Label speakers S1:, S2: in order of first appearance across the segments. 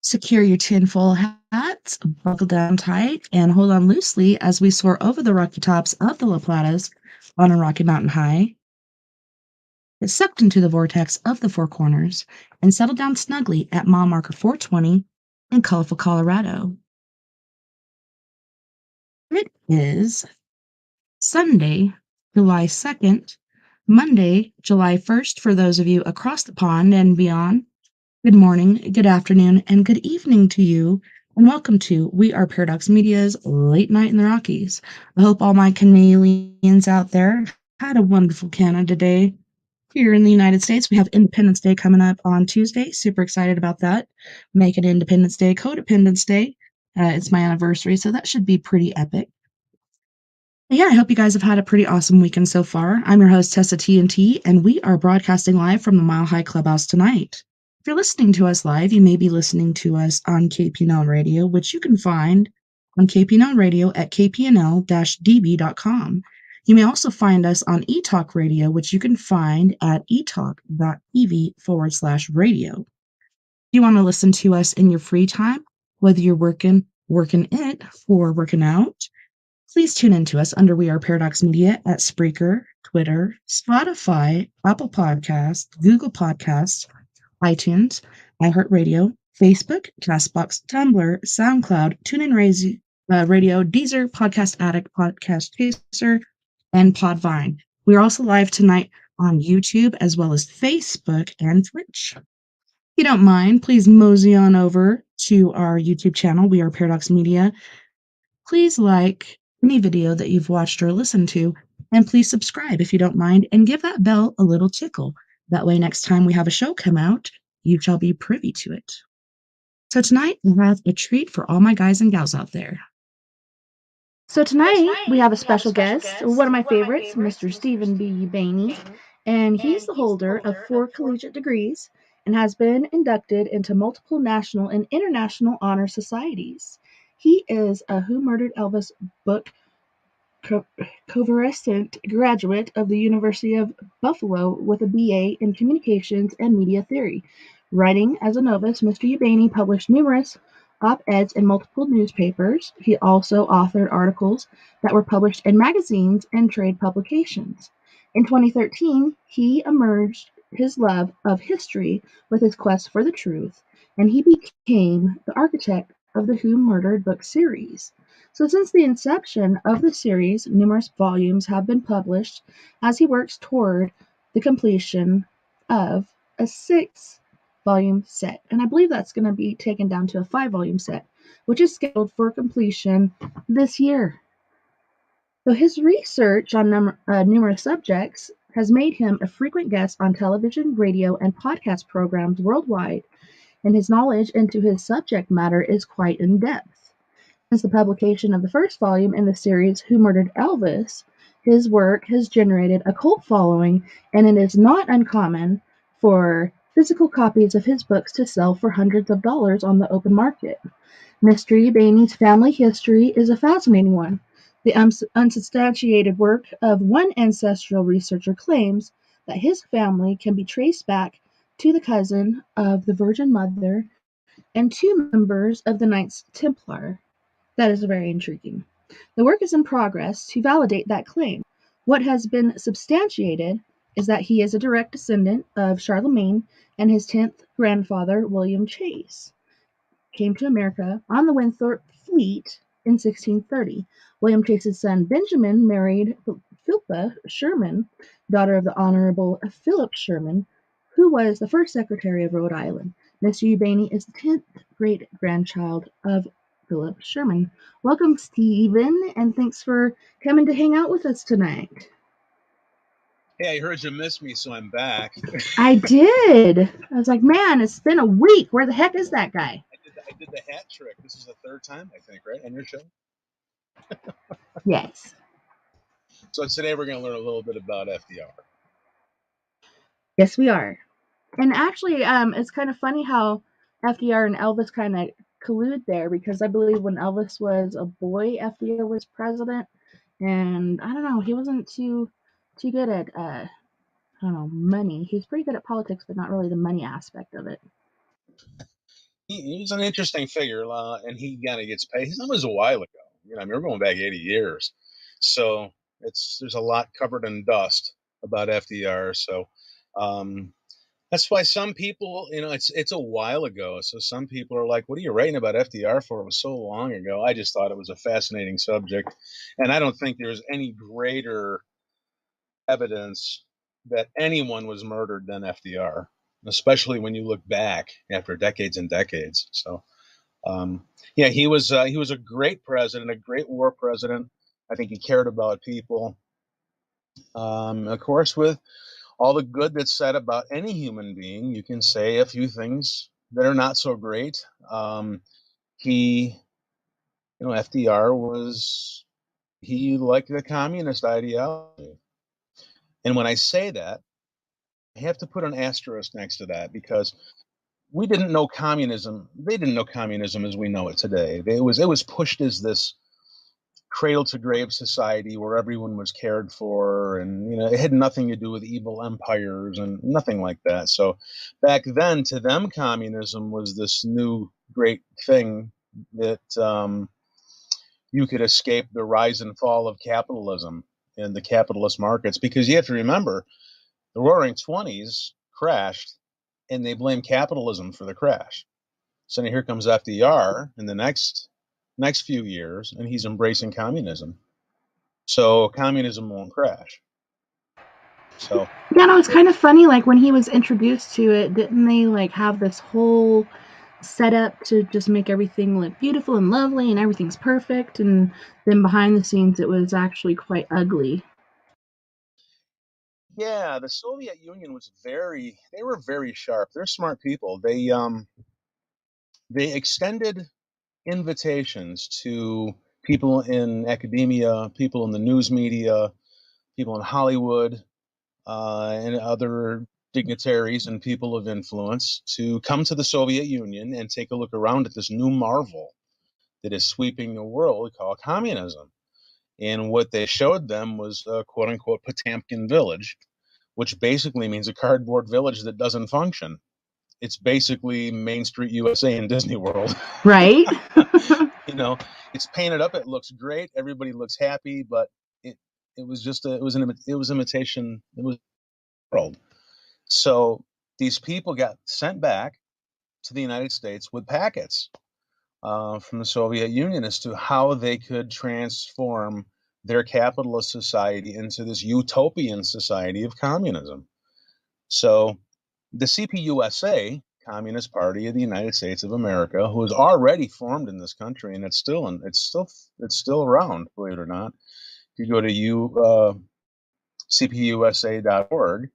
S1: Secure your tinfoil hats, buckle down tight, and hold on loosely as we soar over the rocky tops of the La Platas on a Rocky Mountain high. Get sucked into the vortex of the Four Corners and settle down snugly at mile marker 420 in colorful Colorado. It is Sunday, July 2nd, Monday, July 1st for those of you across the pond and beyond. Good morning, good afternoon, and good evening to you, and welcome to We Are Paradox Media's Late Night in the Rockies. I hope all my Canadians out there had a wonderful Canada Day. Here in the United States, we have Independence Day coming up on Tuesday. Super excited about that. Make it Independence Day, Codependence Day. It's my anniversary, so that should be pretty epic. Yeah, I hope you guys have had a pretty awesome weekend so far. I'm your host, TessaTNT, and we are broadcasting live from the Mile High Clubhouse tonight. If you're listening to us live, you may be listening to us on KPNL Radio, which you can find on KPNL Radio at kpnl-db.com. You may also find us on eTalk Radio, which you can find at etalk.tv/radio. If you want to listen to us in your free time, whether you're working it, or working out, please tune in to us under We Are Paradox Media at Spreaker, Twitter, Spotify, Apple Podcasts, Google Podcasts, iTunes, iHeartRadio, Facebook, CastBox, Tumblr, SoundCloud, TuneIn Radio, Deezer, Podcast Addict, Podcast Chaser, and Podvine. We are also live tonight on YouTube as well as Facebook and Twitch. If you don't mind, please mosey on over to our YouTube channel, We Are Paradox Media. Please like any video that you've watched or listened to, and please subscribe if you don't mind, and give that bell a little tickle. That way, next time we have a show come out, you shall be privy to it. So tonight, we have a treat for all my guys and gals out there. So tonight, we have a special guest, one of my favorites, Mr. Stephen B Ubaney, and he's the holder of 4 collegiate degrees and has been inducted into multiple national and international honor societies. He is a Who Murdered Elvis book convalescent graduate of the University of Buffalo with a BA in Communications and Media Theory. Writing as a novice, Mr. Ubaney published numerous op-eds in multiple newspapers. He also authored articles that were published in magazines and trade publications. In 2013, he emerged his love of history with his quest for the truth, and he became the architect of the Who Murdered book series. So since the inception of the series, numerous volumes have been published as he works toward the completion of a 6-volume set. And I believe that's going to be taken down to a 5-volume set, which is scheduled for completion this year. So his research on numerous subjects has made him a frequent guest on television, radio, and podcast programs worldwide, and his knowledge into his subject matter is quite in-depth. Since the publication of the first volume in the series, Who Murdered Elvis, his work has generated a cult following, and it is not uncommon for physical copies of his books to sell for hundreds of dollars on the open market. Mr. Ubaney's family history is a fascinating one. The unsubstantiated work of one ancestral researcher claims that his family can be traced back to the cousin of the Virgin Mother and 2 members of the Knights Templar. That is very intriguing. The work is in progress to validate that claim. What has been substantiated is that he is a direct descendant of Charlemagne, and his 10th grandfather, William Chase, came to America on the Winthrop fleet in 1630. William Chase's son Benjamin married Philippa Sherman, daughter of the Honorable Philip Sherman, who was the first Secretary of Rhode Island. Mr. Ubaney is the 10th great-grandchild of Philip Sherman. Welcome, Stephen, and thanks for coming to hang out with us tonight.
S2: Hey, I heard you missed me, so I'm back.
S1: I did. I was like, man, it's been a week. Where the heck is that guy?
S2: I did the hat trick. This is the 3rd time, I think, right, on your show?
S1: Yes.
S2: So today we're going to learn a little bit about FDR.
S1: Yes, we are. And actually, it's kind of funny how FDR and Elvis kind of collude there, because I believe when Elvis was a boy, FDR was president, and I don't know, he wasn't too good at I don't know, money. He's pretty good at politics, but not really the money aspect of it.
S2: He's an interesting figure, and he kind of gets paid. That was a while ago. I mean, we're going back 80 years, so there's a lot covered in dust about FDR. So um, that's why some people, it's a while ago. So some people are like, "What are you writing about FDR for? It was so long ago." I just thought it was a fascinating subject, and I don't think there's any greater evidence that anyone was murdered than FDR, especially when you look back after decades and decades. So, yeah, he was a great president, a great war president. I think he cared about people. Of course, with all the good that's said about any human being, you can say a few things that are not so great. He, FDR he liked the communist ideology, and when I say that, I have to put an asterisk next to that because we didn't know communism. They didn't know communism as we know it today. It was pushed as this cradle to grave society where everyone was cared for, and it had nothing to do with evil empires and nothing like that. So back then, to them, communism was this new great thing that you could escape the rise and fall of capitalism and the capitalist markets. Because you have to remember, the Roaring Twenties crashed, and they blame capitalism for the crash. So now here comes FDR in the next few years, and he's embracing communism. So communism won't crash. So
S1: Yeah, no, it's kind of funny. Like when he was introduced to it, didn't they like have this whole setup to just make everything look beautiful and lovely and everything's perfect? And then behind the scenes, it was actually quite ugly.
S2: yeah, the Soviet Union they were very sharp. They're smart people. They extended invitations to people in academia, people in the news media, people in Hollywood, and other dignitaries and people of influence to come to the Soviet Union and take a look around at this new marvel that is sweeping the world called communism. And what they showed them was a quote unquote Potemkin village, which basically means a cardboard village that doesn't function. It's basically Main Street USA in Disney World.
S1: Right?
S2: you know, it's painted up. It looks great. Everybody looks happy, but it it was just it was imitation. It was world. So these people got sent back to the United States with packets from the Soviet Union as to how they could transform their capitalist society into this utopian society of communism. So the CPUSA, Communist Party of the United States of America, who was already formed in this country, and it's still around, believe it or not. If you go to cpusa.org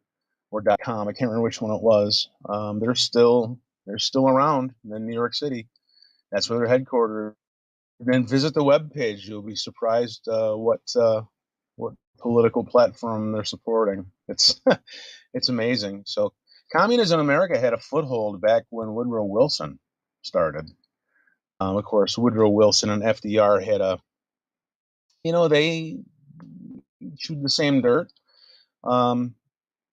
S2: or .com, I can't remember which one it was. They're still around in New York City. That's where their headquarters. Then visit the web page. You'll be surprised what political platform they're supporting. It's amazing. So communism in America had a foothold back when Woodrow Wilson started. Of course, Woodrow Wilson and FDR they chewed the same dirt.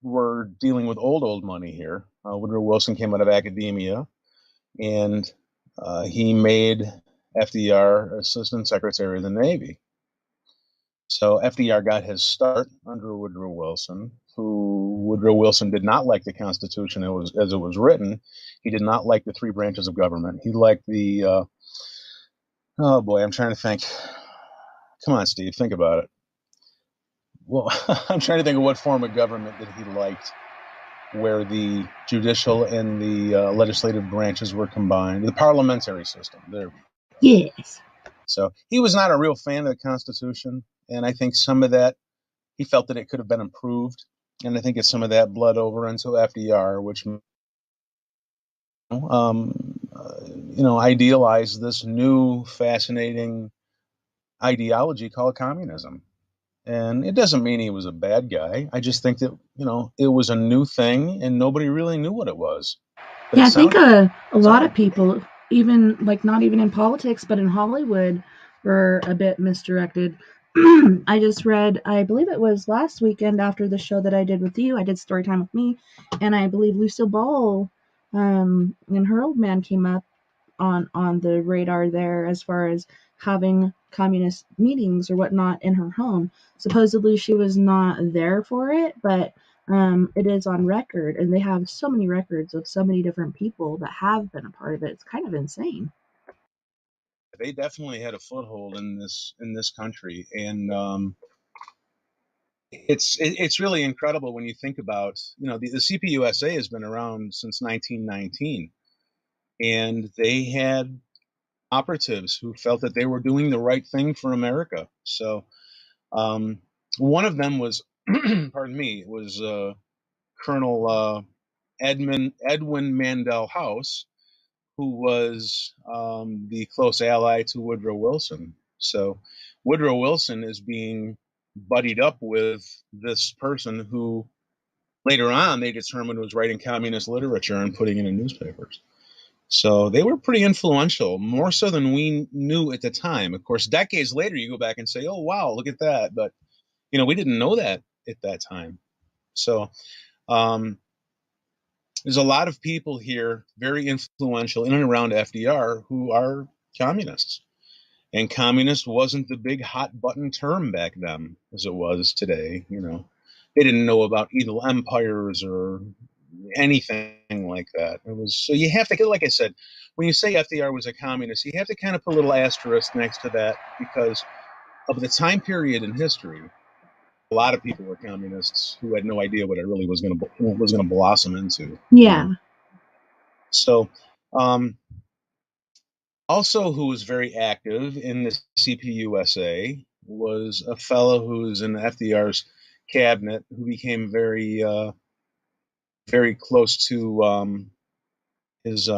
S2: We're dealing with old money here. Woodrow Wilson came out of academia, and he made FDR Assistant Secretary of the Navy. So FDR got his start under Woodrow Wilson, who Woodrow Wilson did not like the Constitution as it was written. He did not like the three branches of government. He liked oh boy, I'm trying to think. Come on, Steve, think about it. Well, I'm trying to think of what form of government that he liked, where the judicial and the legislative branches were combined. The parliamentary system. There.
S1: Yes.
S2: So he was not a real fan of the Constitution, and I think some of that he felt that it could have been improved, and I think it's some of that bled over into FDR, which idealized this new fascinating ideology called communism. And it doesn't mean he was a bad guy. I just think that it was a new thing, and nobody really knew what it was. But
S1: Yeah,
S2: it
S1: I think
S2: sounded
S1: a lot of
S2: sounded
S1: people, even like not even in politics, but in Hollywood, were a bit misdirected. I just read, I believe it was last weekend after the show that I did with you, I did Storytime with Me, and I believe Lucille Ball and her old man came up. on the radar there as far as having communist meetings or whatnot in her home. Supposedly she was not there for it, but it is on record, and they have so many records of so many different people that have been a part of it. It's kind of insane.
S2: They definitely had a foothold in this country, and it's really incredible when you think about, the CPUSA has been around since 1919, and they had operatives who felt that they were doing the right thing for America. So um, one of them was, pardon me, was Colonel Edwin Mandel House, who was the close ally to Woodrow Wilson. So Woodrow Wilson is being buddied up with this person who later on they determined was writing communist literature and putting it in newspapers. So they were pretty influential, more so than we knew at the time. Of course, decades later, you go back and say, "Oh, wow, look at that!" But we didn't know that at that time. So um, there's a lot of people here, very influential in and around FDR, who are communists. And communist wasn't the big hot button term back then as it was today. They didn't know about evil empires or anything like that. It was, so you have to, like I said, when you say FDR was a communist, you have to kind of put a little asterisk next to that because of the time period in history. A lot of people were communists who had no idea what it really was going to blossom into.
S1: Yeah.
S2: So, also, who was very active in the CPUSA was a fellow who was in FDR's cabinet, who became very close to his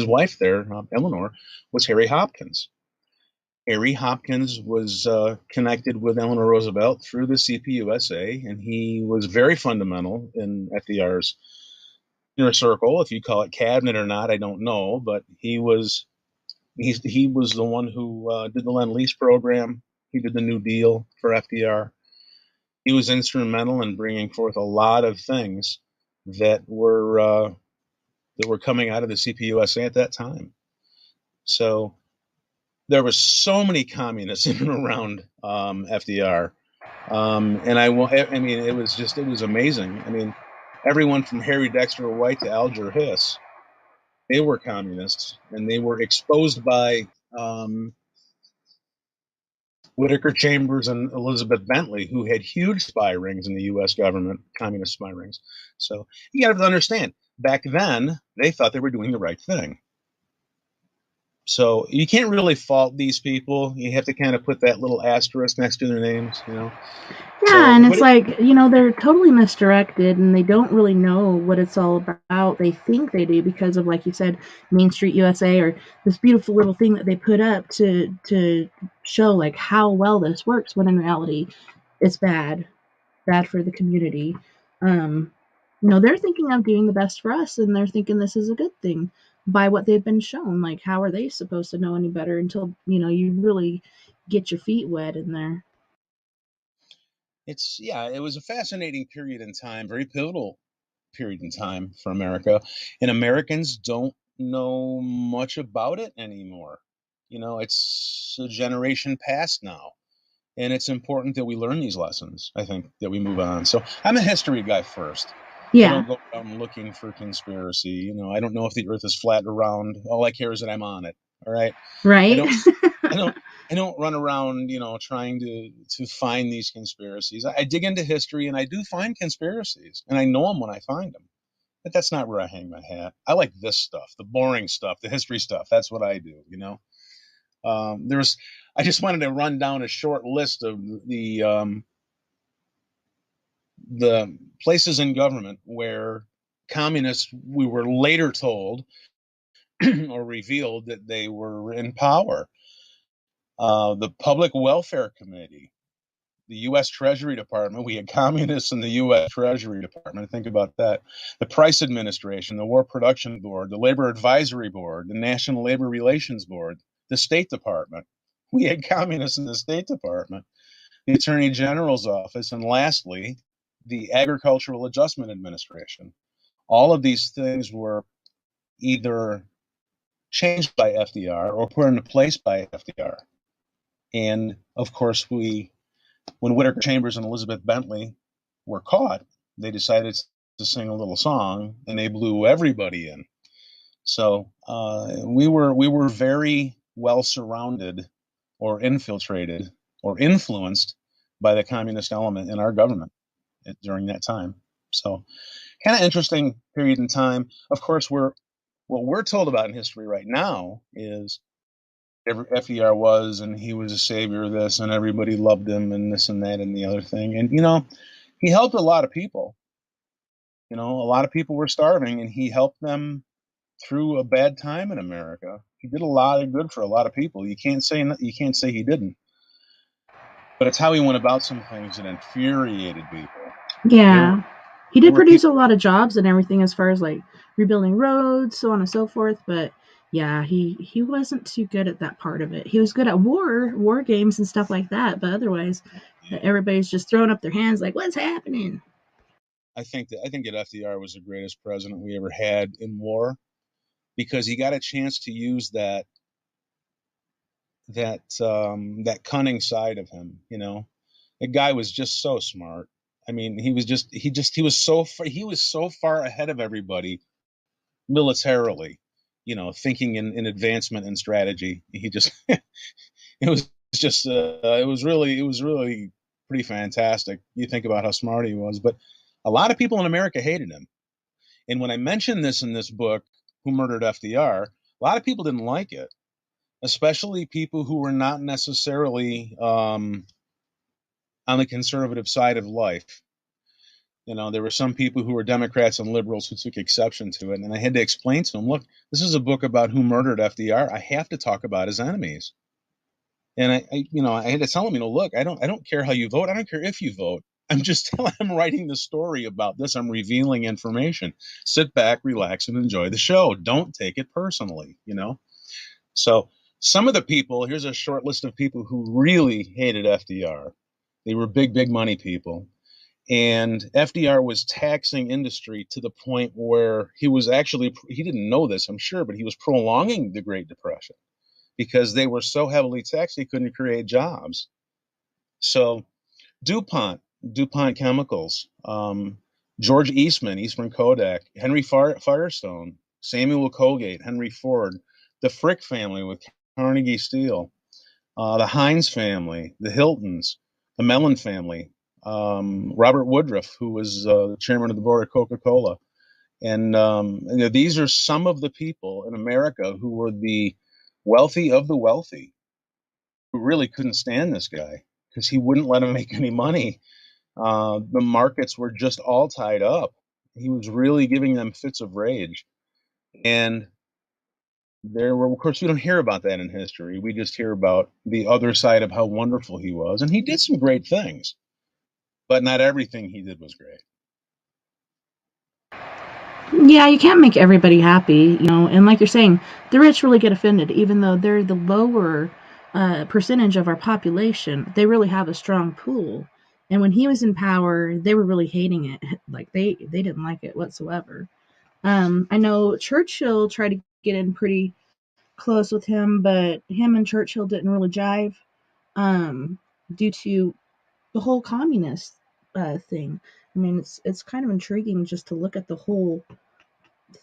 S2: wife there, Eleanor, was Harry Hopkins. Harry Hopkins was connected with Eleanor Roosevelt through the CPUSA, and he was very fundamental in FDR's inner circle. If you call it cabinet or not, I don't know, but he was the one who did the Lend-Lease program. He did the New Deal for FDR. He was instrumental in bringing forth a lot of things that were coming out of the CPUSA at that time. So there were so many communists in and around FDR, and I mean, it was amazing. I mean, everyone from Harry Dexter White to Alger Hiss, they were communists, and they were exposed by Whittaker Chambers and Elizabeth Bentley, who had huge spy rings in the U.S. government, communist spy rings. So you got to understand, back then, they thought they were doing the right thing. So you can't really fault these people. You have to kind of put that little asterisk next to their names,
S1: Yeah,
S2: So
S1: and it's like, they're totally misdirected and they don't really know what it's all about. They think they do because of, like you said, Main Street USA, or this beautiful little thing that they put up to show like how well this works, when in reality it's bad for the community. They're thinking of doing the best for us, and they're thinking this is a good thing by what they've been shown. Like, how are they supposed to know any better until, you really get your feet wet in there?
S2: it was a fascinating period in time, very pivotal period in time for America, and Americans don't know much about it anymore. It's a generation past now, and it's important that we learn these lessons. I think that we move on. So I'm a history guy first. I
S1: Yeah.
S2: don't go around looking for conspiracy. I don't know if the Earth is flat or round. All I care is that I'm on it. All right. I
S1: Right?
S2: don't. I don't. I don't run around, trying to find these conspiracies. I dig into history, and I do find conspiracies, and I know them when I find them. But that's not where I hang my hat. I like this stuff, the boring stuff, the history stuff. That's what I do. There's. I just wanted to run down a short list of the places in government where communists, we were later told or revealed that they were in power. The Public Welfare Committee, the U.S. Treasury Department. We had communists in the U.S. Treasury Department. Think about that. The Price Administration, the War Production Board, the Labor Advisory Board, the National Labor Relations Board, the State Department. We had communists in the State Department, the Attorney General's office, and lastly, the Agricultural Adjustment Administration. All of these things were either changed by FDR or put into place by FDR. And of course, when Whittaker Chambers and Elizabeth Bentley were caught, they decided to sing a little song, and they blew everybody in. So we were very well surrounded, or infiltrated, or influenced by the communist element in our government during that time. So kind of interesting period in time. Of course, what we're told about in history right now is FDR was, and he was a savior of this, and everybody loved him, and this and that and the other thing. And he helped a lot of people. A lot of people were starving, and he helped them through a bad time in America. He did a lot of good for a lot of people. You can't say he didn't. But it's how he went about some things that infuriated people.
S1: Yeah. He
S2: There
S1: did
S2: were
S1: produce a
S2: people.
S1: lot of jobs and everything as far as like rebuilding roads, so on and so forth, but yeah, he wasn't too good at that part of it. He was good at war games and stuff like that, but otherwise
S2: Yeah,
S1: everybody's just throwing up their hands like what's happening?
S2: I think that FDR was the greatest president we ever had in war, because he got a chance to use that cunning side of him. The guy was just so smart. I mean, he was so far ahead of everybody militarily. Thinking in advancement and strategy. He just it was just it was really pretty fantastic. You think about how smart he was, but a lot of people in America hated him. And when I mentioned this in this book, Who Murdered FDR, a lot of people didn't like it, especially people who were not necessarily on the conservative side of life. There were some people who were Democrats and liberals who took exception to it, and I had to explain to them, look, this is a book about who murdered FDR. I have to talk about his enemies. And I had to tell them, look, I don't care how you vote. I don't care if you vote. I'm writing the story about this. I'm revealing information. Sit back, relax, and enjoy the show. Don't take it personally. So some of the people, here's a short list of people who really hated FDR. They were big, big money people. And FDR was taxing industry to the point where he didn't know this, I'm sure, but he was prolonging the Great Depression because they were so heavily taxed they couldn't create jobs. So DuPont Chemicals, George Eastman Kodak, Henry Firestone, Samuel Colgate, Henry Ford, the Frick family with Carnegie Steel, the Heinz family, the Hiltons, the Mellon family, Robert Woodruff, who was the chairman of the board of Coca-Cola. And these are some of the people in America who were the wealthy of the wealthy, who really couldn't stand this guy because he wouldn't let them make any money. The markets were just all tied up. He was really giving them fits of rage. And of course, we don't hear about that in history. We just hear about the other side of how wonderful he was. And he did some great things, but not everything he did was great.
S1: Yeah, you can't make everybody happy, and like you're saying, the rich really get offended, even though they're the lower percentage of our population. They really have a strong pool, and when he was in power, they were really hating it. Like they didn't like it whatsoever. I know Churchill tried to get in pretty close with him, but him and Churchill didn't really jive um, due to the whole communist thing. I mean, it's kind of intriguing just to look at the whole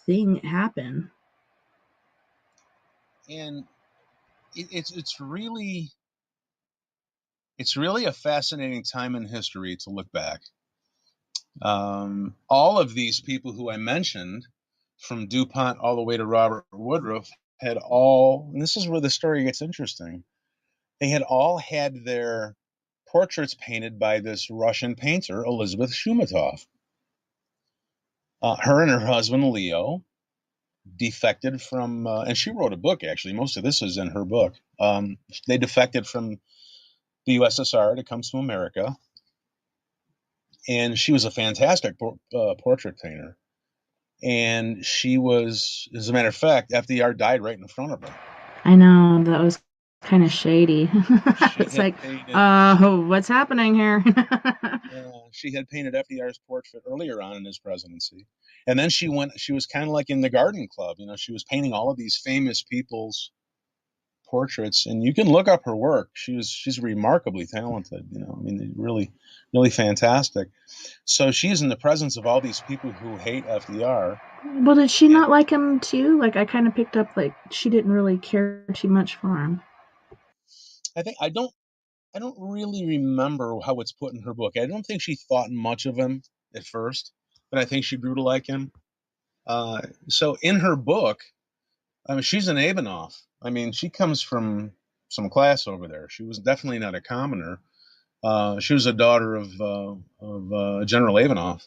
S1: thing happen.
S2: And it's really a fascinating time in history to look back. All of these people who I mentioned, from DuPont all the way to Robert Woodruff, and this is where the story gets interesting, they had all had their portraits painted by this Russian painter, Elizabeth Shumatov. Her and her husband, Leo, defected from, and she wrote a book, actually. Most of this is in her book. They defected from the USSR to come to America. And she was a fantastic portrait painter. And she was, as a matter of fact, FDR died right in front of her.
S1: I know that was kind of shady.
S2: She
S1: It's
S2: had
S1: like,
S2: painted
S1: what's happening here?
S2: she had painted FDR's portrait earlier on in his presidency, and then she went. She was kind of like in the Garden Club, you know. She was painting all of these famous people's portraits, and you can look up her work. She's remarkably talented, you know. I mean, really, really fantastic. So she's in the presence of all these people who hate FDR.
S1: Well, did she
S2: And
S1: not like him too? Like, I kind of picked up like she didn't really care too much for him.
S2: I think I don't really remember how it's put in her book. I don't think she thought much of him at first, but I think she grew to like him. So in her book, I mean, she's an Ivanov. I mean, she comes from some class over there. She was definitely not a commoner. She was a daughter of General Ivanov.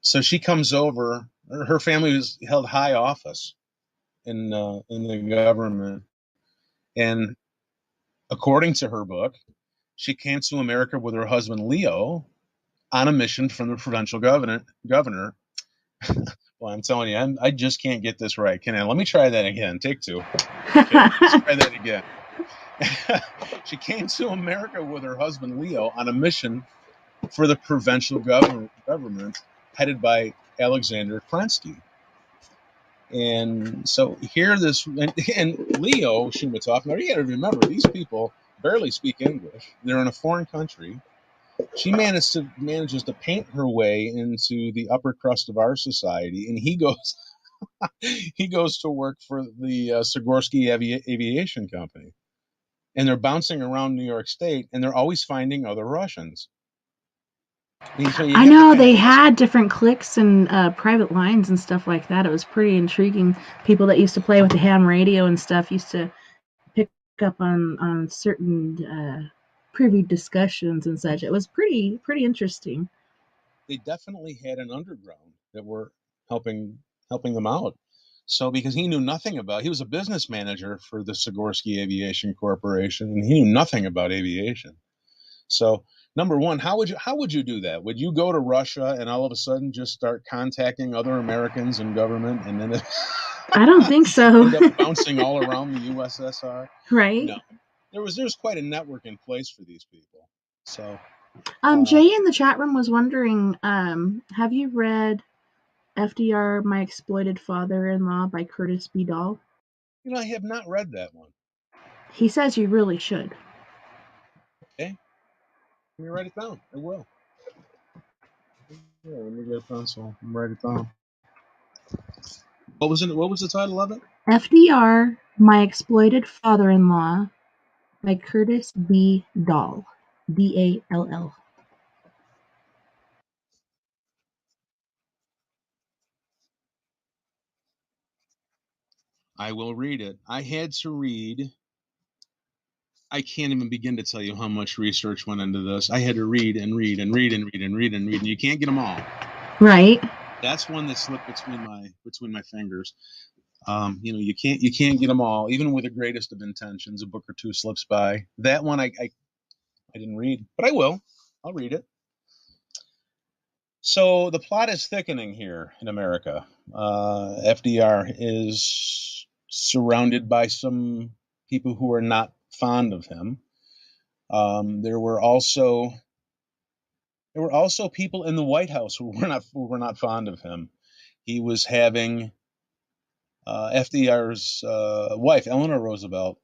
S2: So she comes over. Her family was held high office in the government, and according to her book, she came to America with her husband Leo on a mission from the provincial governor. Well, I'm telling you, I just can't get this right. Can I? Let me try that again. Take two. Okay, let's try that again. She came to America with her husband Leo on a mission for the provincial government headed by Alexander Kerensky. And so here, and Leo Shumatov. Now you got to remember, these people barely speak English. They're in a foreign country. She manages to paint her way into the upper crust of our society, and he goes to work for the Sikorsky Aviation Company, and they're bouncing around New York State, and they're always finding other Russians. And so you
S1: I
S2: have to
S1: know
S2: kind of
S1: they
S2: ask.
S1: had different cliques and private lines and stuff like that. It was pretty intriguing. People that used to play with the ham radio and stuff used to pick up on certain privy discussions and such. It was pretty interesting.
S2: They definitely had an underground that were helping them out. So because he knew nothing about, he was a business manager for the Sikorsky Aviation Corporation, and he knew nothing about aviation. So number one, how would you do that? Would you go to Russia and all of a sudden just start contacting other Americans in government, and then
S1: I don't think so.
S2: end up bouncing all around the USSR?
S1: Right?
S2: No, there's quite a network in place for these people. So uh,
S1: Jay in the chat room was wondering, have you read FDR, My Exploited Father-in-Law by Curtis B. Dahl?
S2: I have not read that one.
S1: He says you really should.
S2: Okay, let me write it down. I will. Yeah, let me get a pencil and write it down. What was it? What was the title of it?
S1: FDR, My Exploited Father-in-Law by Curtis B. Dahl. Dall.
S2: I will read it. I had to read. I can't even begin to tell you how much research went into this. I had to read and read and read and read and read and read, and you can't get them all.
S1: Right.
S2: That's one that slipped between my fingers. You can't get them all, even with the greatest of intentions. A book or two slips by. That one I didn't read, but I will. I'll read it. So the plot is thickening here in America. FDR is surrounded by some people who are not fond of him. There were also people in the White House who were not fond of him. He was having FDR's wife, Eleanor Roosevelt.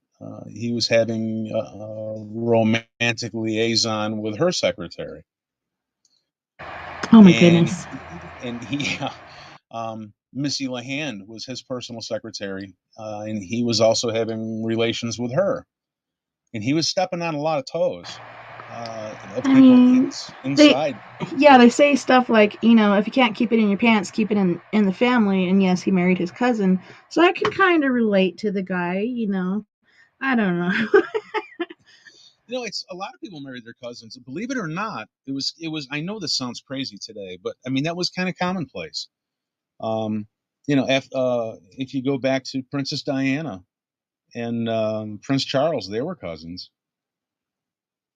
S2: He was having a romantic liaison with her secretary,
S1: Oh my
S2: and
S1: goodness.
S2: he Missy LeHand was his personal secretary, and he was also having relations with her, and he was stepping on a lot of toes of
S1: I
S2: people
S1: mean, they,
S2: inside.
S1: yeah, they say stuff like, if you can't keep it in your pants, keep it in the family. And yes, he married his cousin, so I can kind of relate to the guy. I don't know.
S2: It's a lot of people married their cousins. Believe it or not, it was. I know this sounds crazy today, but I mean that was kind of commonplace. Um, if you go back to Princess Diana and Prince Charles, they were cousins.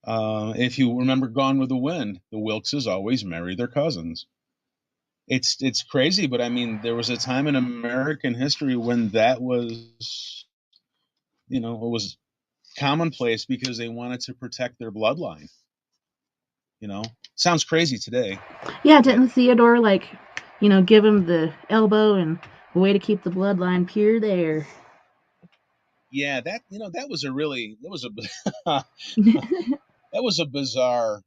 S2: If you remember Gone with the Wind, the Wilkses always marry their cousins. It's crazy, but I mean, there was a time in American history when that was, it was commonplace because they wanted to protect their bloodline. Sounds crazy today.
S1: Yeah,
S2: But
S1: didn't Theodore give him the elbow and a way to keep the bloodline pure there?
S2: yeah, that was a that was a bizarre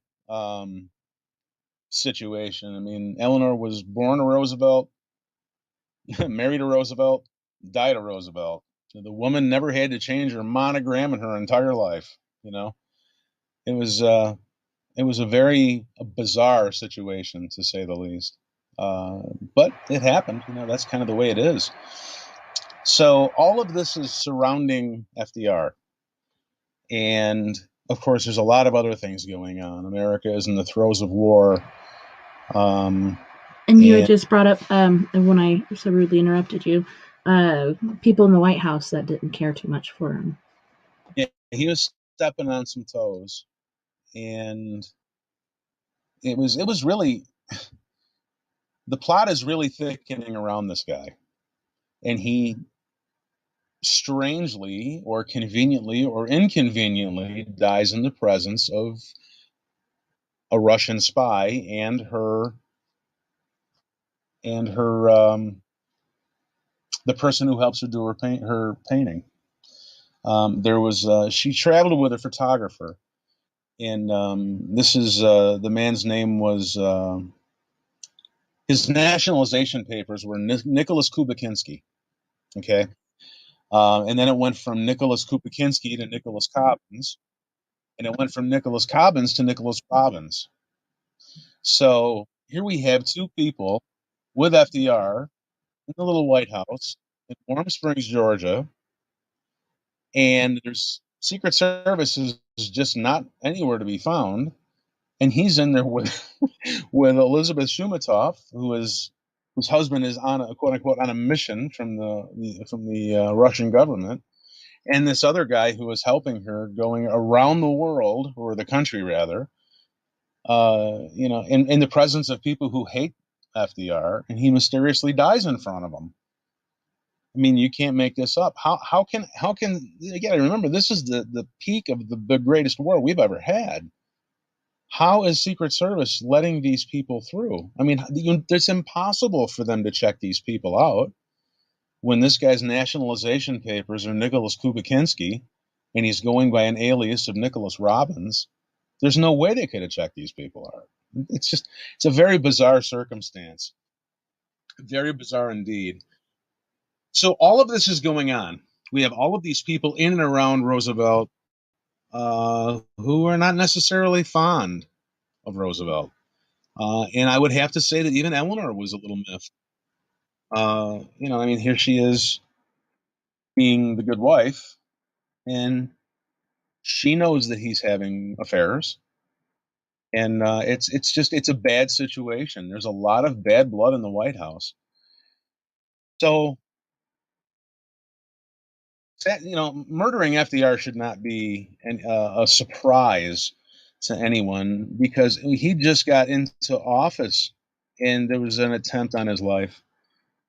S2: situation. I mean, Eleanor was born a Roosevelt, married a Roosevelt, died a Roosevelt. The woman never had to change her monogram in her entire life. You know, it was uh, it was a very bizarre situation to say the least. But it happened. That's kind of the way it is. So all of this is surrounding FDR, and of course, there's a lot of other things going on. America is in the throes of war.
S1: And you had
S2: And
S1: just brought up, when I so rudely interrupted you, people in the White House that didn't care too much for him.
S2: yeah, he was stepping on some toes, and it was really, the plot is really thickening around this guy, and he strangely or conveniently or inconveniently dies in the presence of a Russian spy and her the person who helps her do her painting. There was she traveled with a photographer, and this is the man's name was his nationalization papers were Nicholas Kubakinski. Okay, and then it went from Nicholas Kubakinski to Nicholas Cobbins, and it went from Nicholas Cobbins to Nicholas Robbins. So here we have two people with FDR in the little White House in Warm Springs, Georgia, and there's Secret Service is just not anywhere to be found, and he's in there with with Elizabeth Shumatov, whose husband is on a quote unquote on a mission from the Russian government, and this other guy who is helping her going around the world or the country rather, in the presence of people who hate FDR, and he mysteriously dies in front of them. I mean, you can't make this up. How can again? Remember, this is the peak of the greatest war we've ever had. How is Secret Service letting these people through? I mean, it's impossible for them to check these people out when this guy's nationalization papers are Nicholas Kubakinski and he's going by an alias of Nicholas Robbins. There's no way they could have checked these people out. It's a very bizarre circumstance. Very bizarre indeed. So all of this is going on. We have all of these people in and around Roosevelt who are not necessarily fond of Roosevelt. And I would have to say that even Eleanor was a little miffed. I mean, here she is being the good wife, and she knows that he's having affairs, and it's a bad situation. There's a lot of bad blood in the White House. So, murdering FDR should not be a surprise to anyone because he just got into office, and there was an attempt on his life.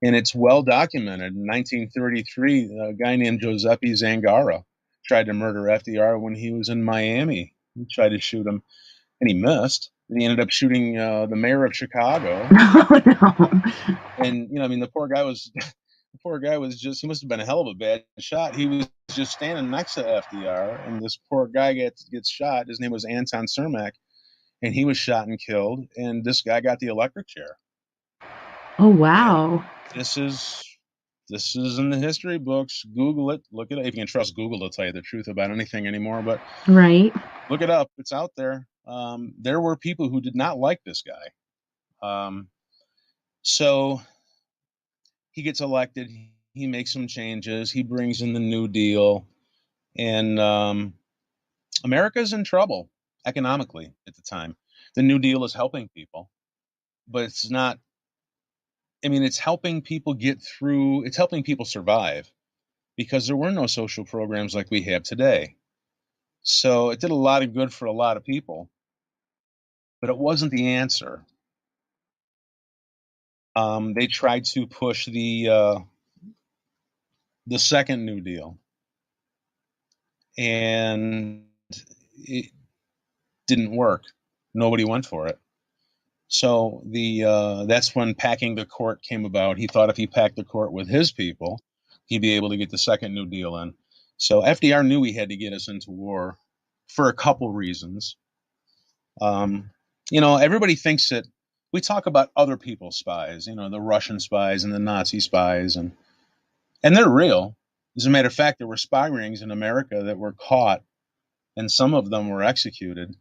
S2: And it's well documented. In 1933, a guy named Giuseppe Zangara tried to murder FDR when he was in Miami. He tried to shoot him, and he missed. And he ended up shooting the mayor of Chicago.
S1: Oh, no.
S2: And I mean, the poor guy was he must have been a hell of a bad shot. He was just standing next to FDR, and this poor guy gets shot. His name was Anton Cermak, and he was shot and killed. And this guy got the electric chair.
S1: Oh,
S2: And
S1: wow.
S2: this is this is in the history books. Google it. Look it up. If you can trust Google to tell you the truth about anything anymore, but
S1: Right.
S2: look it up. It's out there. There were people who did not like this guy. So he gets elected. He makes some changes. He brings in the New Deal, and America's in trouble economically at the time. The New Deal is helping people, but it's not. I mean, it's helping people get through. It's helping people survive because there were no social programs like we have today. So it did a lot of good for a lot of people, but it wasn't the answer. They tried to push the second New Deal, and it didn't work. Nobody went for it. So that's when packing the court came about. He thought if he packed the court with his people, he'd be able to get the second New Deal in. So FDR knew he had to get us into war for a couple reasons. Everybody thinks that we talk about other people's spies, the Russian spies and the Nazi spies, and they're real. As a matter of fact, there were spy rings in America that were caught, and some of them were executed.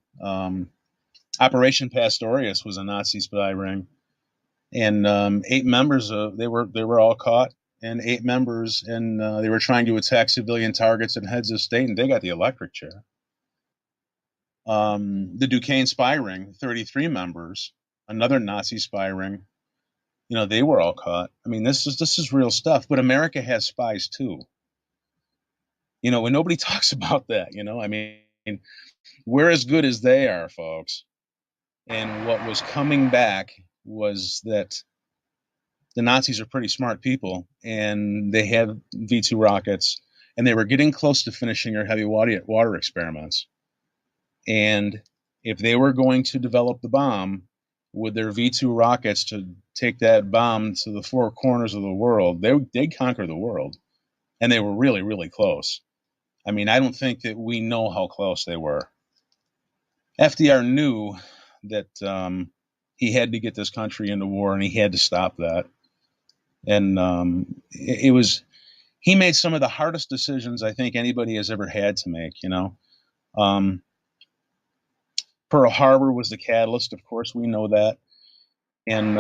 S2: Operation Pastorius was a Nazi spy ring, and 8 members of they were all caught, and 8 members, and they were trying to attack civilian targets and heads of state, and they got the electric chair. The Duquesne spy ring, 33 members, another Nazi spy ring. They were all caught. I mean, this is real stuff. But America has spies too. When nobody talks about that. I mean, we're as good as they are, folks. And what was coming back was that the Nazis are pretty smart people, and they had V2 rockets, and they were getting close to finishing their heavy water experiments. And if they were going to develop the bomb with their V2 rockets to take that bomb to the 4 corners of the world, they'd conquer the world. And they were really, really close. I mean, I don't think that we know how close they were. FDR knew that he had to get this country into war, and he had to stop that. And he made some of the hardest decisions I think anybody has ever had to make. Pearl Harbor was the catalyst, of course, we know that. And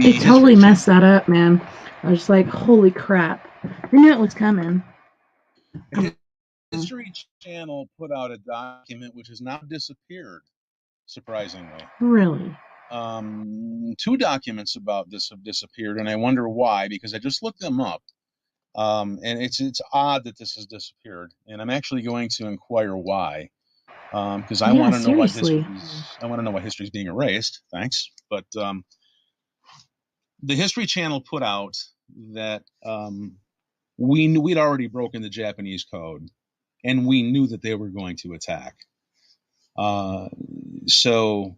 S1: they totally messed that up, man. I was just like, holy crap. I knew it was coming.
S2: History Channel put out a document which has now disappeared, surprisingly.
S1: Really?
S2: 2 documents about this have disappeared, and I wonder why, because I just looked them up. And it's odd that this has disappeared, and I'm actually going to inquire why, because I want to know what history's being erased. Thanks, but the History Channel put out that we'd already broken the Japanese code, and we knew that they were going to attack. So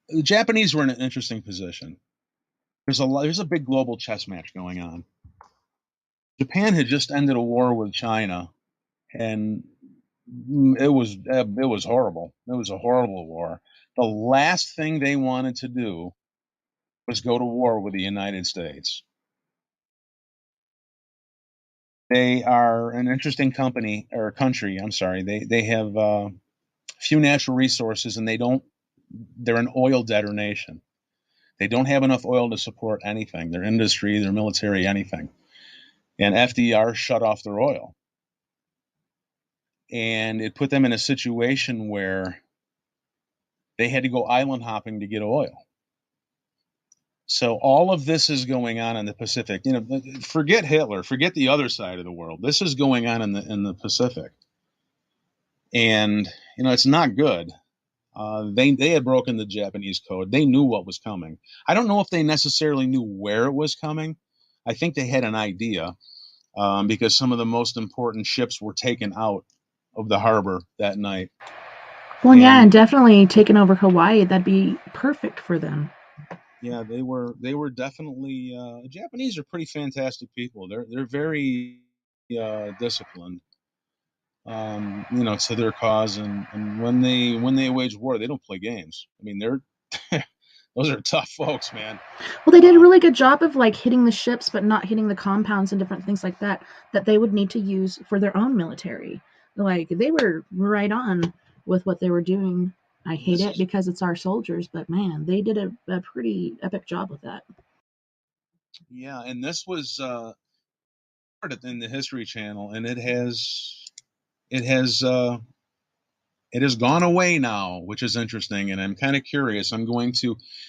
S2: the Japanese were in an interesting position. There's a big global chess match going on. Japan had just ended a war with China, and it was horrible. It was a horrible war. The last thing they wanted to do was go to war with the United States. They are an interesting country. I'm sorry. They have few natural resources, and they're an oil debtor nation. They don't have enough oil to support anything, their industry, their military, anything. And FDR shut off their oil. And it put them in a situation where they had to go island hopping to get oil. So all of this is going on in the Pacific. Forget Hitler, forget the other side of the world. This is going on in the Pacific. And, it's not good. They had broken the Japanese code. They knew what was coming. I don't know if they necessarily knew where it was coming. I think they had an idea, because some of the most important ships were taken out of the harbor that night.
S1: Well, and definitely taking over Hawaii. That'd be perfect for them.
S2: Yeah, they were definitely Japanese are pretty fantastic people. They're very disciplined. To their cause, and when they wage war, they don't play games. I mean, they're those are tough folks, man.
S1: Well, they did a really good job of hitting the ships, but not hitting the compounds and different things like that they would need to use for their own military. They were right on with what they were doing. I hate it because it's our soldiers, but man, they did a pretty epic job with that.
S2: Yeah, and this was in the History Channel, and it has gone away now, which is interesting, and I'm kind of curious.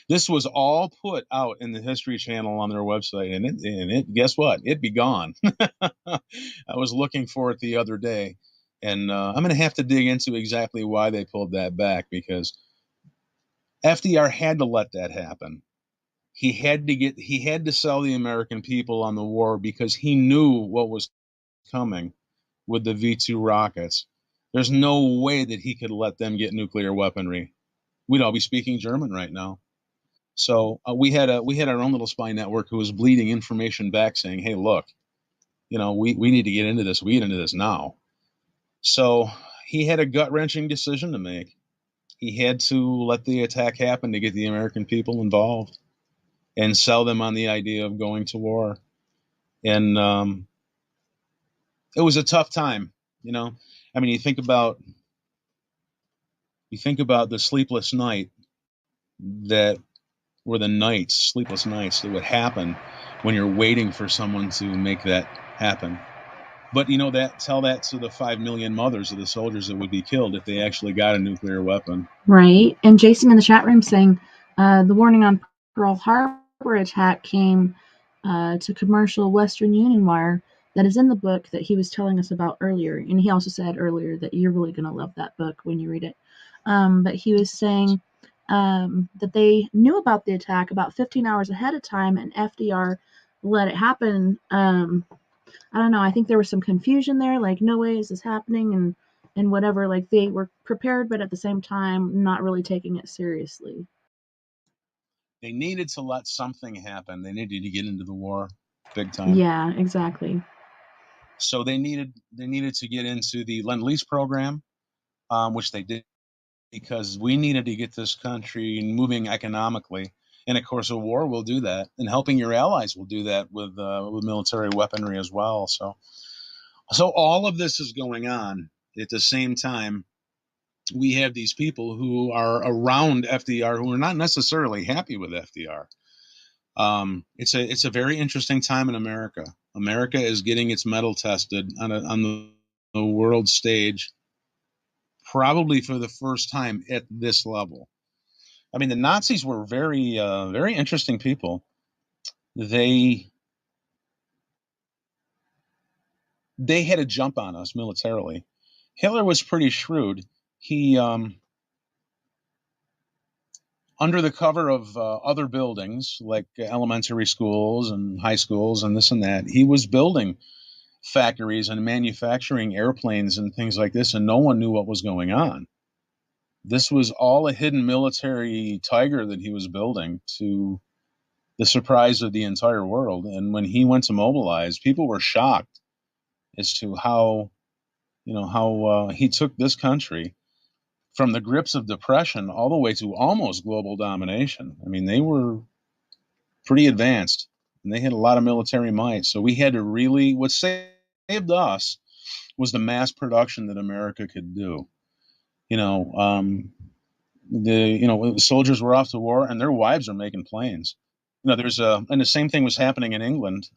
S2: This was all put out in the History Channel on their website, and it guess what? It'd be gone. I was looking for it the other day, and I'm going to have to dig into exactly why they pulled that back, because FDR had to let that happen. He had to sell the American people on the war, because he knew what was coming with the V2 rockets. There's no way that he could let them get nuclear weaponry. We'd all be speaking German right now. So we had our own little spy network who was bleeding information back, saying, "Hey, look, we need to get into this. We get into this now." So he had a gut wrenching decision to make. He had to let the attack happen to get the American people involved and sell them on the idea of going to war. And it was a tough time. I mean, you think about the sleepless night that were the nights, sleepless nights that would happen when you're waiting for someone to make that happen. But tell that to the 5 million mothers of the soldiers that would be killed if they actually got a nuclear weapon.
S1: Right. And Jason in the chat room saying the warning on Pearl Harbor attack came to commercial Western Union wire that is in the book that he was telling us about earlier. And he also said earlier that you're really going to love that book when you read it. But he was saying that they knew about the attack about 15 hours ahead of time, and FDR let it happen. I don't know. I think there was some confusion there, like, no way is this happening, and whatever. Like, they were prepared, but at the same time, not really taking it seriously.
S2: They needed to let something happen. They needed to get into the war big time.
S1: Yeah, exactly.
S2: So they needed to get into the Lend-Lease program, which they did, because we needed to get this country moving economically. And of course, a war will do that, and helping your allies will do that with military weaponry as well. So all of this is going on at the same time. We have these people who are around FDR who are not necessarily happy with FDR. It's a very interesting time in America. America is getting its mettle tested on the world stage, probably for the first time at this level. I mean, the Nazis were very, very interesting people. They had a jump on us militarily. Hitler was pretty shrewd. He, under the cover of other buildings like elementary schools and high schools and this and that, he was building factories and manufacturing airplanes and things like this, and no one knew what was going on. This was all a hidden military tiger that he was building, to the surprise of the entire world. And when he went to mobilize, people were shocked as to how he took this country from the grips of depression all the way to almost global domination. I mean, they were pretty advanced, and they had a lot of military might. So we had to really, what saved us was the mass production that America could do. The soldiers were off to war, and their wives are making planes. And the same thing was happening in England.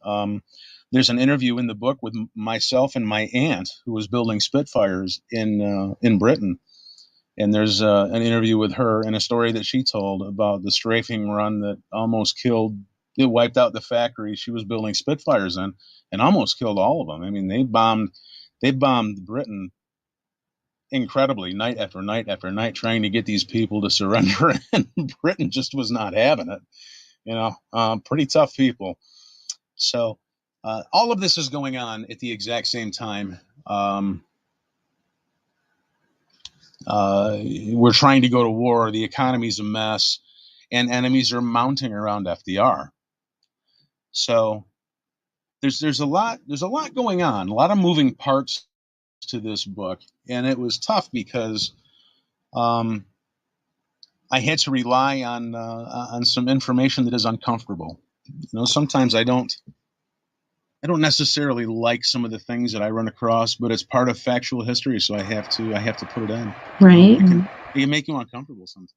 S2: There's an interview in the book with myself and my aunt, who was building Spitfires in Britain. And there's an interview with her and a story that she told about the strafing run that almost it wiped out the factory she was building Spitfires in, and almost killed all of them. I mean, they bombed Britain incredibly, night after night after night, trying to get these people to surrender, and Britain just was not having it. Pretty tough people. So all of this is going on at the exact same time. We're trying to go to war. The economy's a mess, and enemies are mounting around FDR. So there's a lot going on, a lot of moving parts to this book, and it was tough because I had to rely on some information that is uncomfortable. Sometimes I don't necessarily like some of the things that I run across, but it's part of factual history, so I have to put it in.
S1: Right.
S2: It can make you uncomfortable sometimes.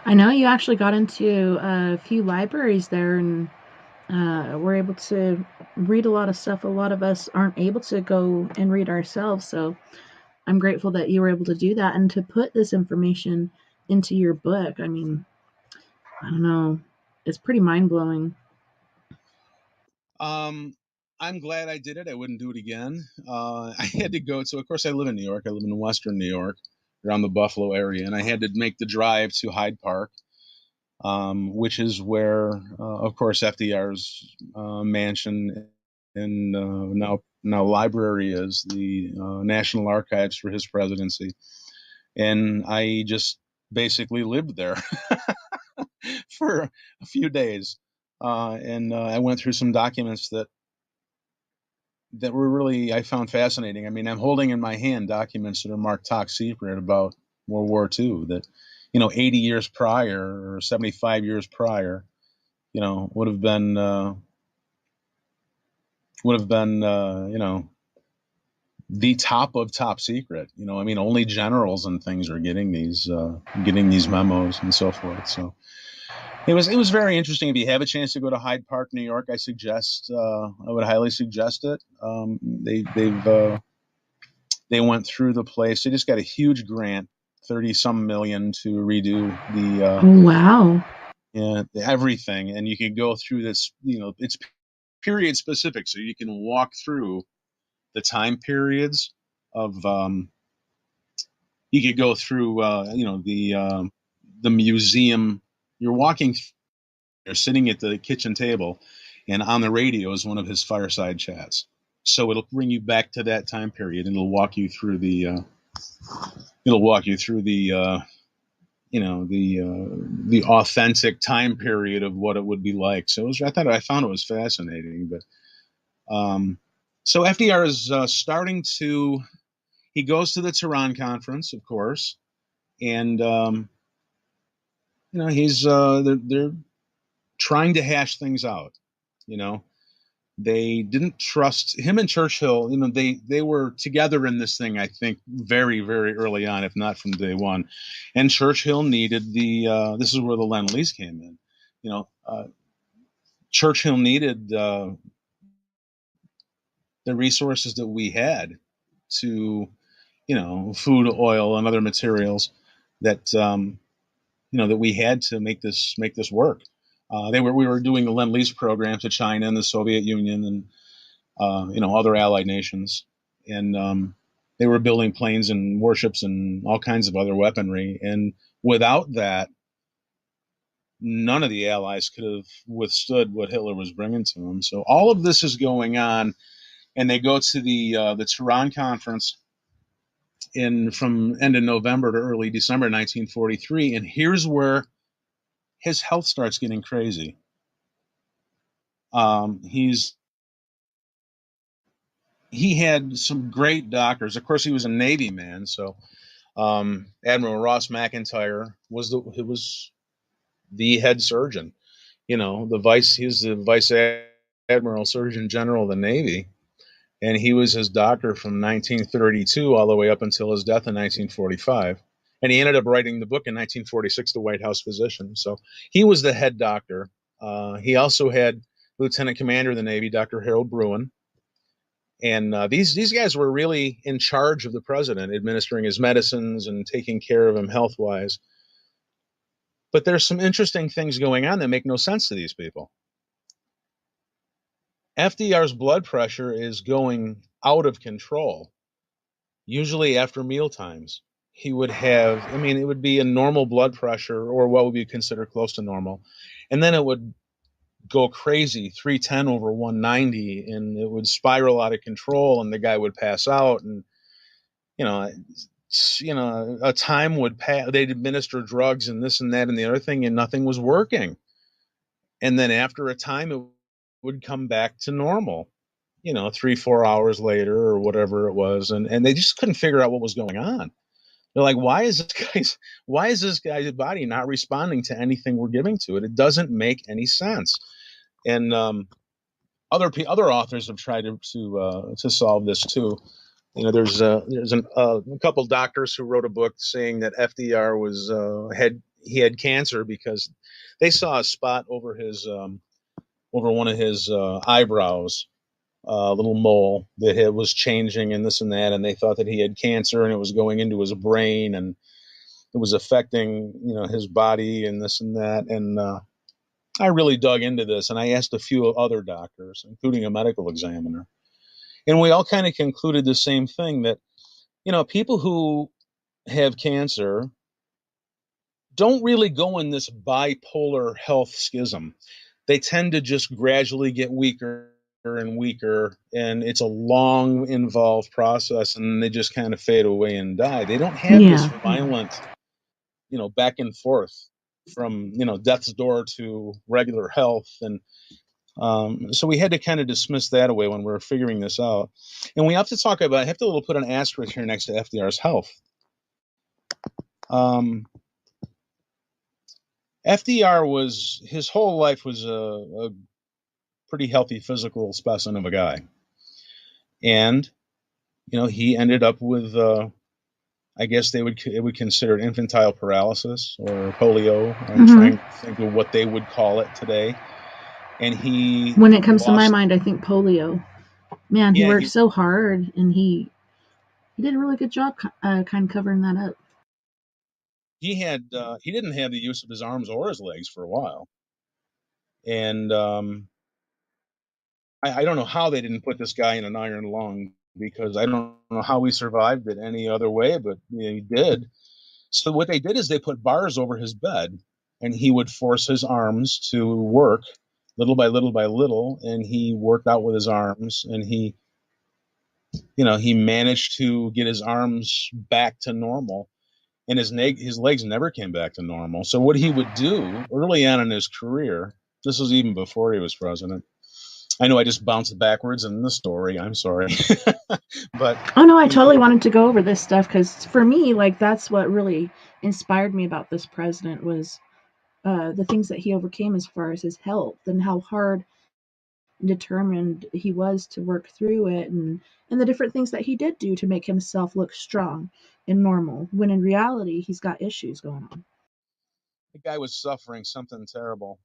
S1: I know you actually got into a few libraries there, and we're able to read a lot of stuff a lot of us aren't able to go and read ourselves. So I'm grateful that you were able to do that and to put this information into your book. I mean, I don't know. It's pretty mind-blowing.
S2: I'm glad I did it. I wouldn't do it again. I had to go to, of course, I live in New York. I live in Western New York, around the Buffalo area, and I had to make the drive to Hyde Park, which is where, of course, FDR's mansion and now library is the National Archives for his presidency. And I just basically lived there for a few days. And I went through some documents that were really, I found fascinating. I mean, I'm holding in my hand documents that are marked top secret about World War II that, 80 years prior or 75 years prior, would have been, the top of top secret. I mean, only generals and things are getting these memos and so forth. So it was very interesting. If you have a chance to go to Hyde Park, New York, I would highly suggest it. They went through the place. They just got a huge grant, 30-some million, to redo
S1: Oh, wow.
S2: everything. And you can go through this, it's period specific. So you can walk through the time periods of, you could go through, the museum. You're sitting at the kitchen table, and on the radio is one of his fireside chats. So it'll bring you back to that time period, and it'll walk you through the the authentic time period of what it would be like. So I found it was fascinating. But so FDR is starting to. He goes to the Tehran conference, of course, and he's they're trying to hash things out. They didn't trust him and Churchill. They were together in this thing, I think, very, very early on, if not from day one. And Churchill needed this is where the Lend-Lease came in. Churchill needed the resources that we had to, food, oil, and other materials that, that we had to make this work. We were doing the Lend-Lease program to China and the Soviet Union and other allied nations, and they were building planes and warships and all kinds of other weaponry. And without that, none of the allies could have withstood what Hitler was bringing to them. So all of this is going on, and they go to the Tehran conference from end of November to early December 1943, and here's where his health starts getting crazy. He had some great doctors. Of course, he was a Navy man, so Admiral Ross McIntyre was the head surgeon. He was the vice admiral surgeon general of the Navy, and he was his doctor from 1932 all the way up until his death in 1945. And he ended up writing the book in 1946, The White House Physician. So he was the head doctor. He also had Lieutenant Commander of the Navy, Dr. Harold Bruin. And these guys were really in charge of the president, administering his medicines and taking care of him health-wise. But there's some interesting things going on that make no sense to these people. FDR's blood pressure is going out of control, usually after meal times. He would have, it would be a normal blood pressure, or what would be considered close to normal. And then it would go crazy, 310 over 190, and it would spiral out of control, and the guy would pass out. And a time would pass. They'd administer drugs and this and that and the other thing, and nothing was working. And then after a time, it would come back to normal, 3-4 hours later or whatever it was, and they just couldn't figure out what was going on. They're like, why is this guy's body not responding to anything we're giving to it? It doesn't make any sense. And other authors have tried to solve this too. There's a couple doctors who wrote a book saying that FDR had cancer because they saw a spot over one of his eyebrows, a little mole that was changing and this and that, and they thought that he had cancer and it was going into his brain and it was affecting his body and this and that. And I really dug into this, and I asked a few other doctors, including a medical examiner, and we all kind of concluded the same thing, that people who have cancer don't really go in this bipolar health schism. they tend to just gradually get weaker and weaker, and it's a long, involved process, and they just kind of fade away and die. They don't have this violent, back and forth from, death's door to regular health. And so we had to kind of dismiss that away when we were figuring this out. And we have to talk about, I have to put an asterisk here next to FDR's health. FDR his whole life was a pretty healthy physical specimen of a guy. And, he ended up with, I guess it would consider it infantile paralysis or polio. I'm trying to think of what they would call it today. And
S1: when it comes to my mind, I think polio. Man, he worked so hard, and he did a really good job kind of covering that up.
S2: He didn't have the use of his arms or his legs for a while. And I don't know how they didn't put this guy in an iron lung, because I don't know how he survived it any other way, but he did. So what they did is they put bars over his bed, and he would force his arms to work little by little by little, and he worked out with his arms, and he managed to get his arms back to normal, and his legs never came back to normal. So what he would do early on in his career, this was even before he was president. I know I just bounced backwards in the story. I'm sorry. But
S1: oh no, I totally wanted to go over this stuff, because for me, like, that's what really inspired me about this president was the things that he overcame as far as his health, and how hard and determined he was to work through it, and the different things that he did do to make himself look strong and normal, when in reality he's got issues going on.
S2: The guy was suffering something terrible.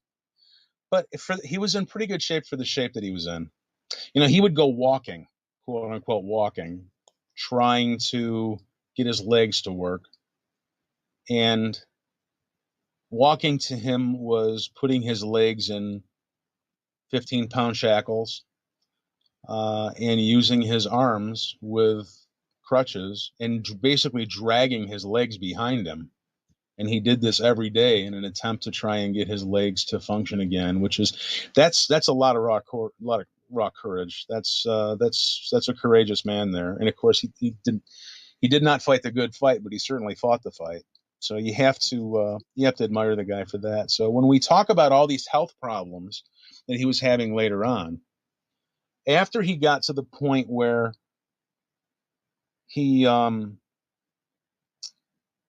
S2: But he was in pretty good shape for the shape that he was in. He would go walking, quote unquote walking, trying to get his legs to work. And walking to him was putting his legs in 15-pound shackles, and using his arms with crutches and basically dragging his legs behind him. And he did this every day in an attempt to try and get his legs to function again, that's a lot of raw courage. That's a courageous man there. And of course, he did not fight the good fight, but he certainly fought the fight. So you have to admire the guy for that. So when we talk about all these health problems that he was having later on, after he got to the point where he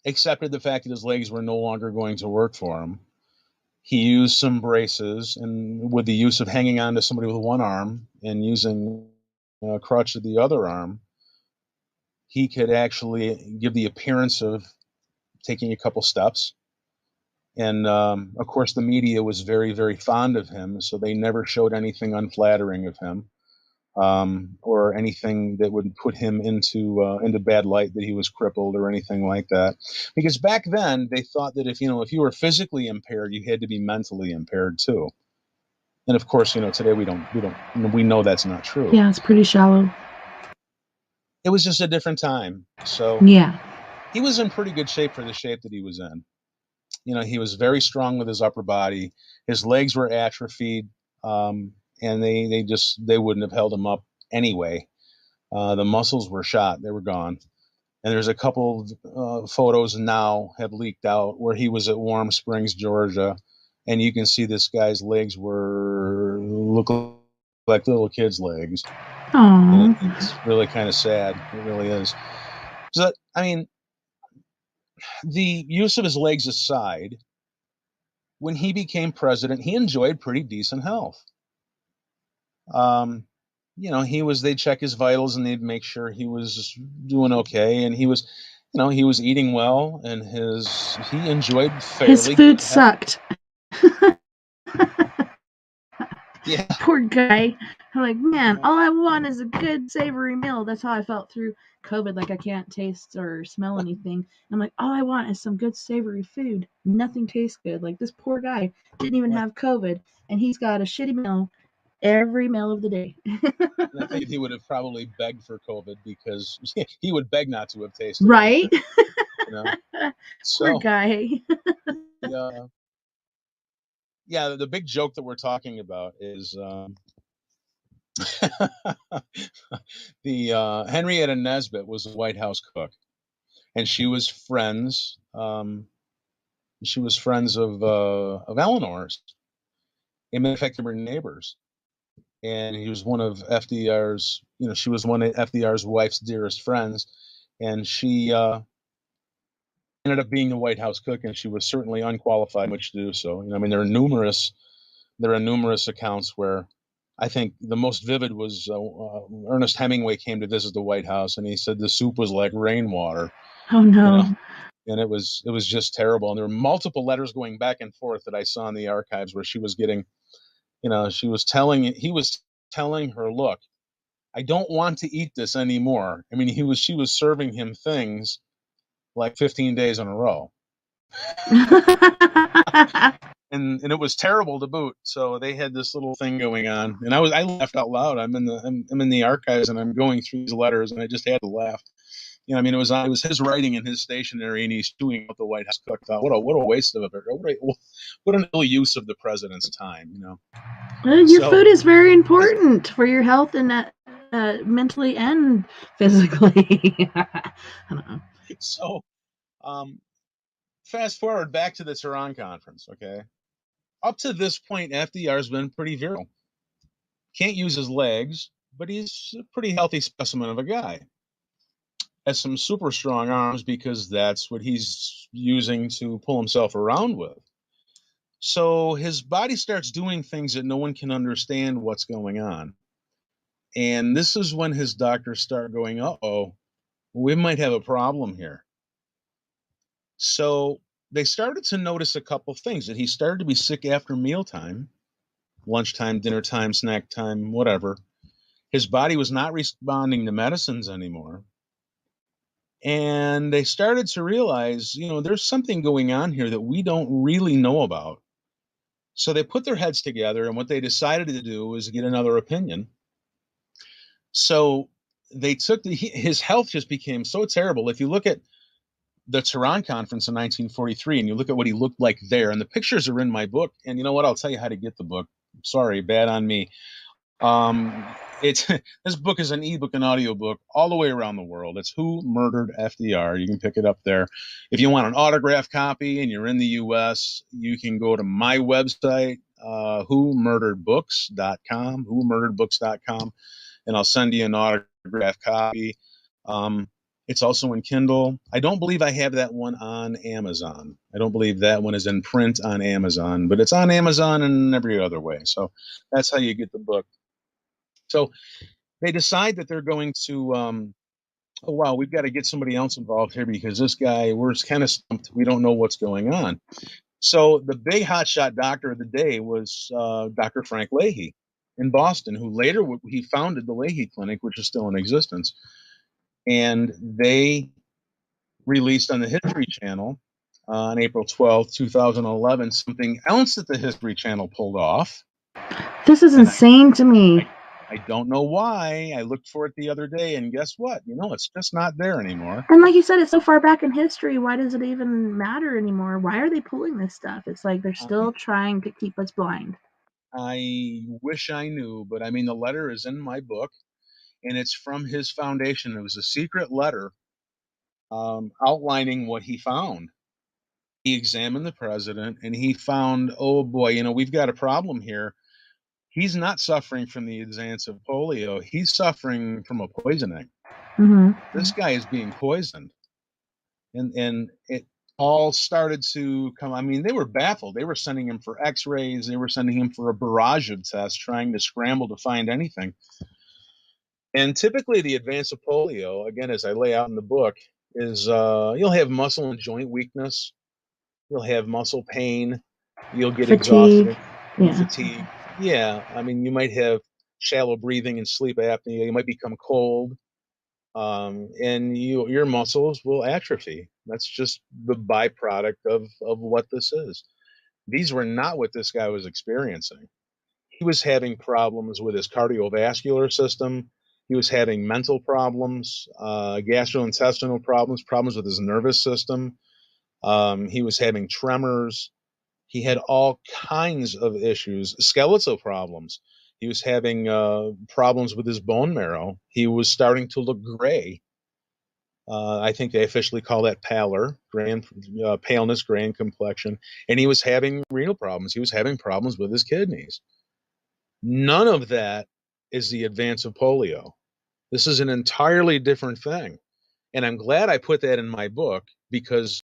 S2: accepted the fact that his legs were no longer going to work for him, he used some braces, and with the use of hanging on to somebody with one arm and using a crutch with the other arm, he could actually give the appearance of taking a couple steps. And of course, the media was very, very fond of him, so they never showed anything unflattering of him, or anything that would put him into bad light, that he was crippled or anything like that. Because back then, they thought that if you were physically impaired, you had to be mentally impaired too. And of course, today we know that's not true.
S1: Yeah, it's pretty shallow.
S2: It was just a different time. So
S1: yeah,
S2: he was in pretty good shape for the shape that he was in. He was very strong with his upper body. His legs were atrophied, and they wouldn't have held him up anyway. The muscles were shot; they were gone. And there's a couple photos now have leaked out where he was at Warm Springs, Georgia, and you can see this guy's legs look like little kids' legs.
S1: Aww.
S2: It's really kind of sad. It really is. So, I mean, the use of his legs aside, when he became president, he enjoyed pretty decent health. They'd check his vitals and they'd make sure he was doing okay, and he was eating well, and he enjoyed fairly
S1: his food
S2: good
S1: sucked.
S2: Yeah.
S1: Poor guy. I'm like, man, all I want is a good savory meal. That's how I felt through COVID. Like, I can't taste or smell anything. I'm like, all I want is some good savory food. Nothing tastes good. Like, this poor guy didn't even have COVID, and he's got a shitty meal every meal of the day.
S2: And I think he would have probably begged for COVID, because he would beg not to have tasted
S1: right?
S2: it. So,
S1: poor guy.
S2: yeah. yeah, the big joke that we're talking about is the Henrietta Nesbitt was a White House cook, and she was friends. She was friends of Eleanor's. And in fact, they were neighbors. And he was one of FDR's. She was one of FDR's wife's dearest friends, and she ended up being the White House cook, and she was certainly unqualified much to do so. I mean, there are numerous accounts where I think the most vivid was Ernest Hemingway came to visit the White House, and he said the soup was like rainwater,
S1: Oh
S2: you know,
S1: no.
S2: and it was just terrible. And there were multiple letters going back and forth that I saw in the archives where she was getting, he was telling her, look, I don't want to eat this anymore. I mean, she was serving him things like 15 days in a row. And it was terrible to boot. So they had this little thing going on, and I laughed out loud. I'm in the archives, and I'm going through these letters, and I just had to laugh. I mean, it was his writing in his stationery, and he's chewing out the White House cook. What a waste of it! What an ill use of the president's time.
S1: Your
S2: So
S1: food is very
S2: this,
S1: important for your health and mentally and physically. I don't know.
S2: so um, fast forward back to the Tehran conference. Okay, up to this point, FDR's been pretty virile. Can't use his legs, but he's a pretty healthy specimen of a guy. Has some super strong arms because that's what he's using to pull himself around with. So his body starts doing things that no one can understand what's going on. And this is when his doctors start going, uh-oh, we might have a problem here. So they started to notice a couple things, that he started to be sick after mealtime, lunchtime, dinner time, snack time, whatever. His body was not responding to medicines anymore. And they started to realize, there's something going on here that we don't really know about. So they put their heads together, and what they decided to do was get another opinion. So they took his health just became so terrible. If you look at the Tehran conference in 1943 and you look at what he looked like there, and the pictures are in my book, and you know what? I'll tell you how to get the book. Sorry, bad on me. It's This book is an ebook and audiobook all the way around the world. It's Who Murdered FDR. You can pick it up there. If you want an autographed copy and you're in the US, you can go to my website, whomurderedbooks.com, and I'll send you an autographed copy. It's also in Kindle. I don't believe I have that one on Amazon. I don't believe that one is in print on Amazon, but it's on Amazon in every other way. So that's how you get the book. So they decide that they're going to, oh, wow, we've got to get somebody else involved here because this guy, we're kind of stumped. We don't know what's going on. So the big hotshot doctor of the day was Dr. Frank Leahy in Boston, who later he founded the Leahy Clinic, which is still in existence. And they released on the History Channel on April 12th, 2011, something else that the History Channel pulled off.
S1: This is
S2: And
S1: insane to me.
S2: I don't know why. I looked for it the other day, and guess what? It's just not there anymore.
S1: And like you said, it's so far back in history. Why does it even matter anymore? Why are they pulling this stuff? It's like they're still trying to keep us blind.
S2: I wish I knew, but I mean, the letter is in my book, and it's from his foundation. It was a secret letter outlining what he found. He examined the president, and he found, oh boy, we've got a problem here. He's not suffering from the advance of polio. He's suffering from a poisoning.
S1: Mm-hmm.
S2: This guy is being poisoned. And it all started to come. I mean, they were baffled. They were sending him for x-rays. They were sending him for a barrage of tests, trying to scramble to find anything. And typically the advance of polio, again, as I lay out in the book, is you'll have muscle and joint weakness. You'll have muscle pain. You'll get
S1: Fatigue.
S2: exhausted and
S1: Yeah.
S2: fatigue. Yeah, I mean, you might have shallow breathing and sleep apnea. You might become cold, and your muscles will atrophy. That's just the byproduct of what this is. These were not what this guy was experiencing. He was having problems with his cardiovascular system. He was having mental problems, gastrointestinal problems, problems with his nervous system. He was having tremors. He had all kinds of issues, skeletal problems. He was having problems with his bone marrow. He was starting to look gray. I think they officially call that pallor, paleness, gray in complexion. And he was having renal problems. He was having problems with his kidneys. None of that is the advance of polio. This is an entirely different thing. And I'm glad I put that in my book because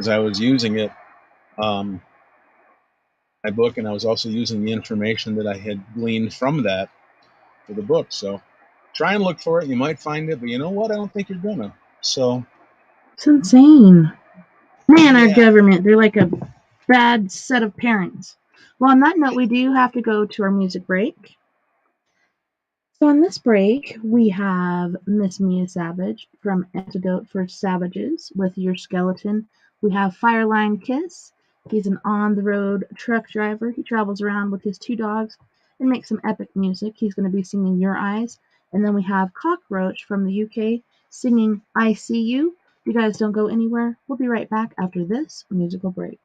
S2: I was using it, my book, and I was also using the information that I had gleaned from that for the book. So try and look for it. You might find it, but you know what? I don't think you're gonna. So
S1: It's insane. Man, our
S2: yeah.
S1: government, they're like a bad set of parents. Well, on that note, we do have to go to our music break. So on this break, we have Miss Mia Savage from Antidote for Savages with Your Skeleton. We have Fireline Kiss. He's an on-the-road truck driver. He travels around with his two dogs and makes some epic music. He's going to be singing Your Eyes. And then we have Cockroach from the UK singing I See You. You guys don't go anywhere. We'll be right back after this musical break.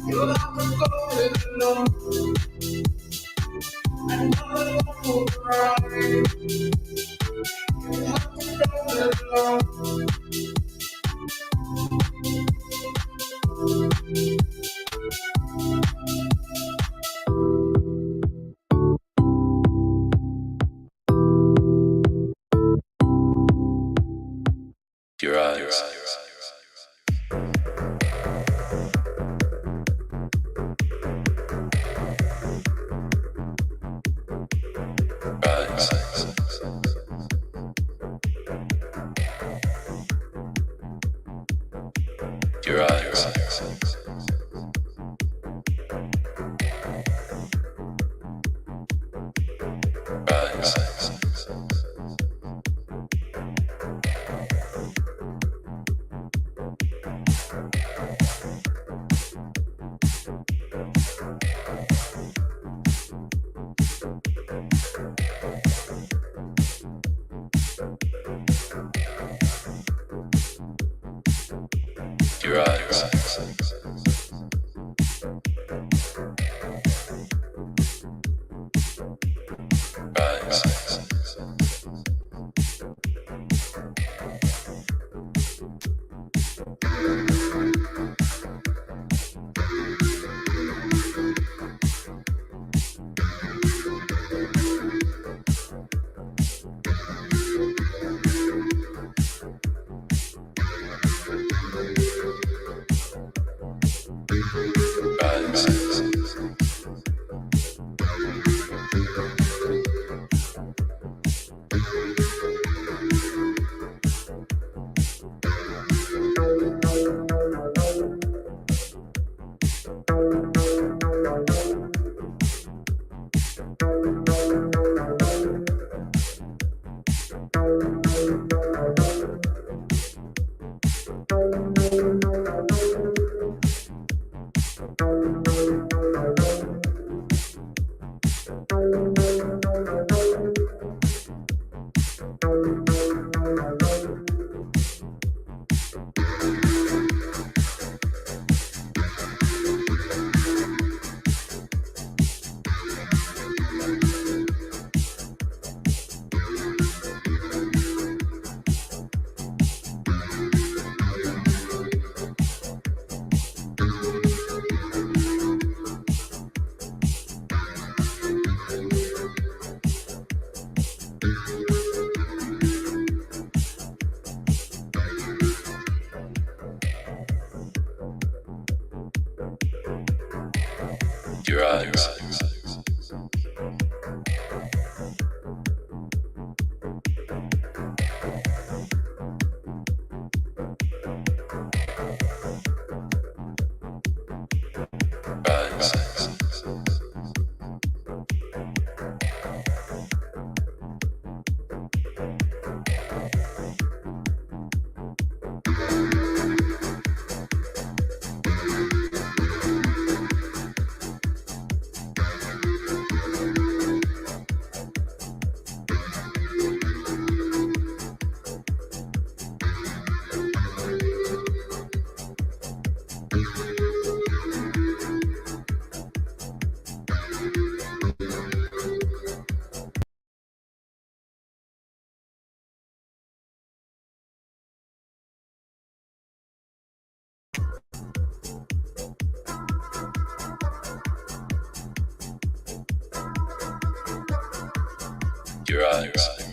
S1: You have to go it alone. Another awful ride. You have to go it alone.
S3: Your eyes. Your eyes. Your eyes. Your eyes. Your eyes.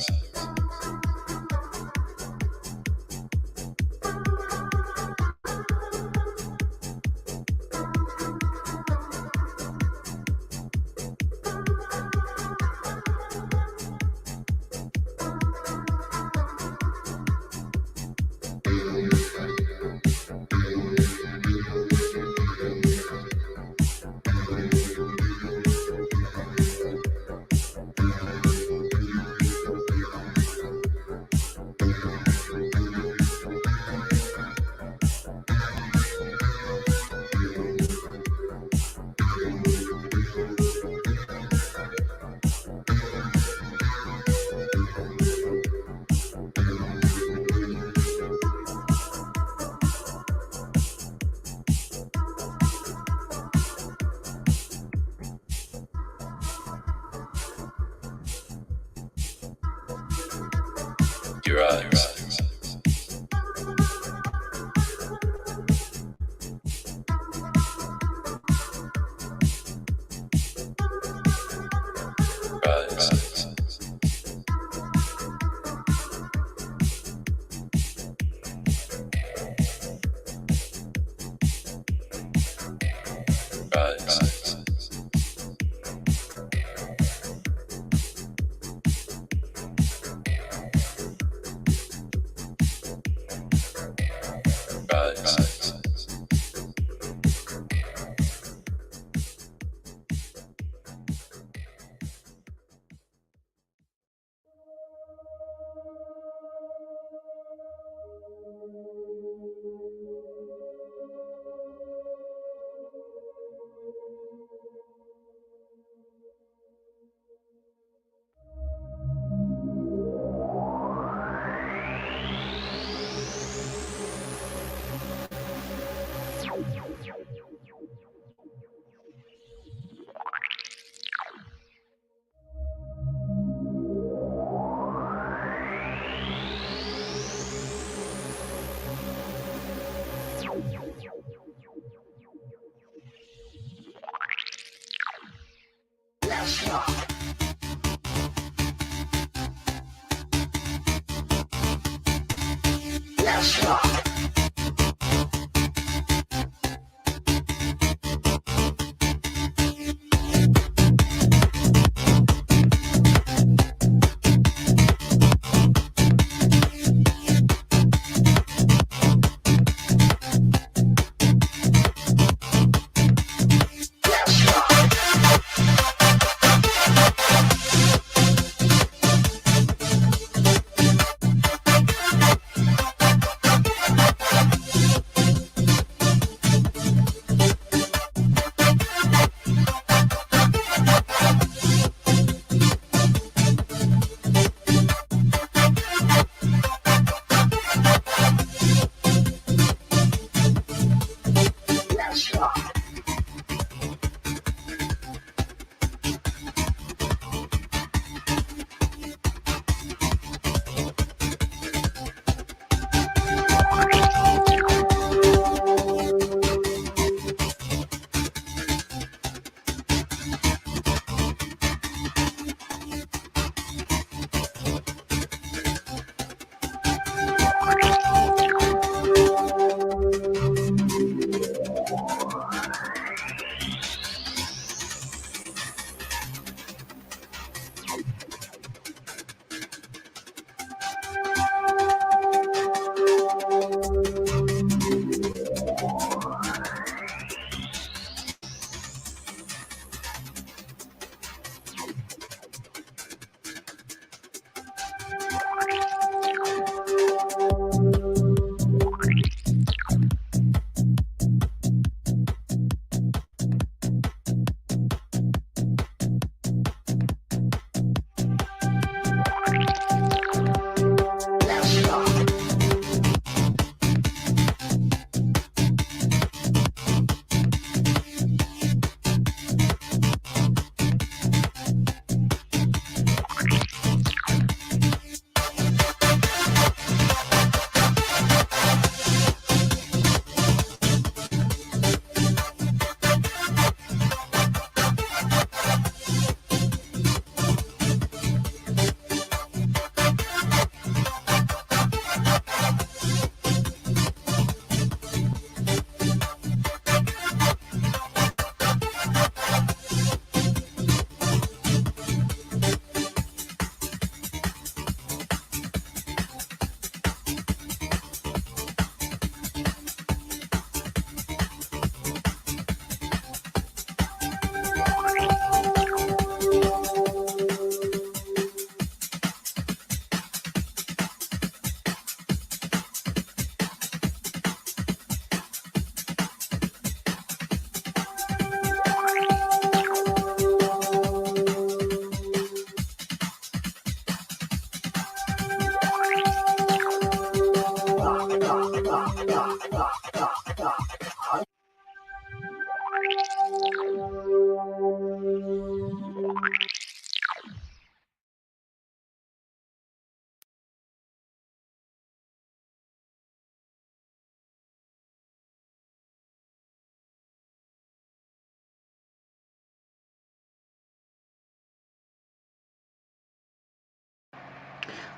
S3: Your eyes.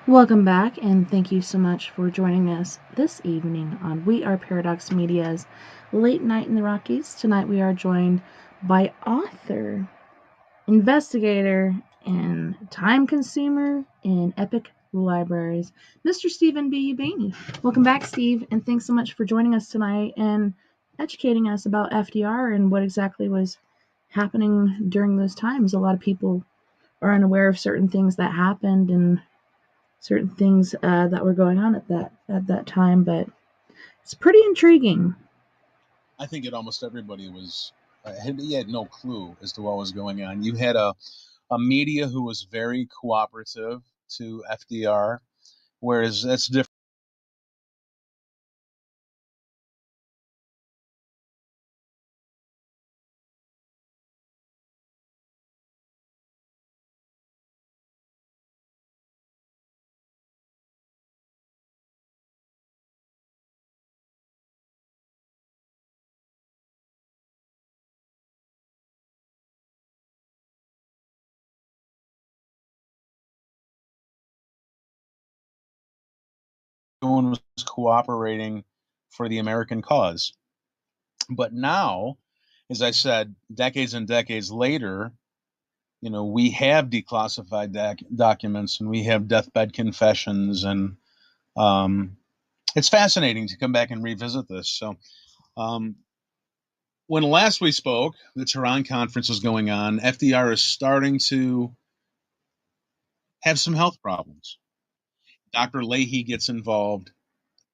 S1: Welcome back, and thank you so much for joining us this evening on We Are Paradox Media's Late Night in the Rockies. Tonight we are joined by author, investigator, and time consumer in epic libraries, Mr. Stephen B Ubaney. Welcome back, Steve, and thanks so much for joining us tonight and educating us about FDR and what exactly was happening during those times. A lot of people are unaware of certain things that happened and certain things that were going on at that time, but it's pretty intriguing.
S2: I think that almost everybody was he had no clue as to what was going on. You had a media who was very cooperative to FDR, whereas that's different. Everyone was cooperating for the American cause. But now, as I said, decades and decades later, we have declassified documents and we have deathbed confessions, and it's fascinating to come back and revisit this. So, when last we spoke, the Tehran conference was going on. FDR is starting to have some health problems. Dr. Leahy gets involved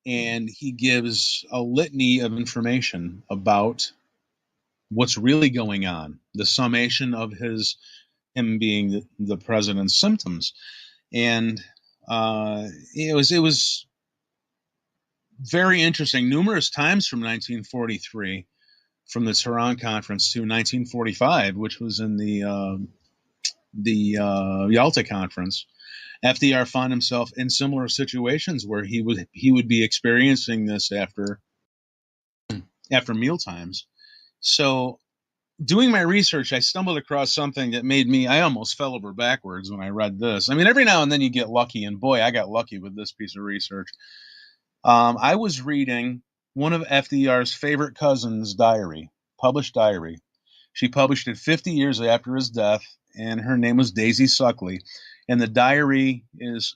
S2: and he gives a litany of information about what's really going on, the summation of him being the president's symptoms. And it was very interesting. Numerous times from 1943, from the Tehran conference to 1945, which was in the Yalta conference, FDR found himself in similar situations where he would be experiencing this after meal times. So, doing my research, I stumbled across something that I almost fell over backwards when I read this. I mean, every now and then you get lucky, and boy, I got lucky with this piece of research. I was reading one of FDR's favorite cousins' published diary. She published it 50 years after his death, and her name was Daisy Suckley. And the diary is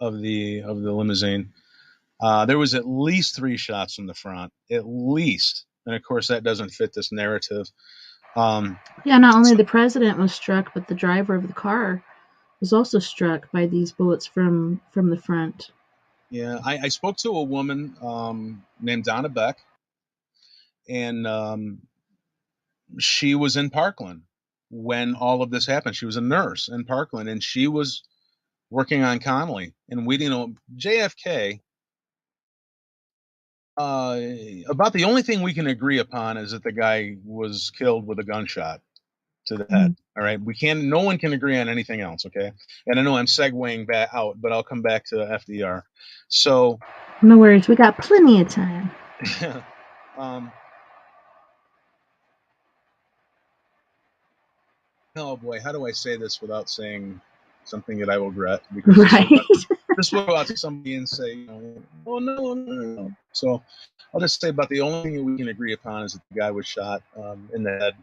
S2: of the limousine. There was at least 3 shots from the front, at least, and of course that doesn't fit this narrative.
S1: Yeah, not only the president was struck, but the driver of the car was also struck by these bullets from the front.
S2: Yeah, I spoke to a woman named Donna Beck, and she was in Parkland when all of this happened. She was a nurse in Parkland, and she was working on Connally. And we, JFK, about the only thing we can agree upon is that the guy was killed with a gunshot to the head. All right. No one can agree on anything else. Okay. And I know I'm segueing back out, but I'll come back to FDR. So
S1: no worries. We got plenty of time.
S2: Oh boy, how do I say this without saying something that I will regret? Because this will go out to somebody and say, oh no. So I'll just say about the only thing that we can agree upon is that the guy was shot in the head.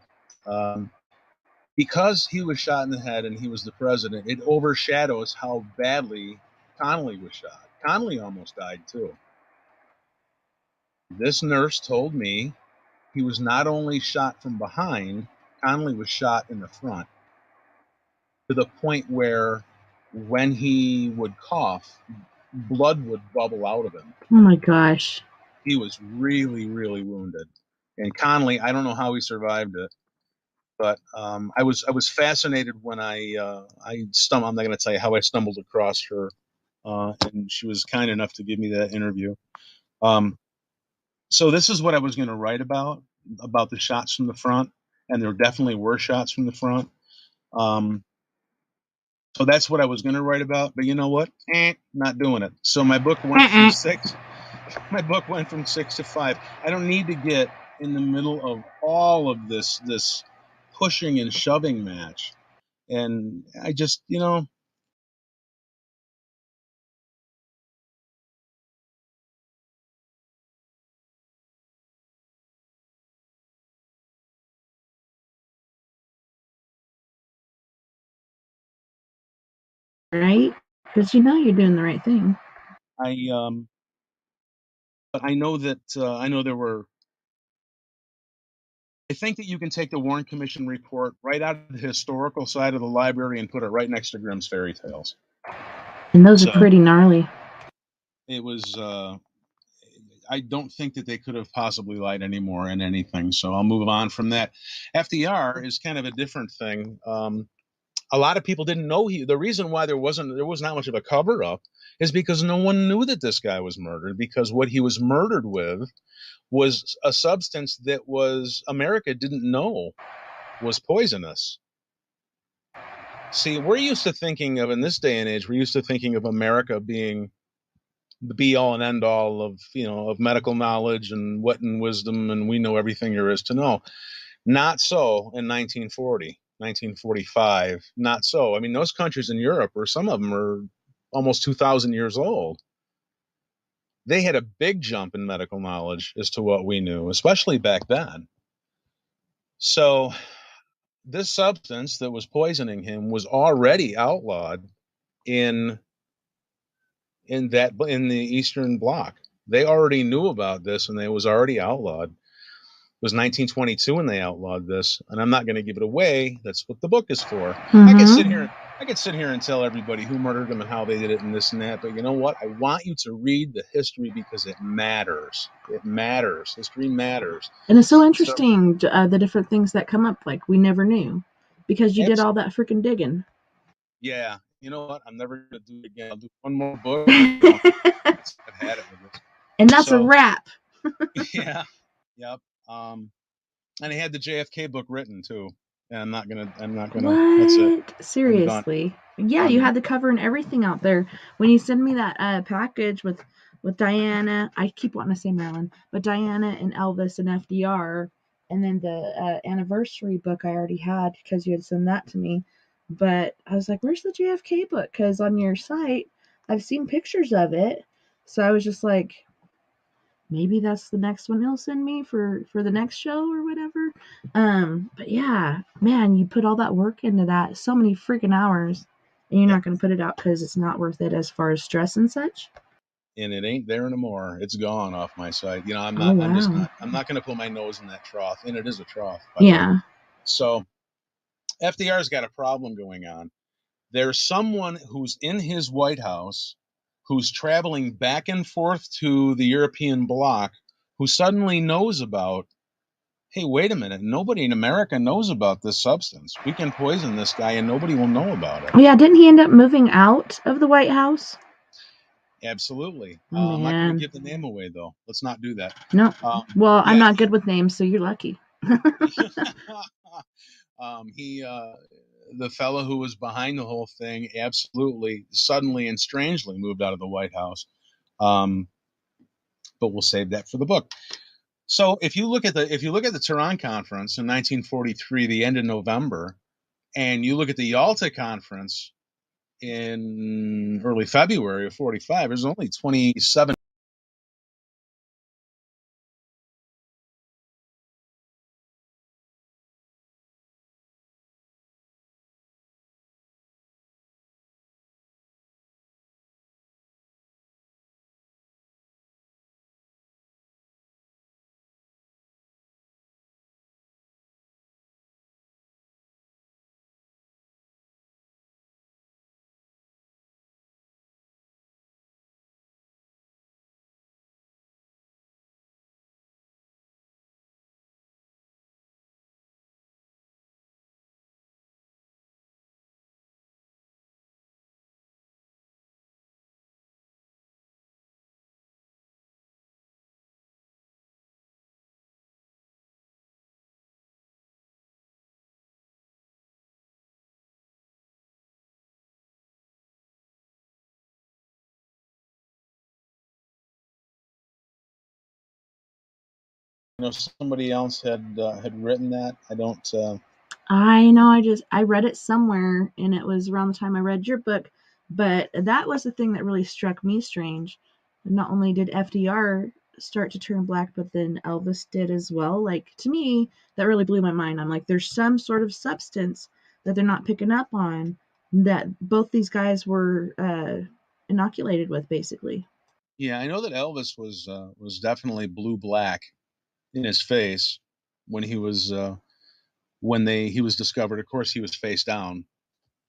S2: Because he was shot in the head and he was the president, it overshadows how badly Connally was shot. Connally almost died too. This nurse told me he was not only shot from behind, Connally was shot in the front, to the point where when he would cough, blood would bubble out of him.
S1: Oh my gosh.
S2: He was really, really wounded. And Connally, I don't know how he survived it, but I was fascinated when I stumbled. I'm not going to tell you how I stumbled across her, and she was kind enough to give me that interview. So this is what I was going to write about the shots from the front, and there definitely were shots from the front. So that's what I was going to write about, but you know what? Not doing it. So my book went from 6. My book went from 6 to 5. I don't need to get in the middle of all of this pushing and shoving match, and I just,
S1: right? Because you're doing the right thing.
S2: But I know that there were. I think that you can take the Warren Commission report right out of the historical side of the library and put it right next to Grimm's fairy tales.
S1: And those are pretty gnarly.
S2: It was. I don't think that they could have possibly lied anymore in anything. So I'll move on from that. FDR is kind of a different thing. A lot of people didn't know the reason why there was not much of a cover up is because no one knew that this guy was murdered, because what he was murdered with was a substance that America didn't know was poisonous. See, we're used to thinking of, in this day and age, we're used to thinking of America being the be all and end all of, of medical knowledge and wit and wisdom, and we know everything there is to know. Not so in 1940, 1945. Not so. I mean, those countries in Europe, or some of them are almost 2,000 years old, they had a big jump in medical knowledge as to what we knew, especially back then. So this substance that was poisoning him was already outlawed in the Eastern Bloc. They already knew about this, and it was already outlawed. It was 1922 when they outlawed this, and I'm not going to give it away. That's what the book is for.
S1: Mm-hmm.
S2: I could sit here and tell everybody who murdered them and how they did it and this and that, but you know what? I want you to read the history because it matters. It matters. History matters.
S1: And it's so interesting, the different things that come up, like we never knew, because you did all that freaking digging.
S2: Yeah. You know what? I'm never going to do it again. I'll do one more book. I've had it with this.
S1: And that's a wrap.
S2: Yeah. Yep. And I had the JFK book written too. And I'm not gonna.
S1: What?
S2: That's it.
S1: Seriously? Yeah, you had the cover and everything out there. When you send me that package with Diana, I keep wanting to say Marilyn, but Diana and Elvis and FDR, and then the anniversary book I already had because you had sent that to me. But I was like, where's the JFK book? Because on your site, I've seen pictures of it. So I was just like, maybe that's the next one he'll send me for the next show or whatever. But yeah, man, you put all that work into that, so many freaking hours. And you're not going to put it out because it's not worth it as far as stress and such.
S2: And it ain't there anymore. It's gone off my site. You know, I'm
S1: Oh,
S2: not. I'm just
S1: wow.
S2: not. I'm not going to put my nose in that trough, and it is a trough, by the way.
S1: Yeah.
S2: So FDR's got a problem going on. There's someone who's in his White House who's traveling back and forth to the European bloc who suddenly knows about, hey, wait a minute, nobody in America knows about this substance. We can poison this guy and nobody will know about it.
S1: Oh, yeah. Didn't he end up moving out of the White House?
S2: Absolutely.
S1: Oh,
S2: I'm not going to
S1: man.
S2: give the name away, though. Let's not do that.
S1: No. Well, I'm
S2: yeah.
S1: not good with names, so you're lucky.
S2: The fellow who was behind the whole thing absolutely, suddenly and strangely moved out of the White House. But we'll save that for the book. So if you look at the Tehran conference in 1943, the end of November, and you look at the Yalta conference in early February of 45, there's only 27. Somebody else had written that. I don't.
S1: I know. I read it somewhere, and it was around the time I read your book. But that was the thing that really struck me strange. Not only did FDR start to turn black, but then Elvis did as well. Like, to me, that really blew my mind. I'm like, there's some sort of substance that they're not picking up on that both these guys were inoculated with, basically.
S2: Yeah, I know that Elvis was definitely blue black in his face when he was he was discovered. Of course, he was face down.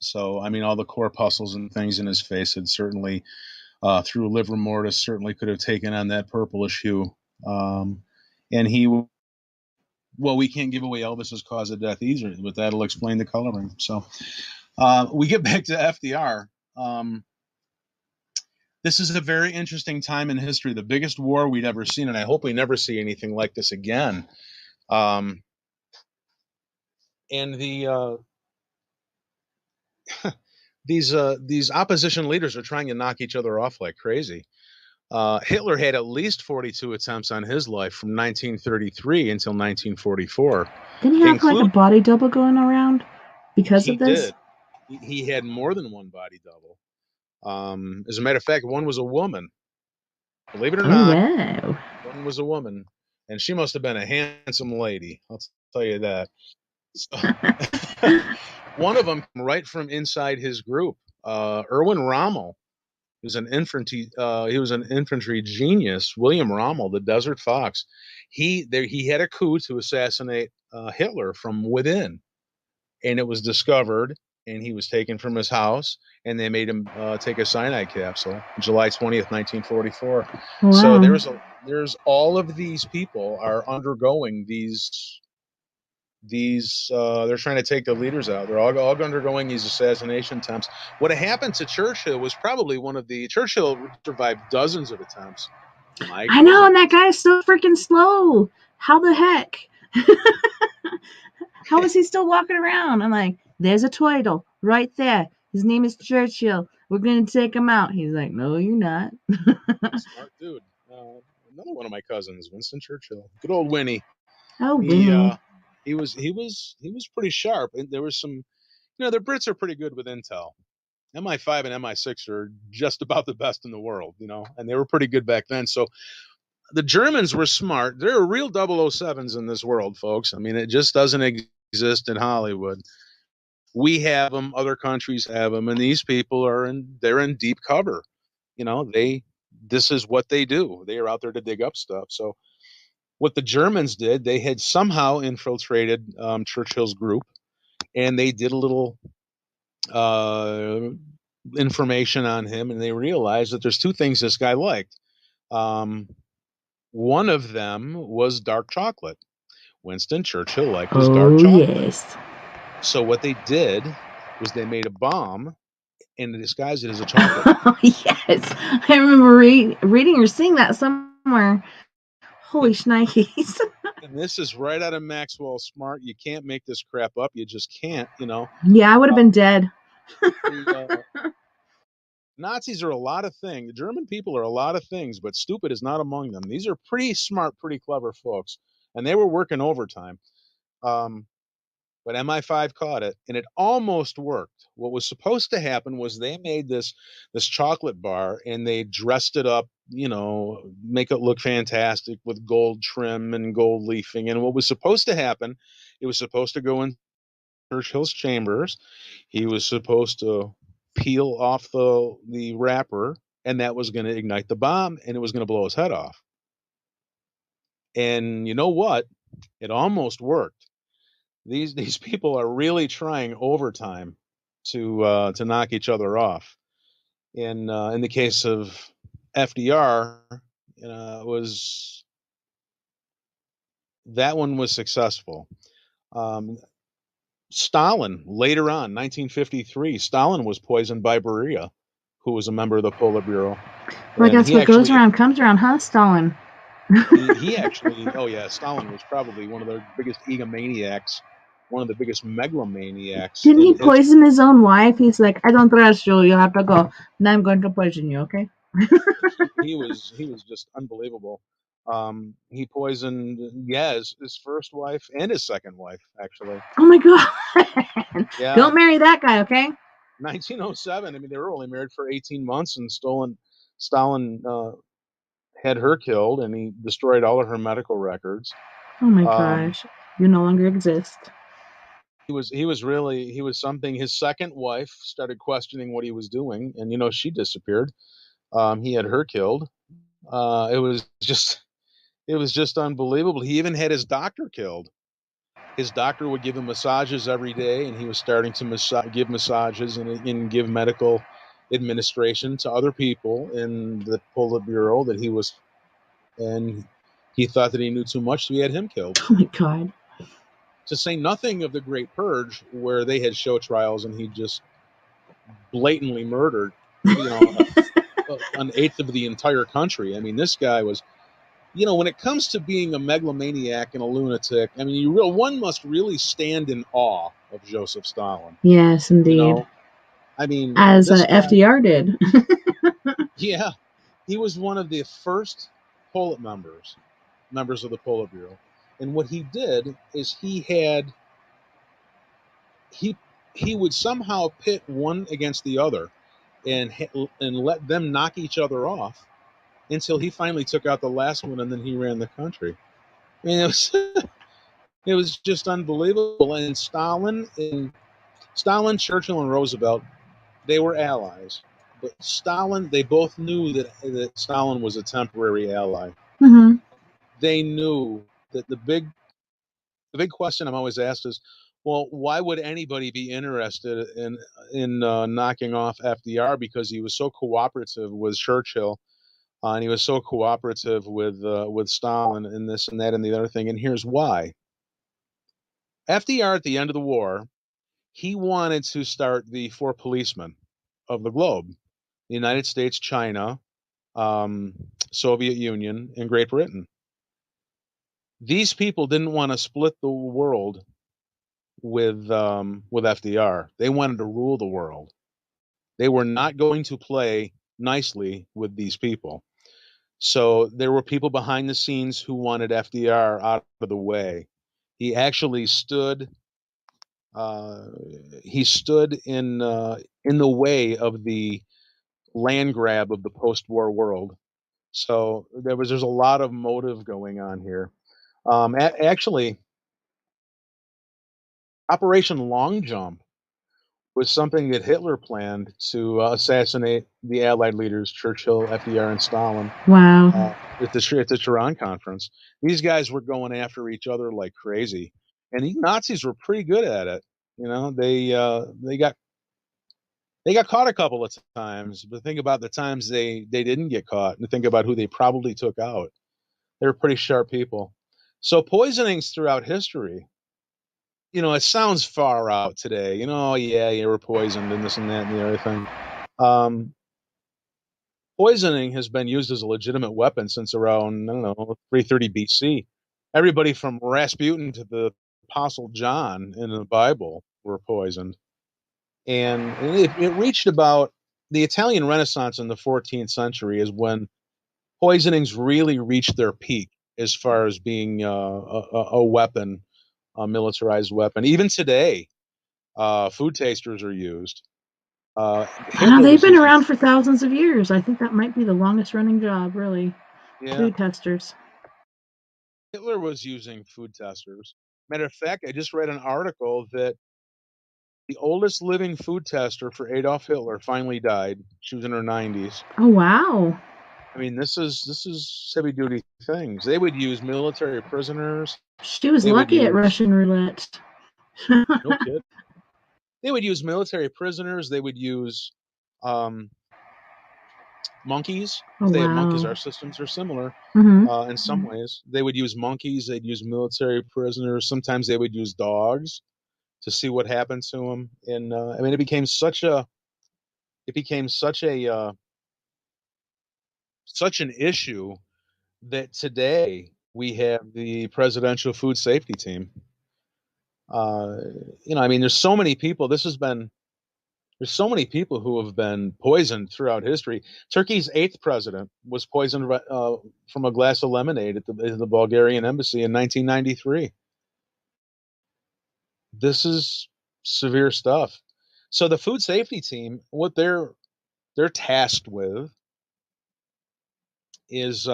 S2: So I mean, all the corpuscles and things in his face had certainly, through livor mortis, certainly could have taken on that purplish hue. And we can't give away Elvis's cause of death either, but that'll explain the coloring. So we get back to FDR. This is a very interesting time in history, the biggest war we'd ever seen, and I hope we never see anything like this again. And these opposition leaders are trying to knock each other off like crazy. Hitler had at least 42 attempts on his life from 1933 until 1944.
S1: Didn't he have like a body double going around because of this?
S2: He did. He had more than one body double. As a matter of fact, one was a woman. Believe it or not,
S1: wow.
S2: One was a woman, and she must have been a handsome lady. I'll tell you that. So, one of them right from inside his group, Erwin Rommel, was an infantry. He was an infantry genius. William Rommel, the Desert Fox. He had a coup to assassinate Hitler from within, and it was discovered. And he was taken from his house, and they made him take a cyanide capsule, July 20th, 1944. Wow. So there's all of these people are undergoing these. They're trying to take the leaders out. They're all undergoing these assassination attempts. What happened to Churchill was probably Churchill survived dozens of attempts.
S1: I know, and that guy is so freaking slow. How the heck? How is he still walking around? I'm like, there's a Tweedle right there. His name is Churchill. We're going to take him out. He's like, no, you're not.
S2: Smart dude. Another one of my cousins, Winston Churchill. Good old Winnie.
S1: Oh, Winnie.
S2: He was pretty sharp. And there was some, the Brits are pretty good with intel. MI5 and MI6 are just about the best in the world, and they were pretty good back then. So the Germans were smart. There are real 007s in this world, folks. I mean, it just doesn't exist in Hollywood. We have them, other countries have them, and these people they're in deep cover. This is what they do. They are out there to dig up stuff. So what the Germans did, they had somehow infiltrated Churchill's group, and they did a little uh, information on him, and they realized that there's two things this guy liked. One of them was dark chocolate. Winston Churchill liked his dark
S1: Oh,
S2: chocolate.
S1: yes.
S2: So what they did was they made a bomb and disguised it as a chocolate bomb.
S1: Oh, yes. I remember reading or seeing that somewhere. Holy shnikes.
S2: And this is right out of Maxwell Smart. You can't make this crap up. You just can't,
S1: Yeah, I would have been dead.
S2: The Nazis are a lot of things. The German people are a lot of things, but stupid is not among them. These are pretty smart, pretty clever folks, and they were working overtime. Um, but MI5 caught it, and it almost worked. What was supposed to happen was they made this chocolate bar, and they dressed it up, make it look fantastic with gold trim and gold leafing. And what was supposed to happen, it was supposed to go in Churchill's chambers. He was supposed to peel off the wrapper, and that was going to ignite the bomb, and it was going to blow his head off. And you know what? It almost worked. These people are really trying overtime to knock each other off. In the case of FDR, was that one was successful. Um, Stalin later on, 1953, Stalin was poisoned by Beria, who was a member of the Politburo.
S1: Well, I
S2: And
S1: guess what goes around comes around, huh, Stalin?
S2: he actually, oh yeah, Stalin was probably one of the biggest egomaniacs, one of the biggest megalomaniacs
S1: Didn't
S2: in
S1: he
S2: history.
S1: poison his own wife? He's like, I don't trust you. You have to go. Now I'm going to poison you, okay?
S2: He was just unbelievable. He poisoned, yeah, his first wife and his second wife, actually.
S1: Oh my God.
S2: Yeah,
S1: Don't marry that guy, okay?
S2: 1907. I mean, they were only married for 18 months, and Stalin had her killed, and he destroyed all of her medical records.
S1: Oh my
S2: Um,
S1: gosh. You no longer exist.
S2: he was something. His second wife started questioning what he was doing, and she disappeared. He had her killed. It was just unbelievable. He even had his doctor killed. His doctor would give him massages every day, and he was starting to give massages and give medical administration to other people in the Politburo and he thought that he knew too much, so he had him killed.
S1: Oh my God.
S2: To say nothing of the Great Purge, where they had show trials and he just blatantly murdered, an eighth of the entire country. I mean, this guy was, when it comes to being a megalomaniac and a lunatic, I mean, one must really stand in awe of Joseph Stalin.
S1: Yes, indeed.
S2: I mean,
S1: As
S2: this guy,
S1: FDR did.
S2: yeah, he was one of the first members of the Politburo. And what he did is he would somehow pit one against the other and let them knock each other off until he finally took out the last one, and then he ran the country. I mean, it was just unbelievable. And Stalin, Churchill, and Roosevelt, they were allies. But they both knew that Stalin was a temporary ally.
S1: Mm-hmm.
S2: They knew that the big question I'm always asked is, well, why would anybody be interested in knocking off FDR? Because he was so cooperative with Churchill, and he was so cooperative with Stalin, and this and that and the other thing. And here's why: FDR at the end of the war, he wanted to start the four policemen of the globe: the United States, China, um, Soviet Union, and Great Britain. These people didn't want to split the world with FDR. They wanted to rule the world. They were not going to play nicely with these people. So there were people behind the scenes who wanted FDR out of the way. He actually stood. He stood in the way of the land grab of the post-war world. So there's a lot of motive going on here. Actually, Operation Long Jump was something that Hitler planned to assassinate the Allied leaders, Churchill, FDR, and Stalin,
S1: Wow.
S2: at the Tehran conference. These guys were going after each other like crazy, and the Nazis were pretty good at it. You know, they got caught a couple of times, but think about the times they didn't get caught, and think about who they probably took out. They were pretty sharp people. So poisonings throughout history, you know, it sounds far out today. You know, oh, yeah, you were poisoned and this and that and the other thing. Um, Poisoning has been used as a legitimate weapon since around, I don't know, 330 BC. Everybody from Rasputin to the Apostle John in the Bible were poisoned. And it reached about the Italian Renaissance in the 14th century is when poisonings really reached their peak as far as being a weapon, a militarized weapon. Even today, food tasters are used. Hitler
S1: They've
S2: was
S1: been
S2: using,
S1: around for thousands of years. I think that might be the longest running job, really.
S2: yeah,
S1: Food testers.
S2: Hitler was using food testers. Matter of fact, I just read an article that the oldest living food tester for Adolf Hitler finally died. She was in her 90s.
S1: Oh, wow.
S2: I mean, this is heavy duty things. They would use military prisoners.
S1: She was
S2: They would
S1: lucky at
S2: use
S1: Russian roulette.
S2: no kid. They would use military prisoners. They would use um, monkeys.
S1: Oh,
S2: They had monkeys.
S1: wow.
S2: Our systems are similar
S1: Mm-hmm.
S2: in some ways. They would use monkeys. They'd use military prisoners. Sometimes they would use dogs to see what happened to them. And I mean, it became such an issue that today we have the Presidential Food Safety Team. Uh, you know, I mean, there's so many people. There's so many people who have been poisoned throughout history. Turkey's eighth president was poisoned from a glass of lemonade at the Bulgarian embassy in 1993. This is severe stuff. So the food safety team, what they're tasked with is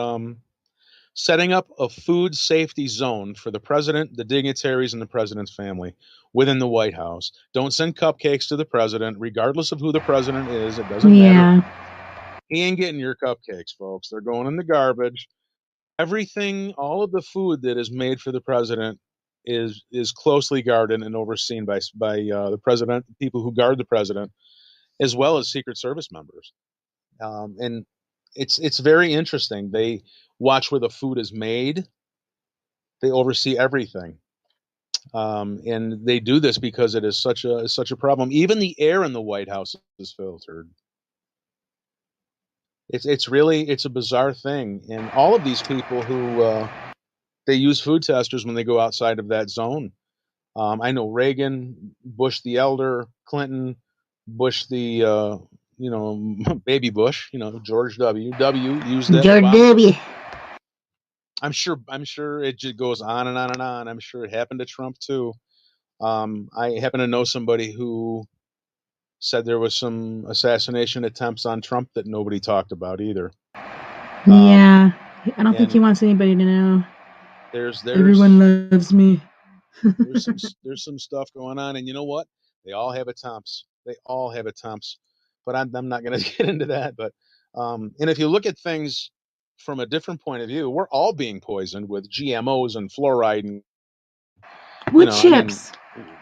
S2: setting up a food safety zone for the president, the dignitaries, and the president's family within the White House. Don't send cupcakes to the president, regardless of who the president is. It doesn't matter.
S1: Yeah.
S2: He ain't getting your cupcakes, folks. They're going in the garbage. Everything, all of the food that is made for the president is closely guarded and overseen by the president, people who guard the president, as well as Secret Service members. And it's very interesting. They watch where the food is made. They oversee everything, and they do this because it is such a problem. Even the air in the White House is filtered. It's a bizarre thing, and all of these people who they use food testers when they go outside of that zone. I know Reagan, Bush the elder, Clinton, Bush the you know baby Bush, you know George W. used that
S1: George W.
S2: responsibly. I'm sure it just goes on and on and on. I'm sure it happened to Trump too. I happen to know somebody who said there was some assassination attempts on Trump that nobody talked about either.
S1: Yeah. I don't think he
S2: And
S1: wants anybody to know.
S2: there's
S1: Everyone loves me.
S2: there's some stuff going on, and you know what? They all have attempts. They all have attempts, but I'm not going to get into that. But and if you look at things from a different point of view, we're all being poisoned with GMOs and fluoride, and
S1: Wood
S2: I mean,
S1: chips.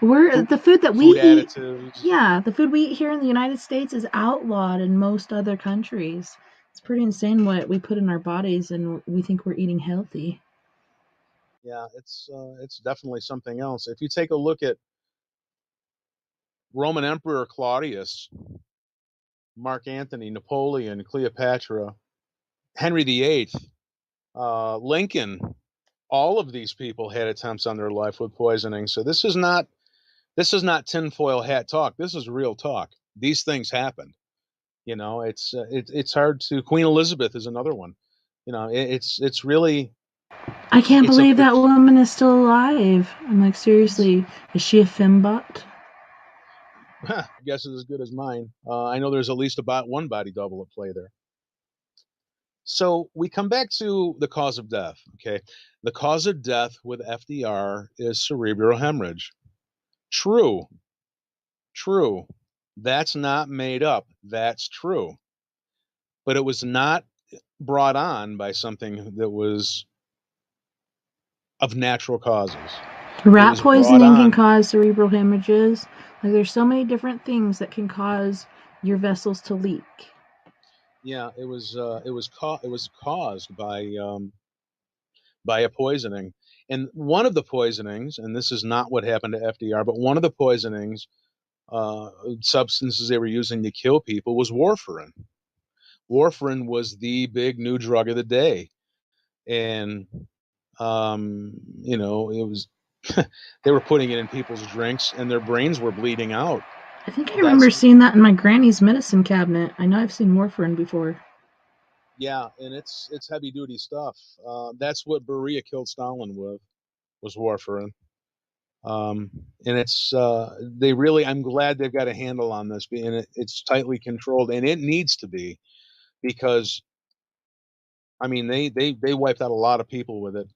S1: The food that we
S2: food
S1: eat.
S2: additives.
S1: Yeah, the food we eat here in the United States is outlawed in most other countries. It's pretty insane what we put in our bodies, and we think we're eating healthy.
S2: Yeah, it's definitely something else. If you take a look at Roman Emperor Claudius, Mark Antony, Napoleon, Cleopatra, Henry VIII, Lincoln, all of these people had attempts on their life with poisoning. So this is not tinfoil hat talk. This is real talk. These things happened. You know, it's hard to. Queen Elizabeth is another one. You know, it's really
S1: I can't
S2: it's a
S1: believe that
S2: it's
S1: woman is still alive. I'm like, seriously, is she a fembot?
S2: guess is as good as mine. I know there's at least about one body double at play there. So we come back to the cause of death. Okay, the cause of death with FDR is cerebral hemorrhage. True, true. That's not made up. That's true. But it was not brought on by something that was of natural causes. It
S1: Rat
S2: was brought
S1: poisoning can
S2: on.
S1: cause cerebral hemorrhages. Like there's so many different things that can cause your vessels to leak.
S2: Yeah, it was caused by a poisoning. And one of the poisonings, and this is not what happened to FDR, but one of the poisonings, substances they were using to kill people, was warfarin. Warfarin was the big new drug of the day, and it was they were putting it in people's drinks, and their brains were bleeding out.
S1: I think I
S2: That's
S1: remember seeing that in my granny's medicine cabinet. I know I've seen warfarin before.
S2: Yeah, and it's heavy duty stuff. That's what Beria killed Stalin with, was warfarin. Um, and it's they really. I'm glad they've got a handle on this, and it's tightly controlled, and it needs to be, because I mean they wiped out a lot of people with it.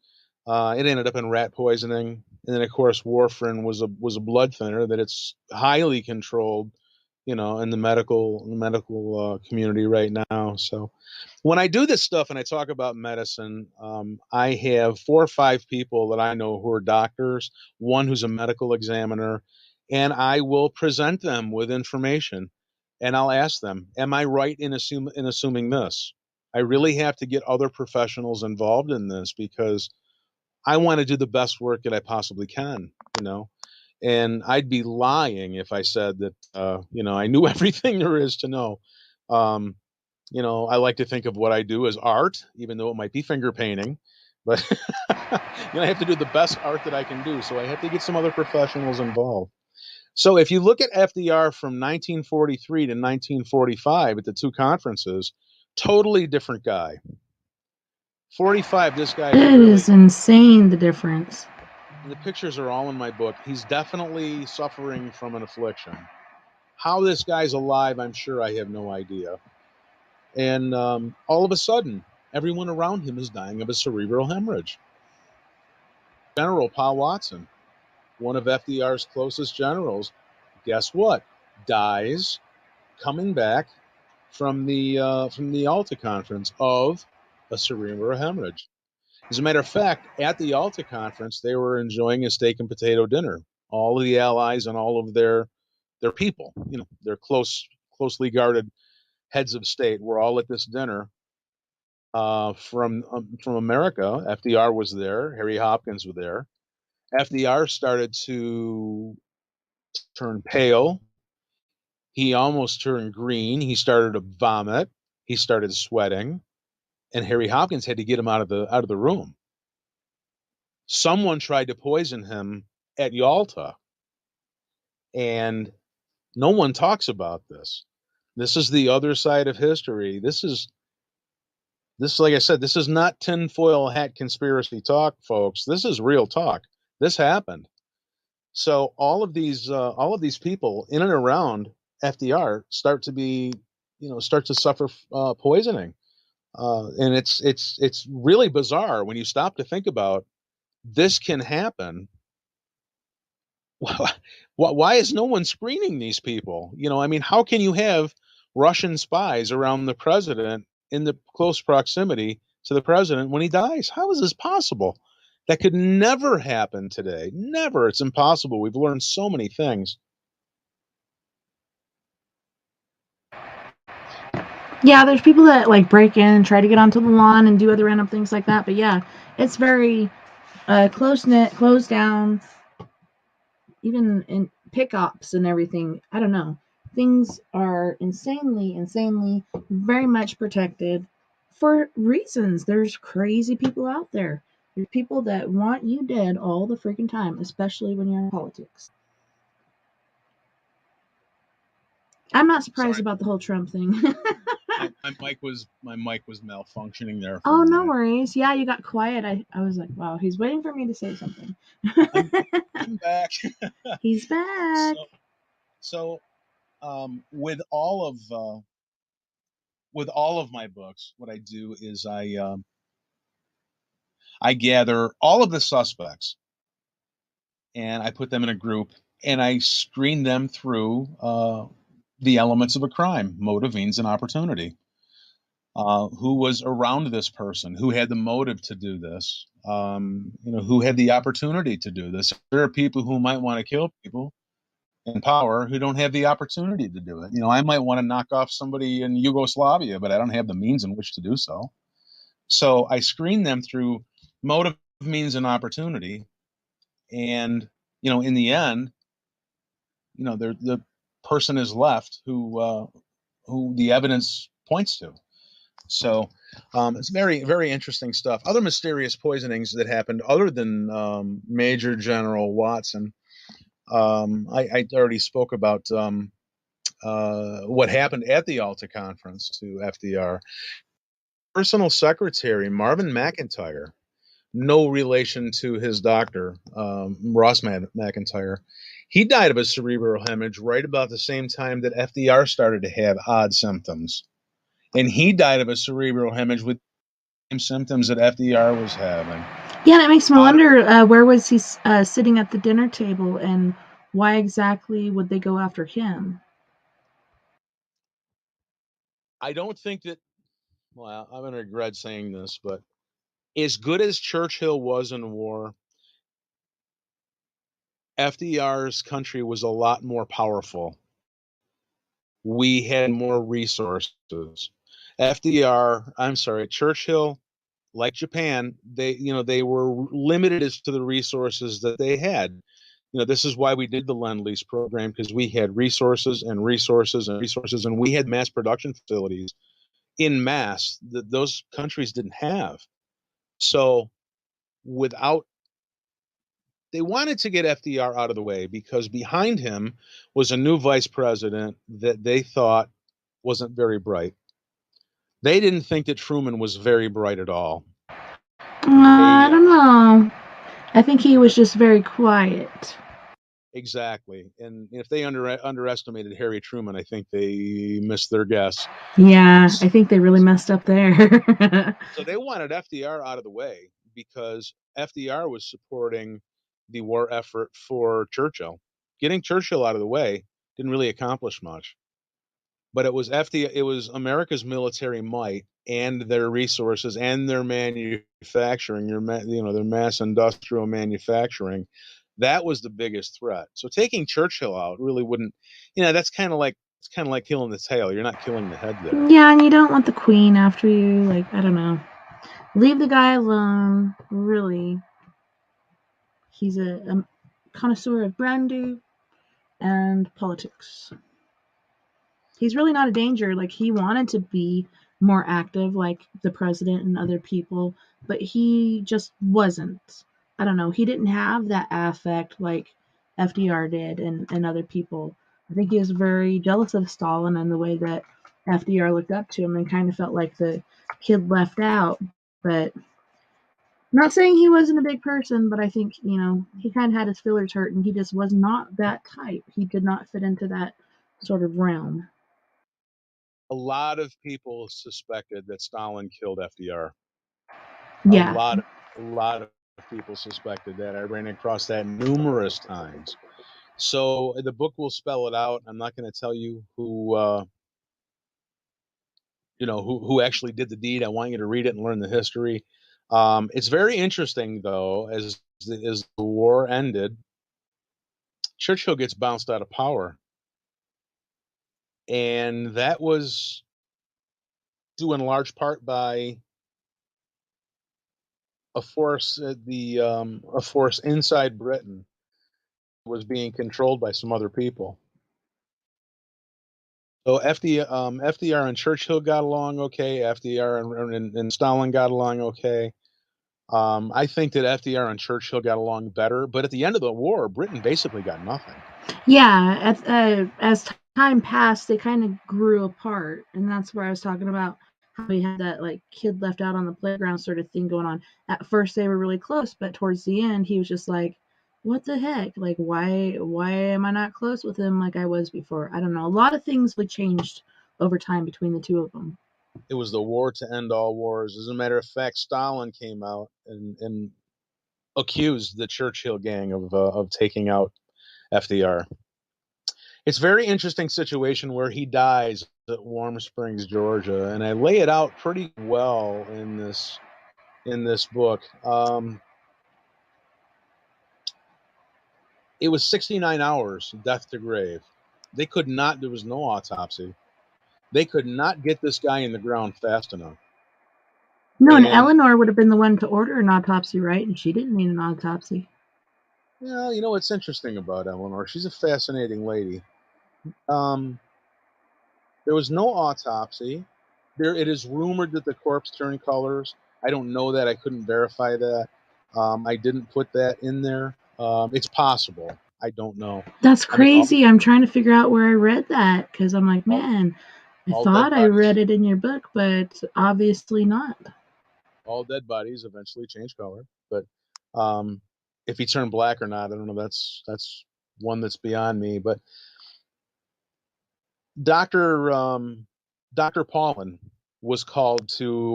S2: It ended up in rat poisoning, and then of course warfarin was a blood thinner that it's highly controlled, in the medical community right now. So when I do this stuff and I talk about medicine, I have 4 or 5 people that I know who are doctors, one who's a medical examiner, and I will present them with information, and I'll ask them, "Am I right in assuming this?" I really have to get other professionals involved in this, because I want to do the best work that I possibly can, and I'd be lying if I said that, I knew everything there is to know. Um, I like to think of what I do as art, even though it might be finger painting, but I have to do the best art that I can do. So I have to get some other professionals involved. So if you look at FDR from 1943 to 1945 at the 2 conferences, totally different guy. 45, this guy
S1: It
S2: really,
S1: is insane, the difference.
S2: the pictures are all in my book. He's definitely suffering from an affliction. How this guy's alive, I'm sure I have no idea. And all of a sudden, everyone around him is dying of a cerebral hemorrhage. General Paul Watson, one of FDR's closest generals, guess what? Dies coming back from the Alta conference of a cerebral hemorrhage. As a matter of fact, at the Alta conference, they were enjoying a steak and potato dinner. All of the allies and all of their people, their closely guarded heads of state, were all at this dinner. From America, FDR was there. Harry Hopkins was there. FDR started to turn pale. He almost turned green. He started to vomit. He started sweating, and Harry Hopkins had to get him out of the room. Someone tried to poison him at Yalta, and no one talks about this. This is the other side of history. This, like I said, this is not tinfoil hat conspiracy talk, folks. This is real talk. This happened. So all of these people in and around FDR start to suffer poisoning, and it's really bizarre when you stop to think about this can happen. Why is no one screening these people? I mean, how can you have Russian spies around the president in the close proximity to the president when he dies? How is this possible? That could never happen today. Never. It's impossible. We've learned so many things.
S1: Yeah, there's people that like break in and try to get onto the lawn and do other random things like that. But yeah, it's very close knit, closed down. Even in pickups and everything, I don't know. Things are insanely, very much protected for reasons. There's crazy people out there. There's people that want you dead all the freaking time, especially when you're in politics. I'm not surprised
S2: Sorry,
S1: about the whole Trump thing.
S2: my mic was malfunctioning there for
S1: Oh,
S2: a
S1: no
S2: minute.
S1: worries. Yeah, you got quiet. I was like, wow, he's waiting for me to say something.
S2: I'm back.
S1: He's back.
S2: So with all of my books, what I do is I gather all of the suspects and I put them in a group and I screen them through the elements of a crime: motive, means, and opportunity. Who was around this person? Who had the motive to do this? Who had the opportunity to do this? There are people who might want to kill people in power who don't have the opportunity to do it. I might want to knock off somebody in Yugoslavia, but I don't have the means in which to do so. So I screen them through motive, means, and opportunity. And, in the end, the person is left who the evidence points to. So it's very, very interesting stuff. Other mysterious poisonings that happened other than Major General Watson. I already spoke about what happened at the Alta Conference to FDR. Personal secretary Marvin McIntyre, no relation to his doctor, Ross McIntyre. He died of a cerebral hemorrhage right about the same time that FDR started to have odd symptoms. And he died of a cerebral hemorrhage with the same symptoms that FDR was having.
S1: Yeah, that makes me wonder, where was he sitting at the dinner table, and why exactly would they go after him?
S2: I don't think that, well, I'm going to regret saying this, but as good as Churchill was in war, FDR's country was a lot more powerful. We had more resources. Churchill, like Japan, they were limited as to the resources that they had. This is why we did the Lend-Lease program, because we had resources and resources and resources, and we had mass production facilities in mass that those countries didn't have. So they wanted to get FDR out of the way, because behind him was a new vice president that they thought wasn't very bright. They didn't think that Truman was very bright at all.
S1: I don't know. I think he was just very quiet.
S2: Exactly. And if they underestimated Harry Truman, I think they missed their guess.
S1: Yeah, I think they really messed up there.
S2: So they wanted FDR out of the way because FDR was supporting the war effort for Churchill. Getting Churchill out of the way didn't really accomplish much. But it was America's military might and their resources and their manufacturing, their mass industrial manufacturing. That was the biggest threat. So taking Churchill out really wouldn't, it's kind of like killing the tail. You're not killing the head there.
S1: Yeah, and you don't want the queen after you. Like, I don't know. Leave the guy alone. Really. He's a connoisseur of brandy and politics. He's really not a danger. Like, he wanted to be more active, like the president and other people, but he just wasn't. I don't know. He didn't have that affect like FDR did and other people. I think he was very jealous of Stalin and the way that FDR looked up to him and kind of felt like the kid left out. But not saying he wasn't a big person, but I think, he kind of had his feelers hurt and he just was not that type. He did not fit into that sort of realm.
S2: A lot of people suspected that Stalin killed FDR.
S1: Yeah.
S2: A lot of people suspected that. I ran across that numerous times. So the book will spell it out. I'm not going to tell you who actually did the deed. I want you to read it and learn the history. It's very interesting, though, as the war ended, Churchill gets bounced out of power. And that was due in large part by a force inside Britain was being controlled by some other people. So FDR and Churchill got along okay. FDR and Stalin got along okay. I think that FDR and Churchill got along better, but at the end of the war, Britain basically got nothing.
S1: Yeah, as time passed, they kind of grew apart, and that's where I was talking about how we had that like kid left out on the playground sort of thing going on. At first, they were really close, but towards the end, he was just like, "What the heck? Like, why am I not close with him like I was before?" I don't know. A lot of things would changed over time between the two of them.
S2: It was the war to end all wars. As a matter of fact, Stalin came out and accused the Churchill gang of taking out FDR. It's a very interesting situation where he dies at Warm Springs, Georgia, and I lay it out pretty well in this book. It was 69 hours, death to grave. They could not. There was no autopsy. They could not get this guy in the ground fast enough.
S1: No, and Eleanor would have been the one to order an autopsy, right? And she didn't need an autopsy.
S2: Yeah, you know what's interesting about Eleanor? She's a fascinating lady. There was no autopsy. It is rumored that the corpse turned colors. I don't know that. I couldn't verify that. I didn't put that in there. It's possible. I don't know.
S1: That's crazy. I'm trying to figure out where I read that because I'm like, man, I thought I read it in your book, but obviously not.
S2: All dead bodies eventually change color, but if he turned black or not, I don't know. That's one that's beyond me. But Dr. Paulin was called to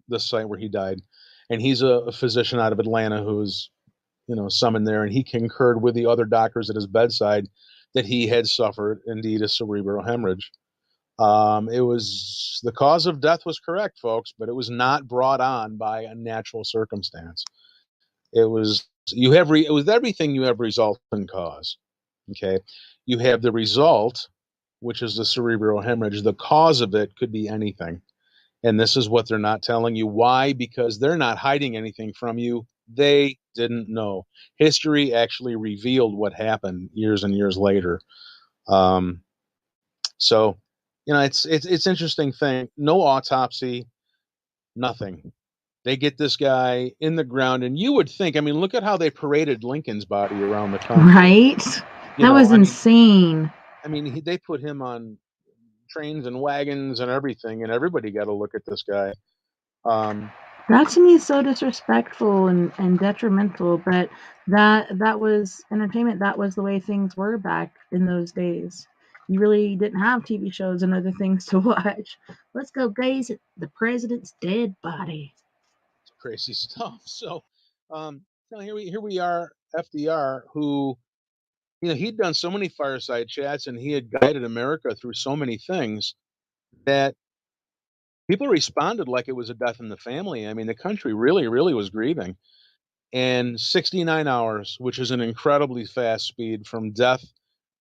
S2: the site where he died, and he's a physician out of Atlanta who's summoned there, and he concurred with the other doctors at his bedside that he had suffered indeed a cerebral hemorrhage. It was the cause of death was correct, folks, but it was not brought on by a natural circumstance. It was it was everything you have result and cause. Okay, you have the result, which is the cerebral hemorrhage. The cause of it could be anything, and this is what they're not telling you. Why? Because they're not hiding anything from you. They didn't know. History actually revealed what happened years and years later. So, it's interesting thing. No autopsy, nothing. They get this guy in the ground, and you would think. I mean, look at how they paraded Lincoln's body around the country.
S1: Right? That was insane.
S2: I mean, they put him on trains and wagons and everything, and everybody got to look at this guy.
S1: That to me is so disrespectful and detrimental, but that was entertainment. That was the way things were back in those days. You really didn't have TV shows and other things to watch. Let's go gaze at the president's dead body.
S2: It's crazy stuff. So, here we are, FDR, who, he'd done so many fireside chats and he had guided America through so many things that people responded like it was a death in the family. I mean, the country really, really was grieving. And 69 hours, which is an incredibly fast speed from death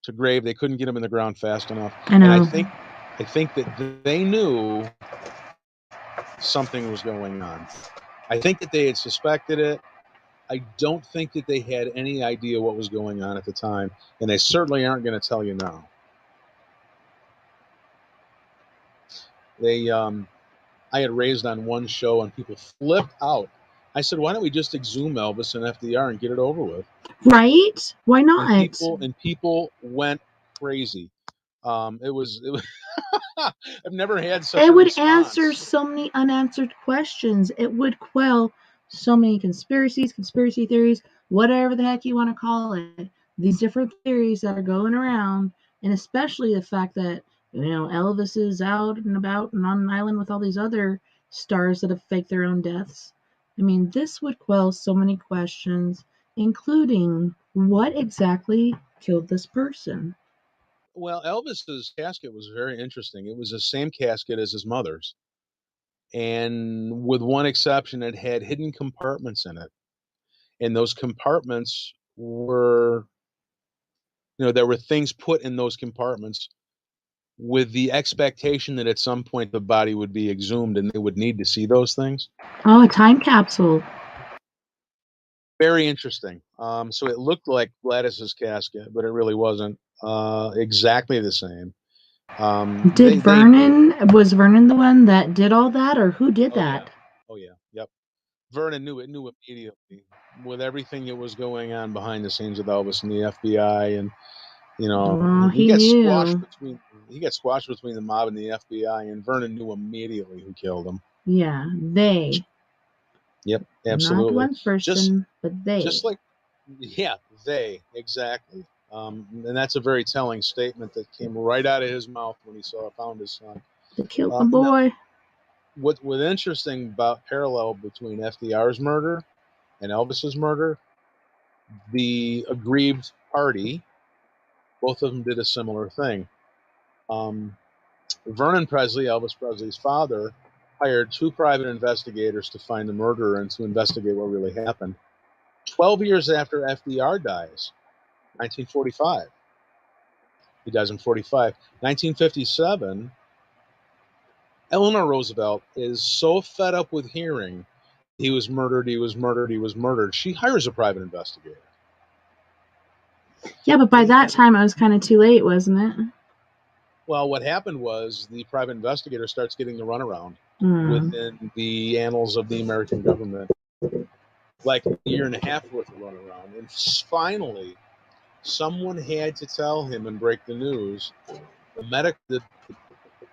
S2: to grave. They couldn't get him in the ground fast enough.
S1: I know.
S2: And I think that they knew something was going on. I think that they had suspected it. I don't think that they had any idea what was going on at the time, and they certainly aren't going to tell you now. I had raised on one show, and people flipped out. I said, "Why don't we just exhume Elvis and FDR and get it over with?"
S1: Right? Why not?
S2: And people went crazy. It was I've never had such a response.
S1: It would answer so many unanswered questions. It would quell so many conspiracy theories, whatever the heck you want to call it. These different theories that are going around, and especially the fact that Elvis is out and about and on an island with all these other stars that have faked their own deaths. I mean, this would quell so many questions, including what exactly killed this person.
S2: Well, Elvis's casket was very interesting. It was the same casket as his mother's. And with one exception, it had hidden compartments in it. And those compartments were, there were things put in those compartments with the expectation that at some point the body would be exhumed and they would need to see those things.
S1: Oh, a time capsule.
S2: Very interesting. So it looked like Gladys's casket, but it really wasn't exactly the same.
S1: Was Vernon the one that did all that, or who did that?
S2: Yeah. Oh yeah, yep. Vernon knew immediately with everything that was going on behind the scenes with Elvis and the FBI, and he got squashed between the mob and the FBI, and Vernon knew immediately who killed him.
S1: Yeah, they.
S2: Yep, absolutely.
S1: Not one person, but they.
S2: Just like, yeah, they, exactly. And that's a very telling statement that came right out of his mouth when he found his son.
S1: They killed the boy.
S2: What's interesting about parallel between FDR's murder and Elvis's murder, the aggrieved party, Both of them did a similar thing. Vernon Presley, Elvis Presley's father, hired 2 private investigators to find the murderer and to investigate what really happened. 12 years after FDR dies, 1945. He dies in 45. 1957, Eleanor Roosevelt is so fed up with hearing he was murdered, he was murdered, he was murdered. She hires a private investigator.
S1: Yeah, but by that time, it was kind of too late, wasn't it?
S2: Well, what happened was the private investigator starts getting the runaround within the annals of the American government. Like a year and a half worth of runaround. And finally, someone had to tell him and break the news. The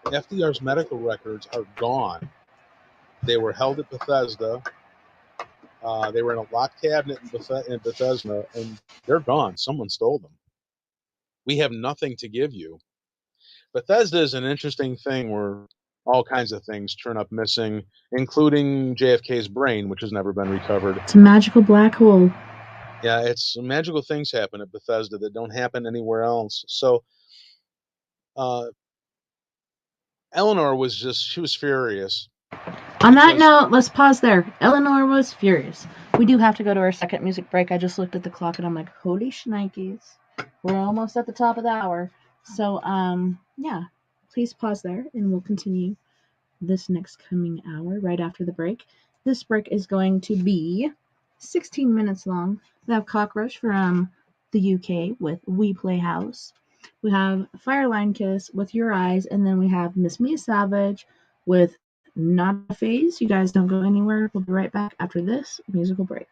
S2: FDR's medical records are gone. They were held at Bethesda. They were in a locked cabinet in Bethesda, and they're gone. Someone stole them. We have nothing to give you. Bethesda is an interesting thing where all kinds of things turn up missing, including JFK's brain, which has never been recovered.
S1: It's a magical black hole.
S2: Yeah, it's magical things happen at Bethesda that don't happen anywhere else. So Eleanor she was furious.
S1: On that note, let's pause there. Eleanor was furious. We do have to go to our second music break. I just looked at the clock and I'm like, holy shnikes. We're almost at the top of the hour. So, yeah, please pause there and we'll continue this next coming hour right after the break. This break is going to be 16 minutes long. We have Cockroach from the UK with We Play House. We have Fireline Kiss with Your Eyes. And then we have Miss Mia Savage with Not a Phase. You guys don't go anywhere. We'll be right back after this musical break.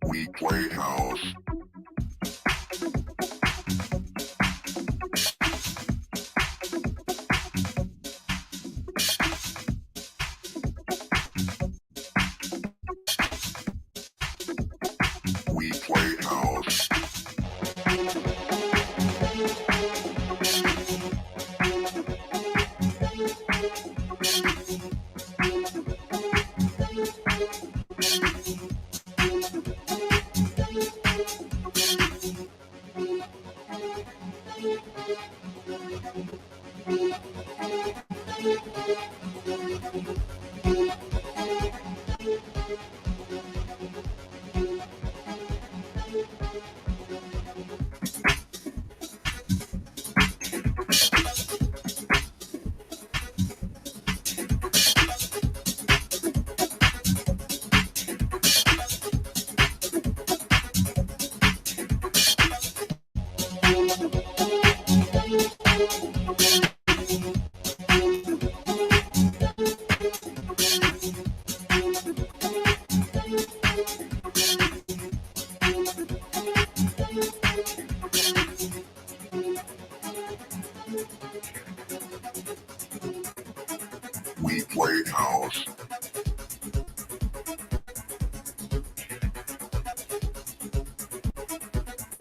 S4: We Play House. We Play House. We Play House.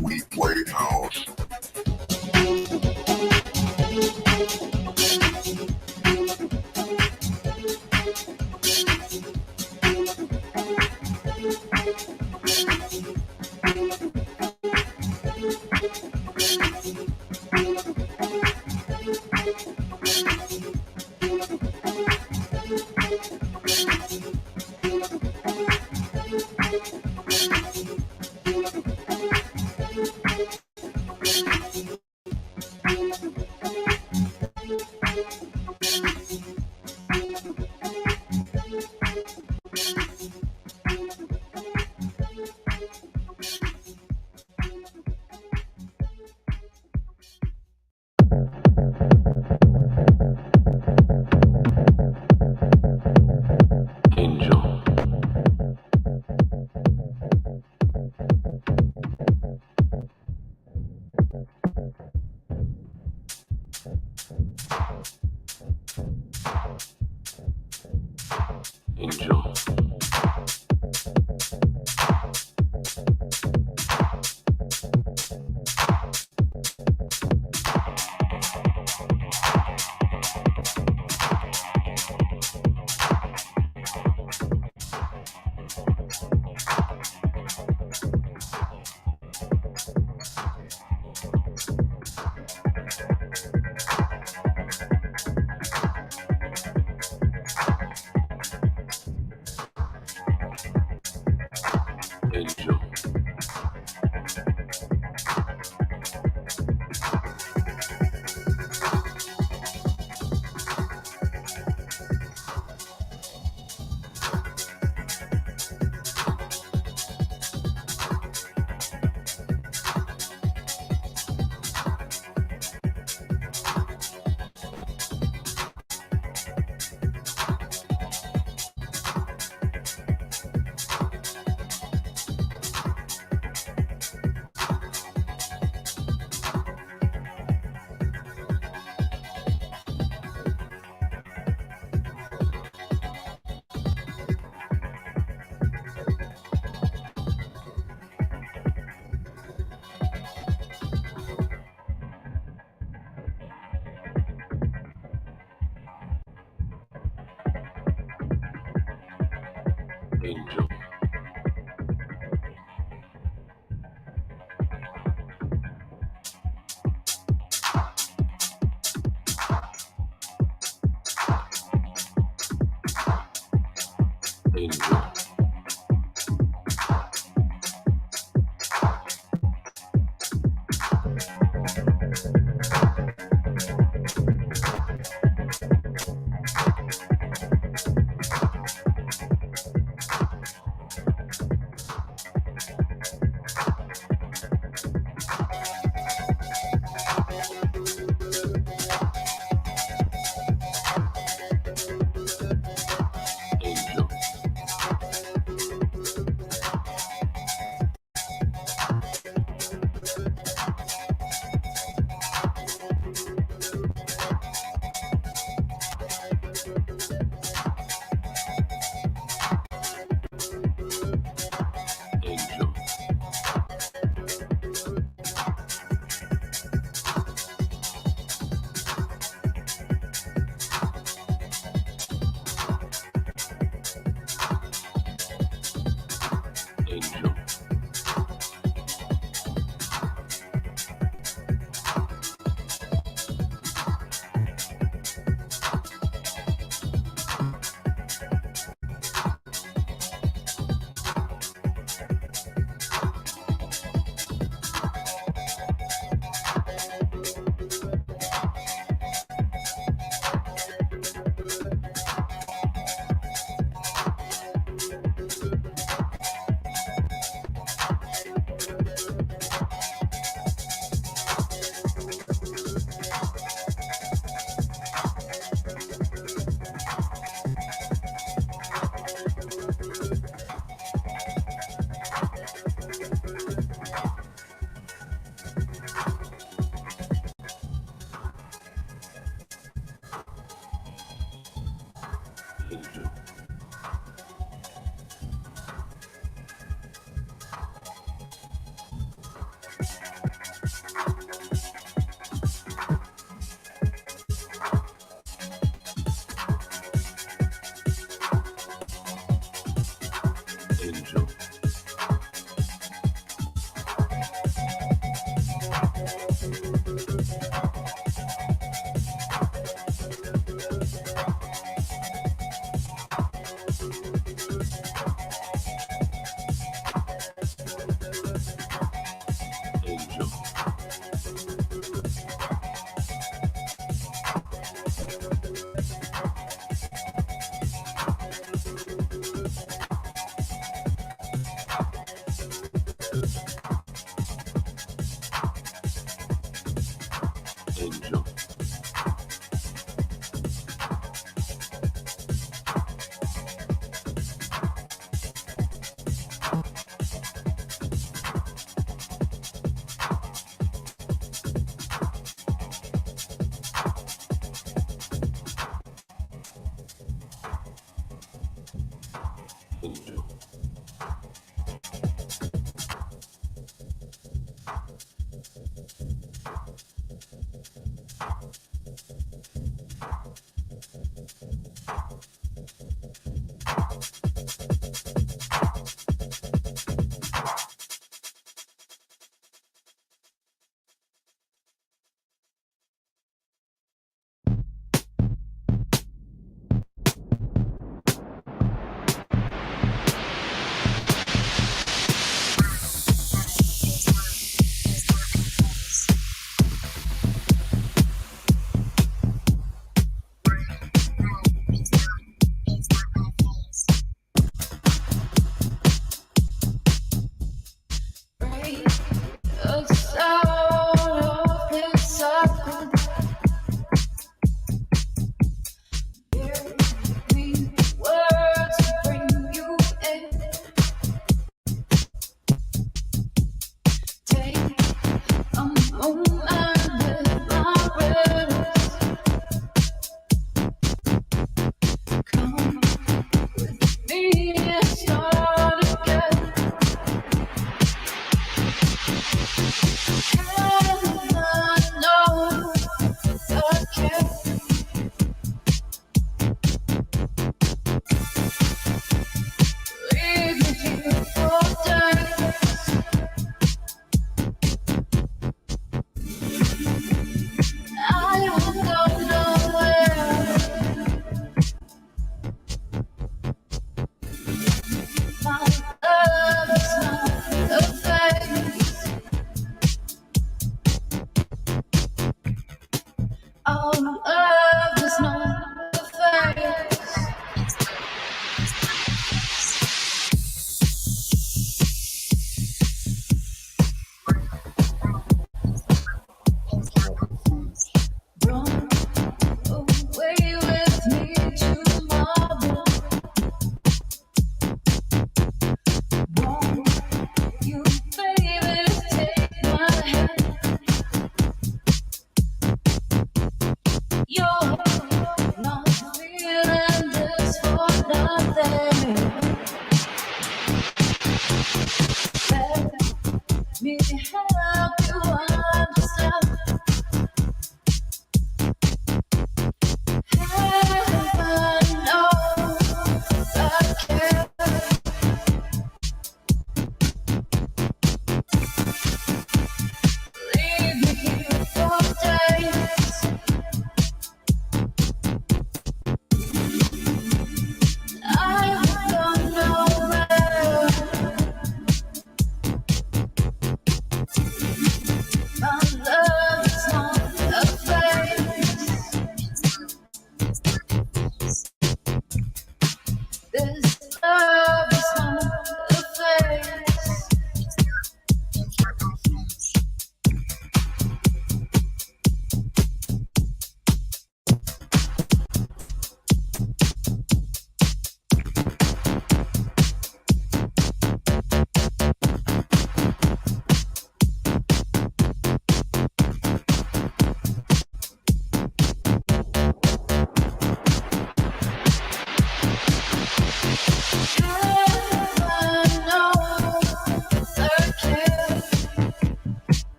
S4: We Play House.
S3: Enjoy.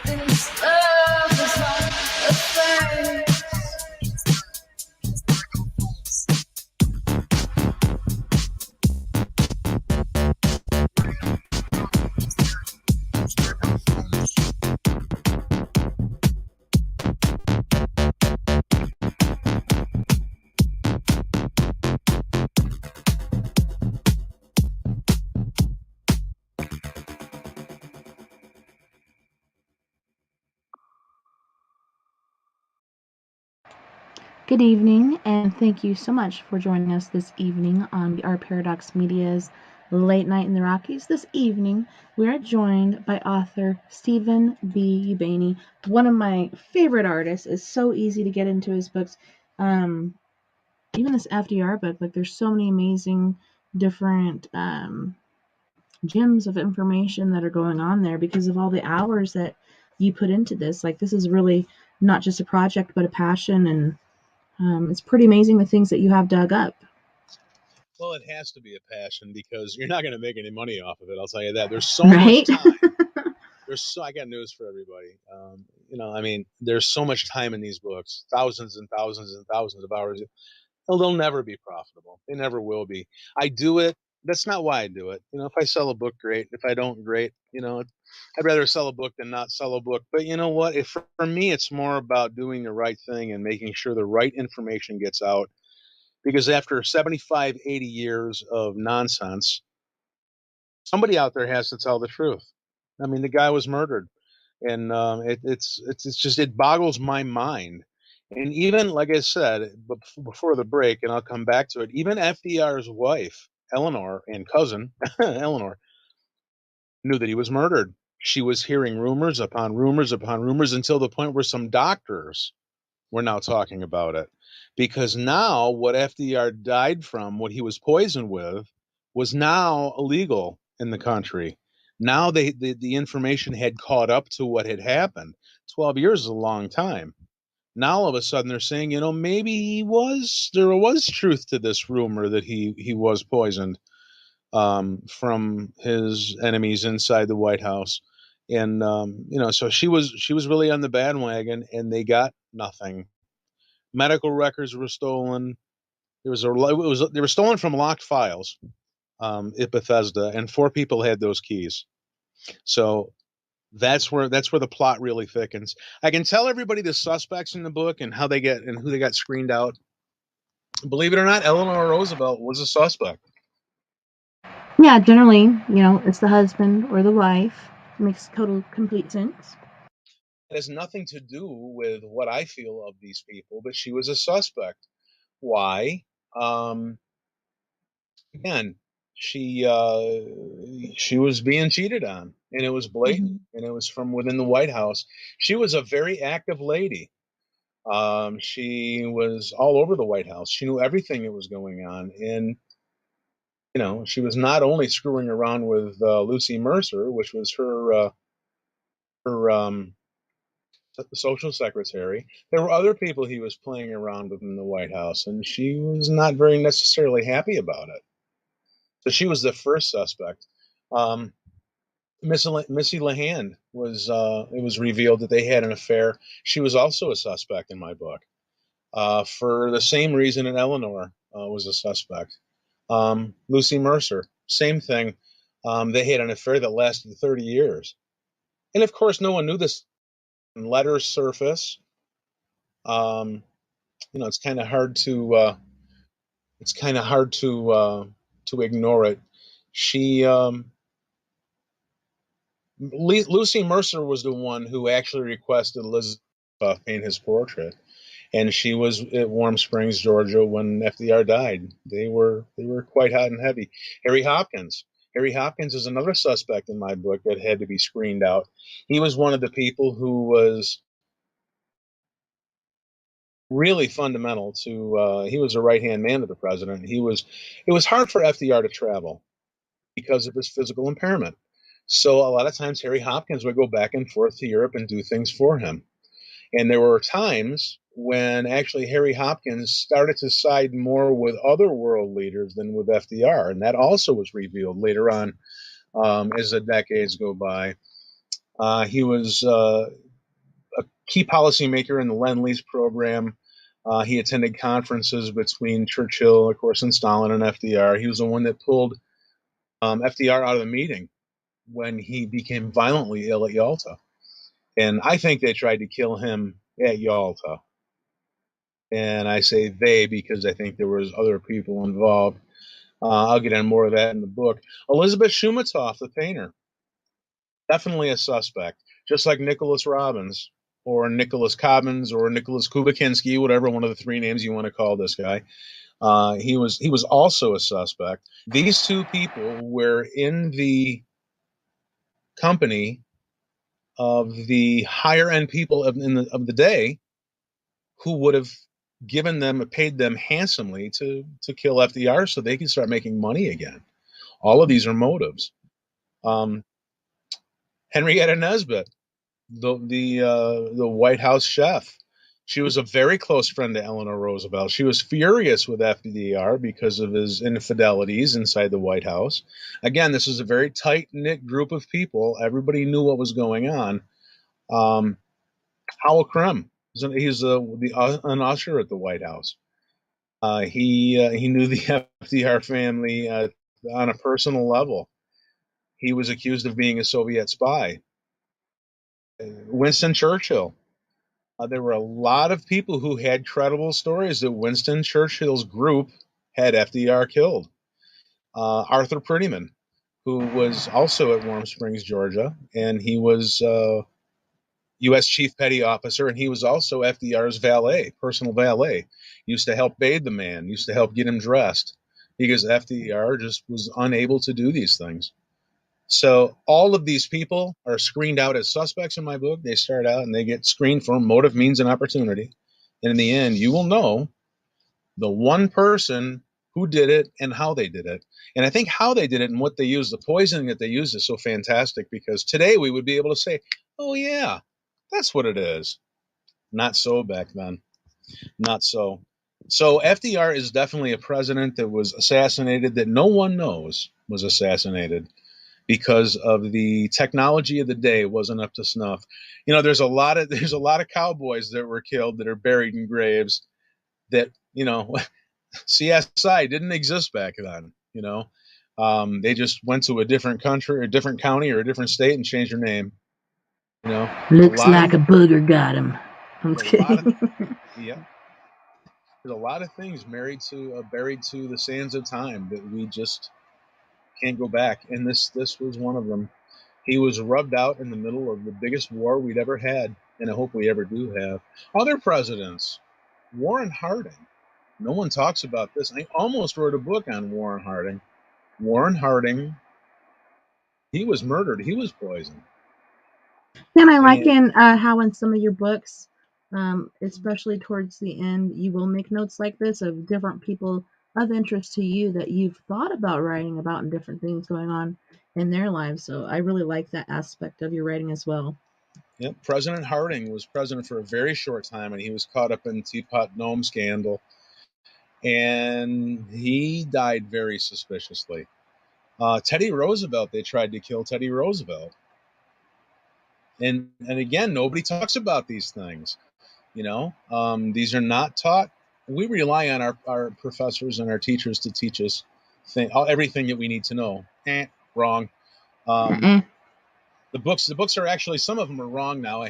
S5: This love is not a thing.
S1: Good evening, and thank you so much for joining us this evening on the Art Paradox Media's Late Night in the Rockies. This evening, we are joined by author Stephen B Ubaney, one of my favorite artists. It's so easy to get into his books. Even this FDR book, like there's so many amazing different gems of information that are going on there because of all the hours that you put into this. Like this is really not just a project, but a passion, and it's pretty amazing the things that you have dug up.
S2: Well, it has to be a passion because you're not going to make any money off of it. I'll tell you that. There's so much time. I got news for everybody. I mean, there's so much time in these books, thousands and thousands and thousands of hours. They'll never be profitable. They never will be. I do it. That's not why I do it. If I sell a book, great. If I don't, great. I'd rather sell a book than not sell a book. But you know what? For me, it's more about doing the right thing and making sure the right information gets out. Because after 75, 80 years of nonsense, somebody out there has to tell the truth. I mean, the guy was murdered, and it boggles my mind. And even like I said before the break, and I'll come back to it. Even FDR's wife, Eleanor, and cousin Eleanor, knew that he was murdered. She was hearing rumors upon rumors upon rumors until the point where some doctors were now talking about it. Because now what FDR died from, what he was poisoned with, was now illegal in the country. Now the information had caught up to what had happened. 12 years is a long time. Now all of a sudden they're saying, maybe there was truth to this rumor that he was poisoned from his enemies inside the White House. And so she was really on the bandwagon, and they got nothing. Medical records were stolen. They were stolen from locked files at Bethesda, and 4 people had those keys. So that's where the plot really thickens. I can tell everybody the suspects in the book and who they got screened out. Believe it or not, Eleanor Roosevelt was a suspect.
S1: Yeah, generally, it's the husband or the wife. It makes total complete sense.
S2: It has nothing to do with what I feel of these people, but she was a suspect. Why? Again, she was being cheated on, and it was blatant, and it was from within the White House. She was a very active lady. She was all over the White House. She knew everything that was going on, and she was not only screwing around with Lucy Mercer, which was her social secretary. There were other people he was playing around with in the White House, and she was not very necessarily happy about it. So she was the first suspect. Missy LeHand it was revealed that they had an affair. She was also a suspect in my book, for the same reason that Eleanor was a suspect. Lucy Mercer, same thing. They had an affair that lasted 30 years. And of course, no one knew this. Letters surface. It's kind of hard to ignore it. Lucy Mercer was the one who actually requested Elizabeth paint his portrait, and she was at Warm Springs, Georgia, when FDR died. They were quite hot and heavy. Harry Hopkins is another suspect in my book that had to be screened out. He was one of the people who was really fundamental to. He was a right-hand man of the president. It was hard for FDR to travel because of his physical impairment. So a lot of times Harry Hopkins would go back and forth to Europe and do things for him. And there were times when actually Harry Hopkins started to side more with other world leaders than with FDR. And that also was revealed later on as the decades go by. He was a key policymaker in the Lend-Lease program. He attended conferences between Churchill, of course, and Stalin and FDR. He was the one that pulled FDR out of the meeting when he became violently ill at Yalta. And I think they tried to kill him at Yalta. And I say they because I think there was other people involved. I'll get into more of that in the book. Elizabeth Shumatov, the painter, definitely a suspect, just like Nicholas Robbins or Nicholas Cobbins or Nicholas Kubakinski, whatever one of the three names you want to call this guy. He was also a suspect. These two people were in the company of the higher end people of the day who would have paid them handsomely to kill FDR so they could start making money again. All of these are motives. Henrietta Nesbitt, the White House chef, she was a very close friend to Eleanor Roosevelt. She was furious with FDR because of his infidelities inside the White House. Again, this was a very tight-knit group of people. Everybody knew what was going on. Howell Krim, he's an usher at the White House. He knew the FDR family on a personal level. He was accused of being a Soviet spy. Winston Churchill. There were a lot of people who had credible stories that Winston Churchill's group had FDR killed. Arthur Prettyman, who was also at Warm Springs, Georgia, and he was U.S. Chief Petty Officer, and he was also FDR's valet, personal valet. Used to help bathe the man, used to help get him dressed, because FDR just was unable to do these things. So all of these people are screened out as suspects in my book. They start out and they get screened for motive, means, and opportunity. And in the end, you will know the one person who did it and how they did it. And I think how they did it and what they used, the poisoning that they used, is so fantastic, because today we would be able to say, oh, yeah, that's what it is. Not so back then. Not so. So FDR is definitely a president that was assassinated that no one knows was assassinated, because of the technology of the day wasn't up to snuff. You know, there's a lot of cowboys that were killed that are buried in graves that, you know, CSI didn't exist back then. You know, they just went to a different country or a different county or a different state and changed their name. You know,
S1: looks like a booger got him. I'm just kidding.
S2: Yeah. There's a lot of things buried to the sands of time that we just can't go back, and this was one of them. He was rubbed out in the middle of the biggest war we'd ever had, and I hope we ever do have. Other presidents, Warren Harding. No one talks about this. I almost wrote a book on Warren Harding. Warren Harding, he was murdered. He was poisoned.
S1: And I like how in some of your books, especially towards the end, you will make notes like this of different people of interest to you that you've thought about writing about and different things going on in their lives. So I really like that aspect of your writing as well.
S2: Yep. President Harding was president for a very short time, and he was caught up in the Teapot Dome scandal, and he died very suspiciously. Teddy Roosevelt, they tried to kill Teddy Roosevelt. And again, nobody talks about these things. You know, these are not taught. We rely on our professors and our teachers to teach us everything that we need to know. Wrong. The books are actually, some of them are wrong now.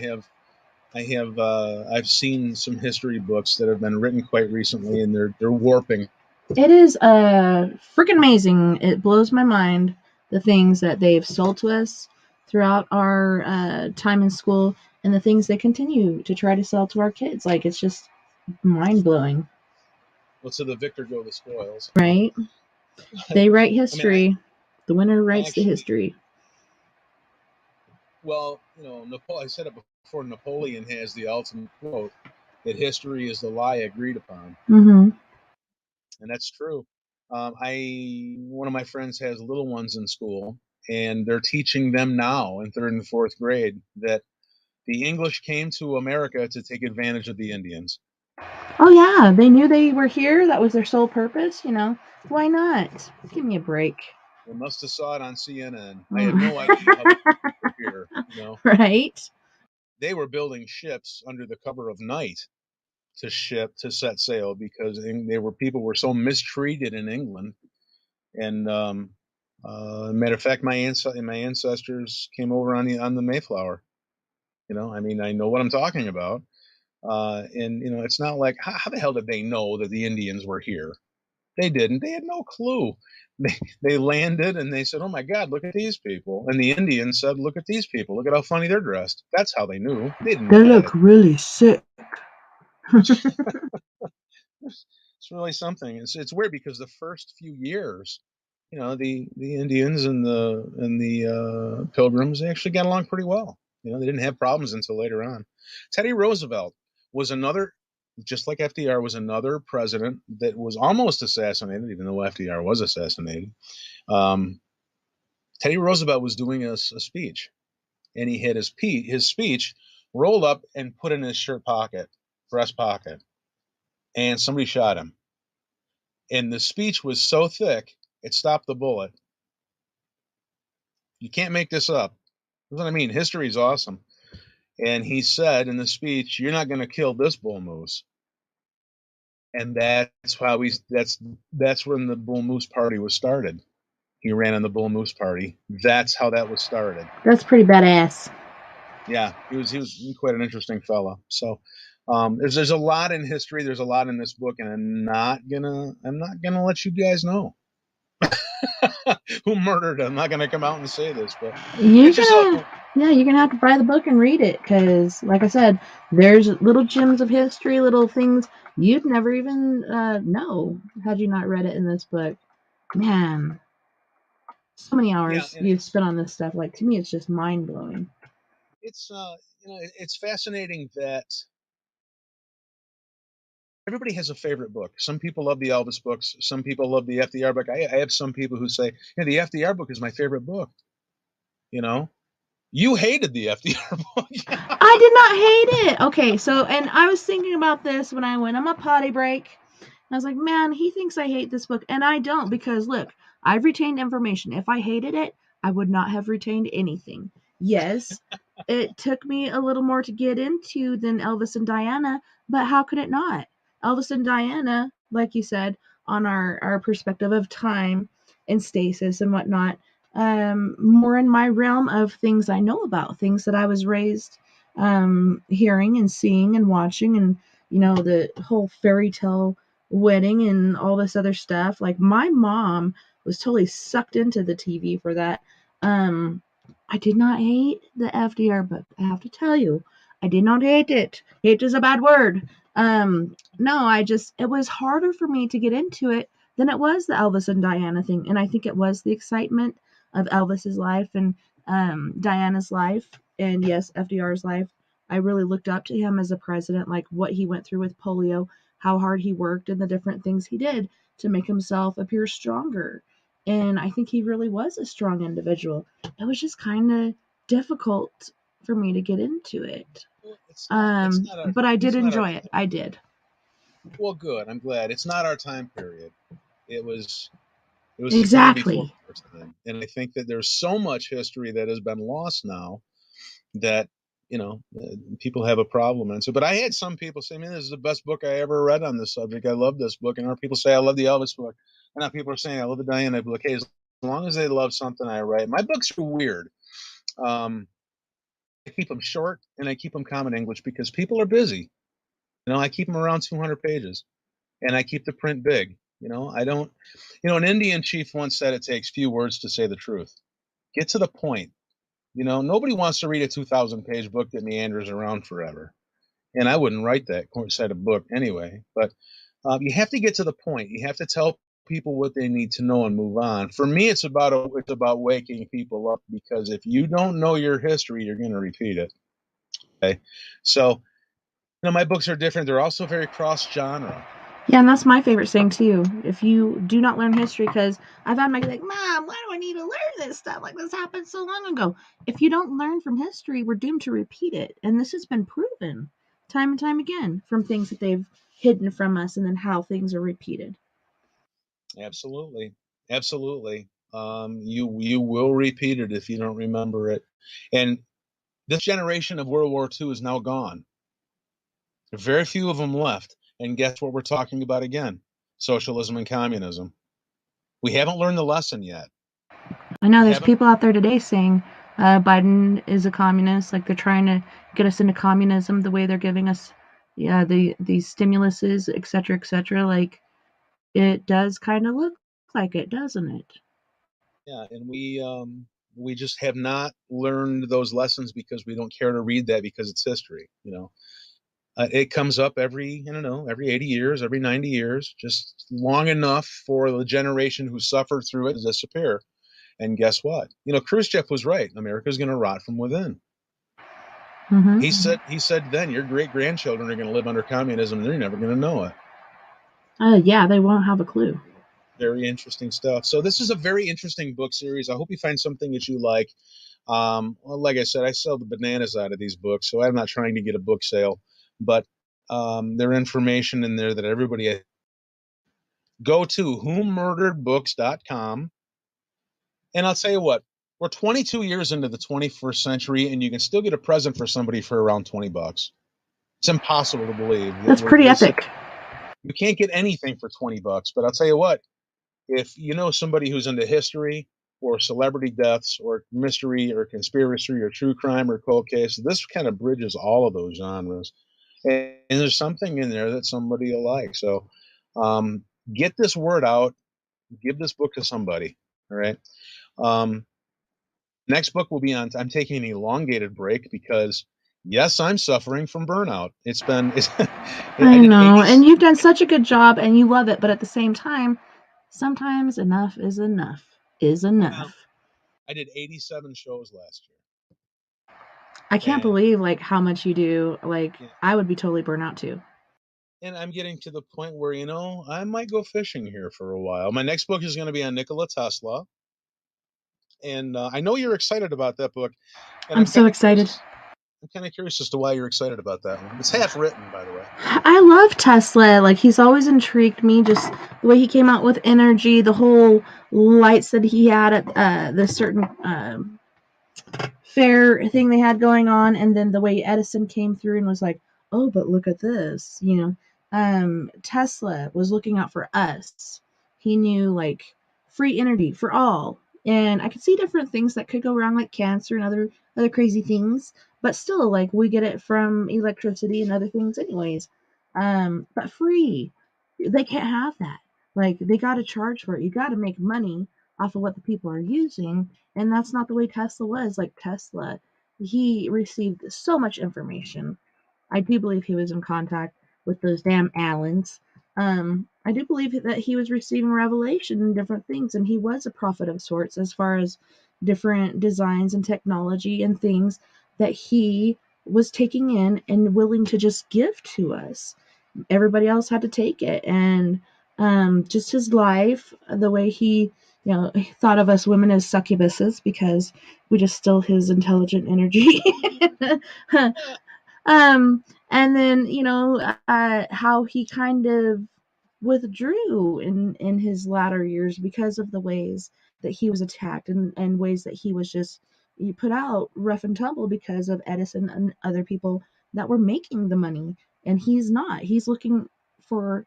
S2: I've seen some history books that have been written quite recently, and they're warping.
S1: It is freaking amazing. It blows my mind, the things that they've sold to us throughout our time in school, and the things they continue to try to sell to our kids. Like, it's just mind-blowing.
S2: Well, to the victor go the spoils.
S1: Right? They write history. The winner writes the history.
S2: Well, you know, I said it before, Napoleon has the ultimate quote that history is the lie agreed upon.
S1: Mm-hmm.
S2: And that's true. One of my friends has little ones in school, and they're teaching them now in 3rd and 4th grade that the English came to America to take advantage of the Indians.
S1: Oh, yeah. They knew they were here. That was their sole purpose. You know, why not? Give me a break.
S2: They must have saw it on CNN. I have no idea. here, you know.
S1: Right.
S2: They were building ships under the cover of night to set sail because people were so mistreated in England. And matter of fact, my ancestors came over on the Mayflower. You know, I mean, I know what I'm talking about. And you know, it's not like how the hell did they know that the Indians were here? They didn't. They had no clue. They landed and they said, "Oh my God, look at these people!" And the Indians said, "Look at these people. Look at how funny they're dressed." That's how they knew. They didn't know
S1: They
S2: ahead
S1: look
S2: of
S1: really sick.
S2: It's really something. It's weird because the first few years, you know, the Indians and the Pilgrims, they actually got along pretty well. You know, they didn't have problems until later on. Teddy Roosevelt was another, just like FDR, was another president that was almost assassinated, even though FDR was assassinated. Um, Teddy Roosevelt was doing a speech, and he had his speech rolled up and put in his shirt pocket, breast pocket, and somebody shot him. And the speech was so thick, it stopped the bullet. You can't make this up. That's what I mean. History is awesome. And he said in the speech, "You're not going to kill this bull moose." And that's how that's when the Bull Moose Party was started. He ran on the Bull Moose Party. That's how that was started.
S1: That's pretty badass.
S2: Yeah, he was quite an interesting fellow. So there's a lot in history. There's a lot in this book, and I'm not gonna let you guys know who murdered him. I'm not gonna come out and say this, but
S1: You're
S2: it's just
S1: gonna, yeah, you're gonna have to buy the book and read it, because, like I said, there's little gems of history, little things you'd never even know had you not read it in this book. Man, so many hours
S2: and
S1: you've spent on this stuff. Like, to me, it's just mind blowing.
S2: it's it's fascinating that everybody has a favorite book. Some people love the Elvis books. Some people love the FDR book. I have some people who say, "Yeah, the FDR book is my favorite book." You know, you hated the FDR book.
S1: I did not hate it. Okay, so, and I was thinking about this when I went on my potty break. I was like, man, he thinks I hate this book, and I don't, because look, I've retained information. If I hated it, I would not have retained anything. Yes, it took me a little more to get into than Elvis and Diana, but how could it not? Elvis and Diana, like you said, on our perspective of time and stasis and whatnot, more in my realm of things I know about, things that I was raised hearing and seeing and watching, and the whole fairy tale wedding and all this other stuff. Like, my mom was totally sucked into the TV for that. I did not hate the FDR book. I have to tell you, I did not hate it. Hate is a bad word. No, it was harder for me to get into it than it was the Elvis and Diana thing. And I think it was the excitement of Elvis's life and Diana's life, and yes, FDR's life. I really looked up to him as a president, like what he went through with polio, how hard he worked, and the different things he did to make himself appear stronger. And I think he really was a strong individual. It was just kind of difficult for me to get into it. But I did enjoy it. I did.
S2: Well, good. I'm glad. It's not our time period. It was the time before
S1: Exactly.
S2: our time, and I think that there's so much history that has been lost now that people have a problem. And so, but I had some people say, "Man, this is the best book I ever read on this subject. I love this book." And other people say, "I love the Elvis book," and now people are saying, "I love the Diana book." Hey, as long as they love something I write, my books are weird. I keep them short and I keep them common English because people are busy. I keep them around 200 pages, and I keep the print big. I don't. An Indian chief once said, "It takes few words to say the truth. Get to the point." Nobody wants to read a 2,000-page book that meanders around forever. And I wouldn't write that set of book anyway. But you have to get to the point. You have to tell people what they need to know and move on. For me, it's about waking people up, because if you don't know your history, you're going to repeat it. Okay, so my books are different. They're also very cross-genre.
S1: Yeah, and that's my favorite saying too. If you do not learn history, because I've had my like, Mom, why do I need to learn this stuff? Like, this happened so long ago. If you don't learn from history, we're doomed to repeat it. And this has been proven time and time again from things that they've hidden from us, and then how things are repeated.
S2: Absolutely, absolutely. You will repeat it if you don't remember it. And this generation of World War II is now gone. There are very few of them left. And guess what we're talking about again? Socialism and communism. We haven't learned the lesson yet.
S1: I know
S2: We
S1: there's
S2: haven't.
S1: people out there today saying Biden is a communist, like they're trying to get us into communism the way they're giving us these stimuluses, et cetera, like it does kind of look like it, doesn't it?
S2: Yeah, and we just have not learned those lessons because we don't care to read that because it's history. It comes up every, I don't know, every 80 years, every 90 years, just long enough for the generation who suffered through it to disappear. And guess what? Khrushchev was right. America's going to rot from within.
S1: Mm-hmm.
S2: He said then your great grandchildren are going to live under communism and they're never going to know it.
S1: Yeah, they won't have a clue.
S2: Very interesting stuff. So this is a very interesting book series. I hope you find something that you like. Well, like I said, I sell the bananas out of these books, so I'm not trying to get a book sale, but there are information in there that everybody go to whomurderedbooks.com. And I'll tell you what, we're 22 years into the 21st century, and you can still get a present for somebody for around $20. It's impossible to believe.
S1: That's pretty epic.
S2: You can't get anything for $20, but I'll tell you what, if you know somebody who's into history or celebrity deaths or mystery or conspiracy or true crime or cold case, this kind of bridges all of those genres. And there's something in there that somebody will like. So get this word out. Give this book to somebody. All right. Next book will be on. I'm taking an elongated break because, yes, I'm suffering from burnout.
S1: I know, and you've done such a good job, and you love it, but at the same time, sometimes enough is enough.
S2: Well, I did 87 shows last year.
S1: I can't believe like how much you do. Like I would be totally burnt out too.
S2: And I'm getting to the point where, I might go fishing here for a while. My next book is going to be on Nikola Tesla. And I know you're excited about that book. And
S1: I'm so excited.
S2: I'm kind of curious as to why you're excited about that one. It's half written, by the way.
S1: I love Tesla. Like he's always intrigued me. Just the way he came out with energy, the whole lights that he had at the certain fair thing they had going on, and then the way Edison came through and was like, "Oh, but look at this," Tesla was looking out for us. He knew like free energy for all, and I could see different things that could go wrong, like cancer and other crazy things. But still, like we get it from electricity and other things, anyways. But free, they can't have that. Like they got to charge for it. You got to make money off of what the people are using, and that's not the way Tesla was. Like Tesla, he received so much information. I do believe he was in contact with those damn Allens. I do believe that he was receiving revelation and different things, and he was a prophet of sorts as far as different designs and technology and things that he was taking in and willing to just give to us. Everybody else had to take it, and just his life, the way he he thought of us women as succubuses because we just steal his intelligent energy. And then how he kind of withdrew in his latter years because of the ways that he was attacked and ways that he was just put out rough and tumble because of Edison and other people that were making the money, and he's not. He's looking for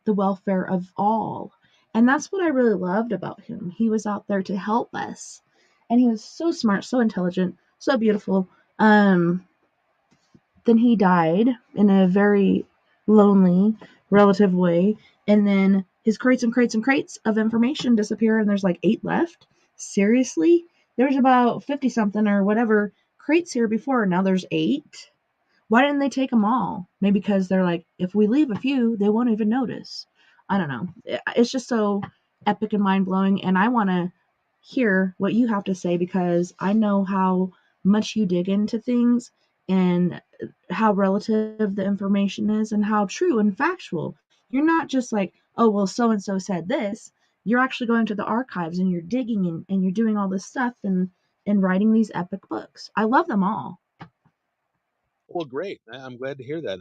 S1: the welfare of all, and that's what I really loved about him. He was out there to help us, and he was so smart, so intelligent, so beautiful. Then he died in a very lonely, relative way. And then his crates and crates and crates of information disappear, and there's like 8 left. Seriously? There's about 50 something or whatever crates here before. Now there's 8. Why didn't they take them all? Maybe because they're like, if we leave a few, they won't even notice. I don't know. It's just so epic and mind blowing. And I want to hear what you have to say because I know how much you dig into things and how relative the information is and how true and factual. You're not just like, oh, well, so and so said this. You're actually going to the archives and you're digging and you're doing all this stuff and writing these epic books. I love them all.
S2: Well, great. I'm glad to hear that.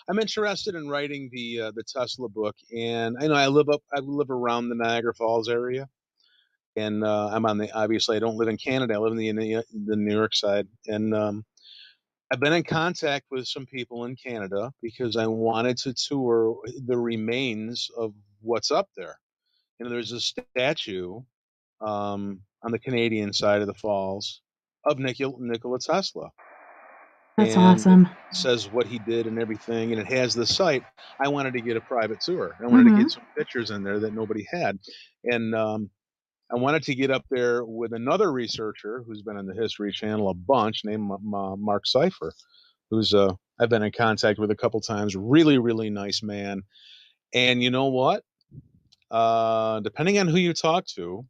S2: I'm interested in writing the Tesla book, and I know I live around the Niagara Falls area, and I'm on the, obviously I don't live in Canada. I live in the New York side, and I've been in contact with some people in Canada because I wanted to tour the remains of what's up there. There's a statue on the Canadian side of the falls of Nikola Tesla,
S1: That's
S2: and it
S1: awesome.
S2: says what he did and everything, and it has the site. I wanted to get a private tour. I wanted to
S1: Mm-hmm.
S2: get some pictures in there that nobody had, and I wanted to get up there with another researcher who's been on the History Channel a bunch, named Mark Seifer, who's I've been in contact with a couple times. Really, really nice man. And you know what? Depending on who you talk to,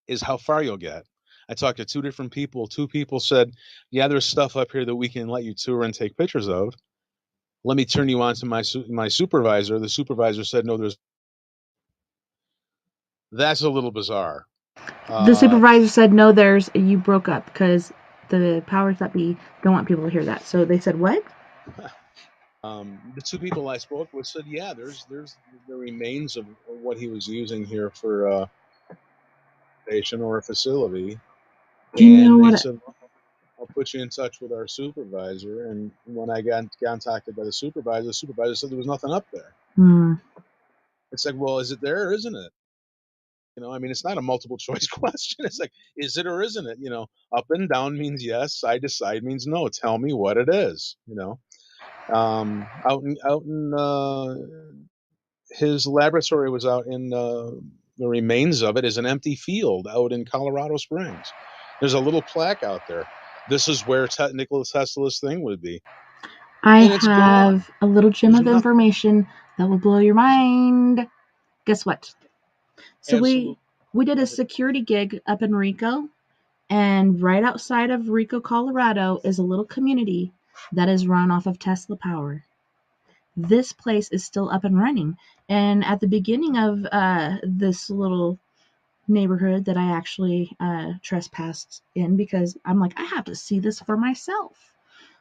S2: is how far you'll get. I talked to two different people. Two people said, "Yeah, there's stuff up here that we can let you tour and take pictures of. Let me turn you on to my supervisor." The supervisor said, "No, there's." That's a little bizarre.
S1: The supervisor said, no, you broke up because the powers that be don't want people to hear that. So they said, what?
S2: The two people I spoke with said, "Yeah, there's the remains of what he was using here for a station or a facility."
S1: Do you know
S2: And they
S1: what?
S2: said, "I'll put you in touch with our supervisor." And when I got contacted by the supervisor said there was nothing up there. It's like, well, is it there or isn't it? I mean, it's not a multiple choice question. It's like, is it or isn't it? Up and down means yes, side to side means no. Tell me what it is. Out in his laboratory was out in the remains of it is an empty field out in Colorado Springs. There's a little plaque out there. This is where Nikola Tesla's thing would be.
S1: I
S2: And it's gone.
S1: have a little gem
S2: There's
S1: of information that will blow your mind. Guess what? So
S2: Absolutely.
S1: we did a security gig up in Rico, and right outside of Rico, Colorado, is a little community that is run off of Tesla power. This place is still up and running. And at the beginning of this little neighborhood that I actually trespassed in, because I'm like, I have to see this for myself.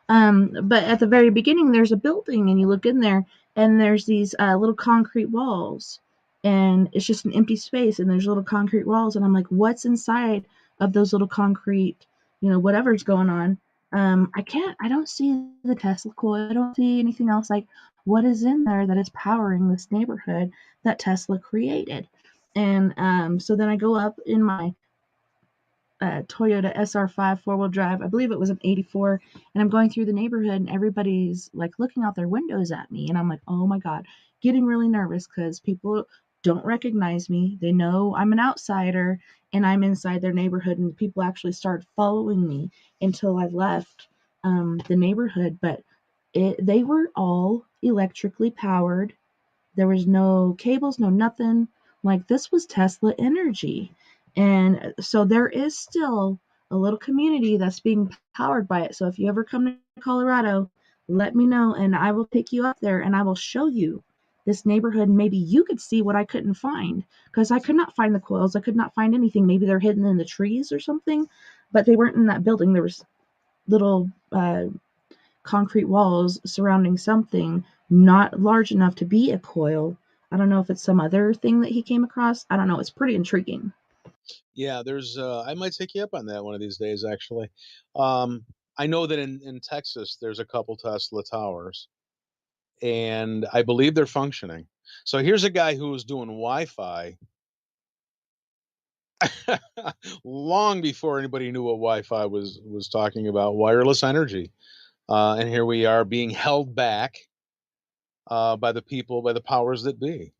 S1: But at the very beginning, there's a building, and you look in there, and there's these little concrete walls, and it's just an empty space, and there's little concrete walls, and I'm like, what's inside of those little concrete, whatever's going on? I don't see the Tesla coil. I don't see anything else. Like, what is in there that is powering this neighborhood that Tesla created? And so then I go up in my Toyota SR5 four-wheel drive. I believe it was an 84. And I'm going through the neighborhood, and everybody's like looking out their windows at me. And I'm like, oh my God, getting really nervous because people don't recognize me. They know I'm an outsider and I'm inside their neighborhood. And people actually started following me until I left the neighborhood. But they were all electrically powered. There was no cables, no nothing. Like, this was Tesla energy. And so there is still a little community that's being powered by it. So if you ever come to Colorado, let me know and I will pick you up there and I will show you this neighborhood. Maybe you could see what I couldn't find, because I could not find the coils. I could not find anything. Maybe they're hidden in the trees or something, but they weren't in that building. There was little concrete walls surrounding something not large enough to be a coil. I don't know if it's some other thing that he came across. I don't know. It's pretty intriguing.
S2: Yeah, there's. I might take you up on that one of these days. Actually, I know that in Texas there's a couple Tesla towers, and I believe they're functioning. So here's a guy who was doing Wi-Fi long before anybody knew what Wi-Fi was talking about, wireless energy, and here we are being held back by the people, by the powers that be.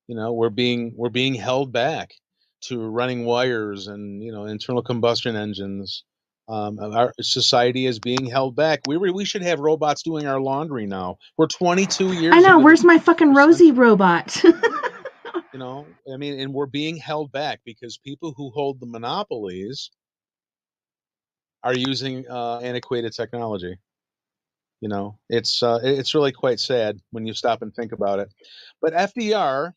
S2: We're being held back to running wires and internal combustion engines. Our society is being held back. We should have robots doing our laundry now. We're 22
S1: I
S2: years
S1: know.
S2: into
S1: Where's
S2: the
S1: my fucking Rosie robot?
S2: I mean, and we're being held back because people who hold the monopolies are using antiquated technology. It's really quite sad when you stop and think about it. But FDR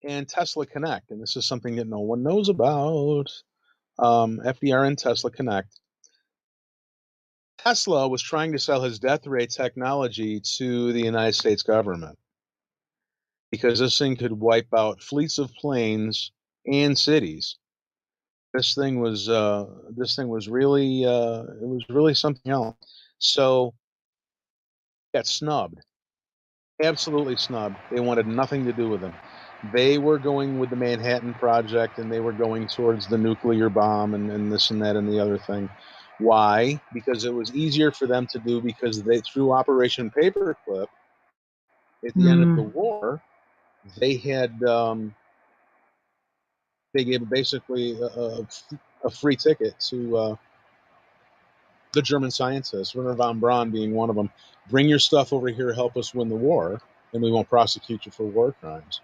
S2: and Tesla Connect, and this is something that no one knows about. FDR and Tesla Connect. Tesla was trying to sell his death ray technology to the United States government because this thing could wipe out fleets of planes and cities. This thing was really it was really something else. So got snubbed, absolutely snubbed. They wanted nothing to do with him. They were going with the Manhattan Project, and they were going towards the nuclear bomb and this and that and the other thing. Why? Because it was easier for them to do, because they, through Operation Paperclip, at the end of the war, they had they gave basically a free ticket to the German scientists, Werner von Braun being one of them. Bring your stuff over here, help us win the war, and we won't prosecute you for war crimes.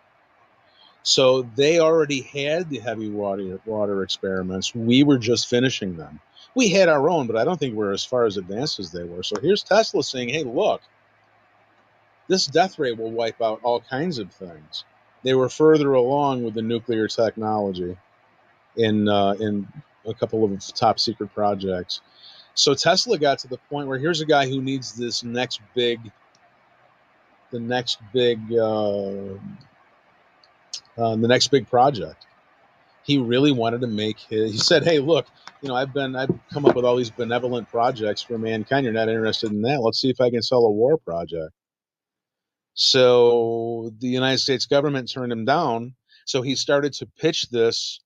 S2: So they already had the heavy water experiments. We were just finishing them. We had our own, but I don't think we're as far as advanced as they were. So here's Tesla saying, hey, look, this death ray will wipe out all kinds of things. They were further along with the nuclear technology in a couple of top secret projects. So Tesla got to the point where here's a guy who needs this next big project. He really wanted to make his. He said, "Hey, look, I've come up with all these benevolent projects for mankind. You're not interested in that? Let's see if I can sell a war project." So the United States government turned him down. So he started to pitch this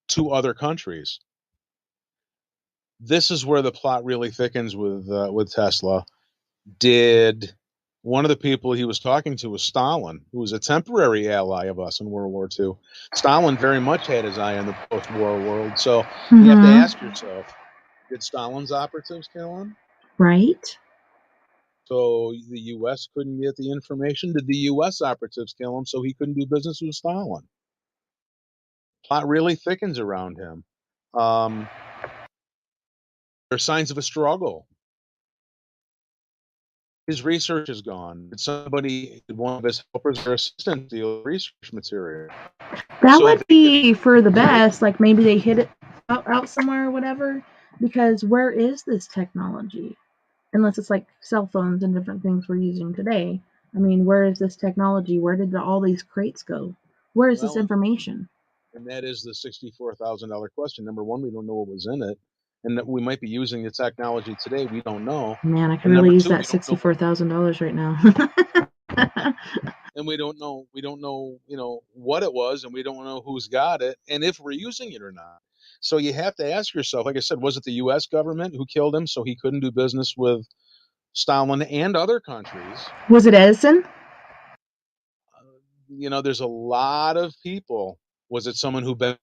S2: to other countries. This is where the plot really thickens with Tesla. Did one of the people he was talking to was Stalin, who was a temporary ally of us in World War II. Stalin very much had his eye on the post-war world. So you have to ask yourself, did Stalin's operatives kill him?
S1: Right.
S2: So the U.S. couldn't get the information? Did the U.S. operatives kill him so he couldn't do business with Stalin? Plot really thickens around him. There are signs of a struggle. His research is gone. Did one of his helpers or assistants steal research material?
S1: That would be for the best. Like maybe they hid it out somewhere or whatever. Because where is this technology? Unless it's like cell phones and different things we're using today. I mean, where is this technology? Where did all these crates go? Where is this information?
S2: And that is the $64,000 question. Number one, we don't know what was in it. And that we might be using the technology today. We don't know.
S1: Man, I could really use that $64,000 right now.
S2: And we don't know, what it was, and we don't know who's got it, and if we're using it or not. So you have to ask yourself, like I said, was it the U.S. government who killed him so he couldn't do business with Stalin and other countries?
S1: Was it Edison?
S2: There's a lot of people. Was it someone who been?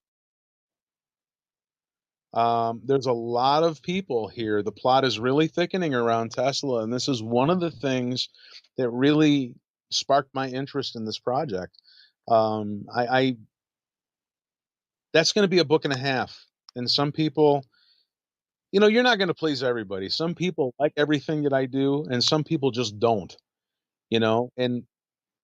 S2: There's a lot of people here. The plot is really thickening around Tesla, and this is one of the things that really sparked my interest in this project. That's going to be a book and a half, and some people, you're not going to please everybody. Some people like everything that I do, and some people just don't. And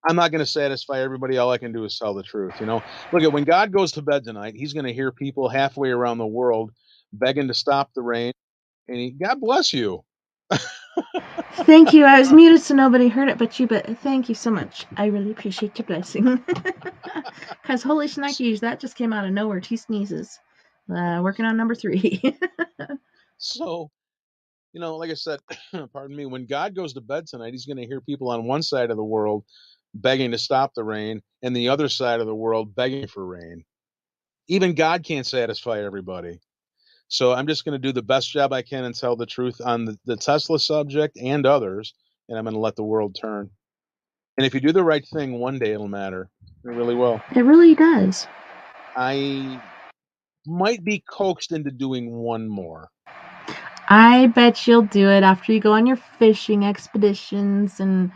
S2: I'm not going to satisfy everybody. All I can do is tell the truth. Look at when God goes to bed tonight, he's going to hear people halfway around the world begging to stop the rain, and God bless you.
S1: Thank you. I was muted so nobody heard it but you, but thank you so much. I really appreciate your blessing. Because holy shnikes, that just came out of nowhere. 2 sneezes. Working on number 3.
S2: So, like I said, pardon me, when God goes to bed tonight, he's going to hear people on one side of the world begging to stop the rain, and the other side of the world begging for rain. Even God can't satisfy everybody. So I'm just going to do the best job I can and tell the truth on the Tesla subject and others, and I'm going to let the world turn. And if you do the right thing, one day it'll matter. It really will.
S1: It really does.
S2: I might be coaxed into doing one more.
S1: I bet you'll do it after you go on your fishing expeditions and,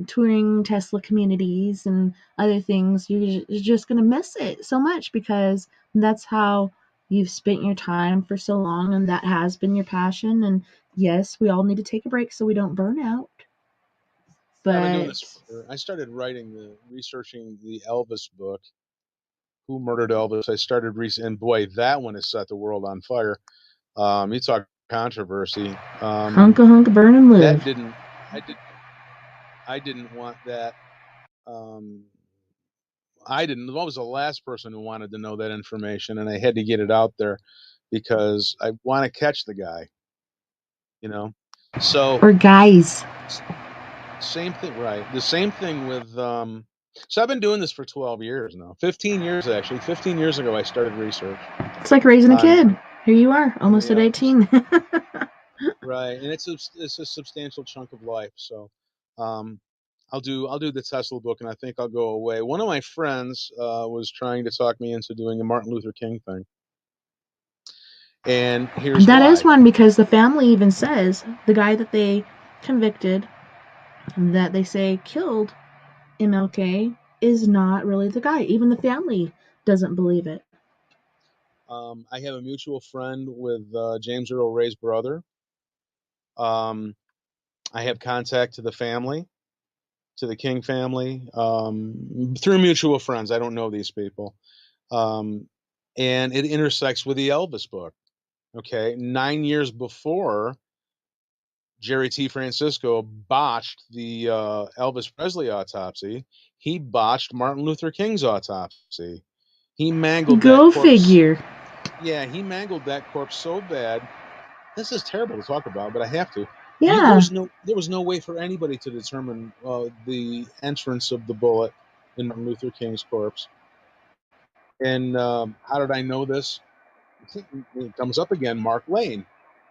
S1: touring Tesla communities and other things. You're just going to miss it so much because that's how you've spent your time for so long, and that has been your passion. And yes, we all need to take a break so we don't burn out. But
S2: I've been doing this I started researching the Elvis book, Who Murdered Elvis. I started and boy, that one has set the world on fire. You talk controversy.
S1: Hunka burn and live.
S2: I didn't want that. I didn't. I was the last person who wanted to know that information, and I had to get it out there because I want to catch the guy. So
S1: Or guys.
S2: same thing, right? The same thing with. So I've been doing this for 12 years now. 15 years actually. 15 years ago, I started research
S1: It's like raising a
S2: on
S1: kid. Here you are,
S2: on
S1: almost
S2: the
S1: at
S2: Elvis.
S1: 18.
S2: Right, and it's a substantial chunk of life. So, um, I'll do the Tesla book, and I think I'll go away. One of my friends was trying to talk me into doing a Martin Luther King thing, and here's
S1: That is
S2: why.
S1: one because the family even says the guy that they convicted, that they say killed MLK, is not really the guy. Even the family doesn't believe it.
S2: I have a mutual friend with James Earl Ray's brother. Um, I have contact to the family, to the King family, through mutual friends. I don't know these people, um, and it intersects with the Elvis book. Okay, 9 years before Jerry T. Francisco botched the Elvis Presley autopsy, he botched Martin Luther King's autopsy. He mangled that
S1: Go
S2: corpse.
S1: figure.
S2: Yeah, he mangled that corpse so bad. This is terrible to talk about, but I have to. There
S1: Yeah.
S2: was no way for anybody to determine the entrance of the bullet in Martin Luther King's corpse. And how did I know this? It comes up again. Mark Lane,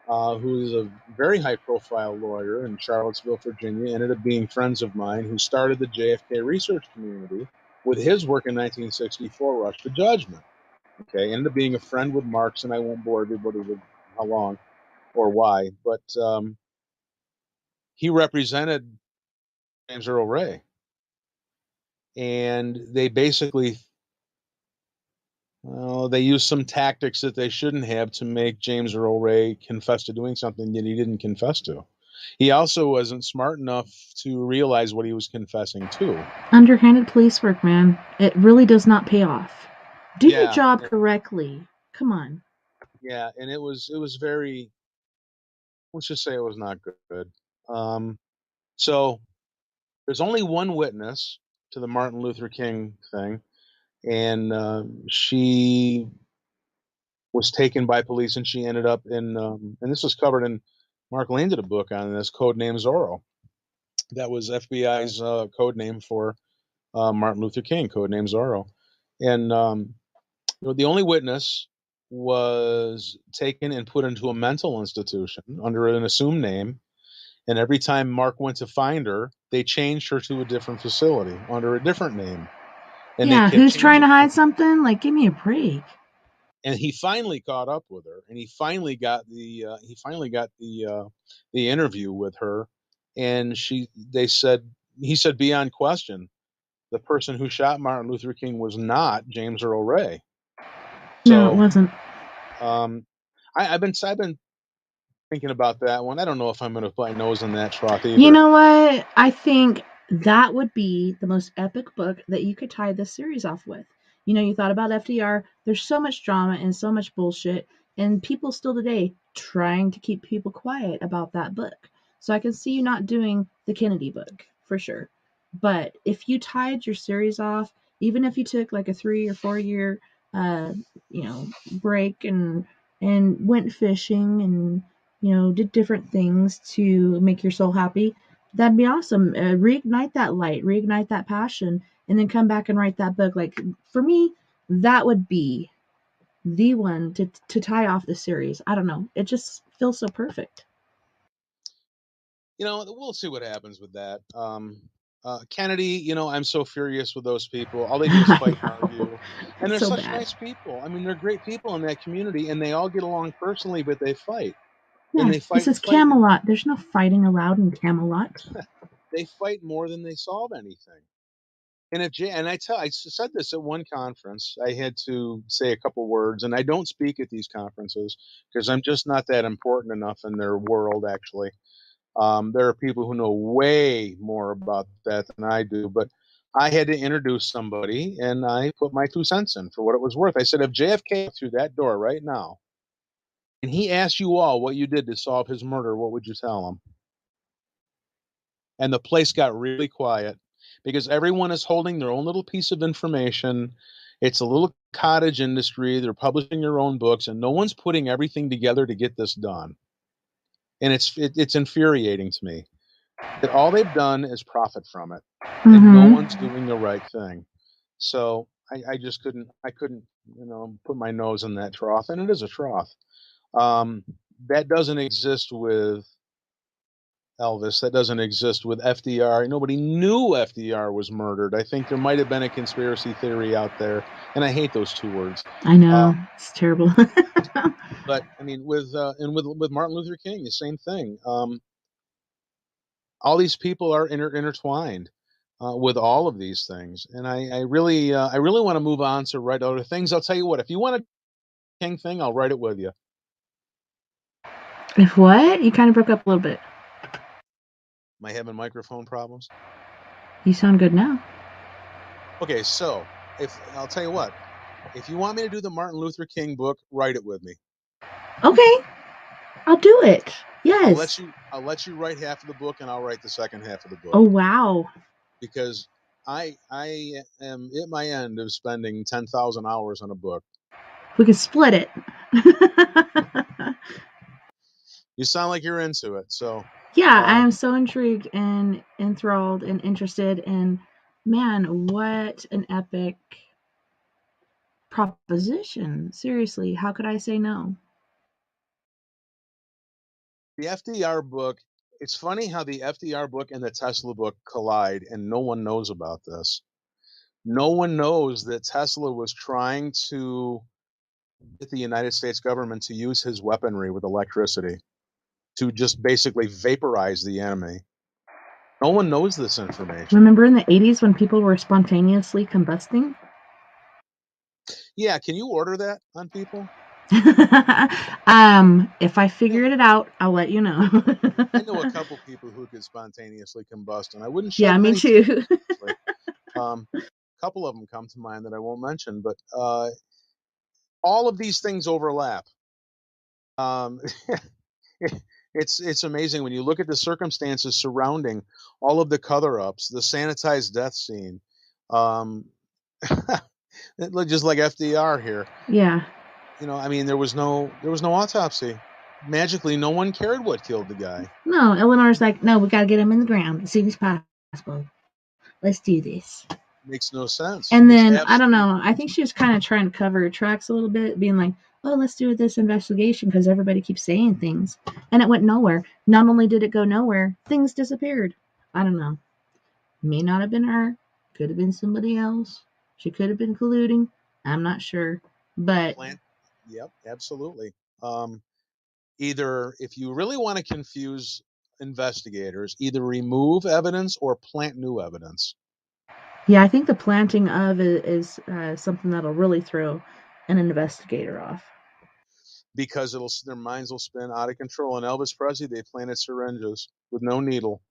S2: who is a very high-profile lawyer in Charlottesville, Virginia, ended up being friends of mine, who started the JFK research community with his work in 1964, Rush to Judgment. Okay, ended up being a friend with Mark's, and I won't bore everybody with how long or why, but he represented James Earl Ray, and they basically, well, they used some tactics that they shouldn't have to make James Earl Ray confess to doing something that he didn't confess to. He also wasn't smart enough to realize what he was confessing to.
S1: Underhanded police work, man. It really does not pay off. Do your
S2: Yeah,
S1: job correctly. Come on.
S2: yeah, and it was very, let's just say it was not good. So there's only one witness to the Martin Luther King thing, and she was taken by police, and she ended up in, and this was covered in, Mark Lane did a book on this, code name Zorro. That was FBI's code name for Martin Luther King, code name Zorro. And the only witness was taken and put into a mental institution under an assumed name. And every time Mark went to find her, they changed her to a different facility under a different name. And they
S1: Yeah,
S2: kept
S1: who's trying
S2: changing
S1: to
S2: her.
S1: hide something? Like, give me a break.
S2: And he finally caught up with her, and he finally got the interview with her, and they said he said beyond question, the person who shot Martin Luther King was not James Earl Ray.
S1: No, it
S2: So
S1: wasn't.
S2: um, I've been thinking about that one. I don't know if I'm going to put my nose in that trough
S1: You
S2: either.
S1: know what? I think that would be the most epic book that you could tie this series off with. You know, you thought about FDR. There's so much drama and so much bullshit, and people still today trying to keep people quiet about that book. So I can see you not doing the Kennedy book for sure. But if you tied your series off, even if you took like a 3 or 4 year, uh, break and went fishing and did different things to make your soul happy, that'd be awesome. Reignite that light, reignite that passion, and then come back and write that book. Like for me, that would be the one to tie off the series. I don't know. It just feels so perfect.
S2: We'll see what happens with that. Kennedy, I'm so furious with those people. All they do is
S1: I
S2: fight and
S1: know.
S2: argue, and
S1: It's
S2: they're
S1: so
S2: such
S1: bad.
S2: nice people. I mean, they're great people in that community, and they all get along personally, but they fight, and
S1: Yeah,
S2: they
S1: this
S2: fight and
S1: is
S2: fight, and
S1: Camelot. There's no fighting allowed in Camelot.
S2: they fight more than they solve anything. And I said this at one conference. I had to say a couple words, and I don't speak at these conferences because I'm just not that important enough in their world, actually. There are people who know way more about that than I do, but I had to introduce somebody, and I put my 2 cents in for what it was worth. I said, if JFK went through that door right now, and he asked you all what you did to solve his murder, what would you tell him? And the place got really quiet. because everyone is holding their own little piece of information. It's a little cottage industry. They're publishing their own books, and no one's putting everything together to get this done. And it's infuriating to me that all they've done is profit from it, and no one's doing the right thing. So I just couldn't put my nose in that trough, and it is a trough. That doesn't exist with Elvis. That doesn't exist with FDR. Nobody knew FDR was murdered. I think there might have been a conspiracy theory out there, and I hate those two words.
S1: I know, it's terrible.
S2: But I mean, with Martin Luther King, the same thing. All these people are intertwined with all of these things, and I really want to move on to write other things. I'll tell you what, if you want a King thing, I'll write it with you.
S1: If what? You kind of broke up a little bit.
S2: Am I having microphone problems?
S1: You sound good now.
S2: Okay, so I'll tell you what, if you want me to do the Martin Luther King book, write it with me.
S1: Okay, I'll do it. Yes.
S2: I'll let you write half of the book, and I'll write the second half of the book.
S1: Oh wow.
S2: Because I am at my end of spending 10,000 hours on a book.
S1: We could split it.
S2: You sound like you're into it, so.
S1: Yeah, I am so intrigued and enthralled and interested, and man, what an epic proposition. Seriously, how could I say no?
S2: The FDR book, it's funny how the FDR book and the Tesla book collide, and no one knows about this. No one knows that Tesla was trying to get the United States government to use his weaponry with electricity to just basically vaporize the enemy. No one knows this information.
S1: Remember in the 80s when people were spontaneously combusting?
S2: Yeah, can you order that on people?
S1: If I figured it out, I'll let you know.
S2: I know a couple people who could spontaneously combust, and I wouldn't shed
S1: Yeah, me too.
S2: A couple of them come to mind that I won't mention, but all of these things overlap. It's amazing when you look at the circumstances surrounding all of the cover-ups, the sanitized death scene, just like FDR here.
S1: Yeah.
S2: You know, I mean, there was no autopsy. Magically, no one cared what killed the guy.
S1: No, Eleanor's like, no, we got to get him in the ground as soon as possible. Let's do this.
S2: Makes no sense.
S1: And then, I don't know, I think she was kind of trying to cover her tracks a little bit, being like, oh, let's do this investigation because everybody keeps saying things. And it went nowhere. Not only did it go nowhere, things disappeared. I don't know. May not have been her. Could have been somebody else. She could have been colluding. I'm not sure. But
S2: yep, absolutely. Either, if you really want to confuse investigators, either remove evidence or plant new evidence.
S1: Yeah, I think the planting of it is something that'll really throw an investigator off.
S2: Because their minds will spin out of control. In Elvis Presley, they planted syringes with no needle,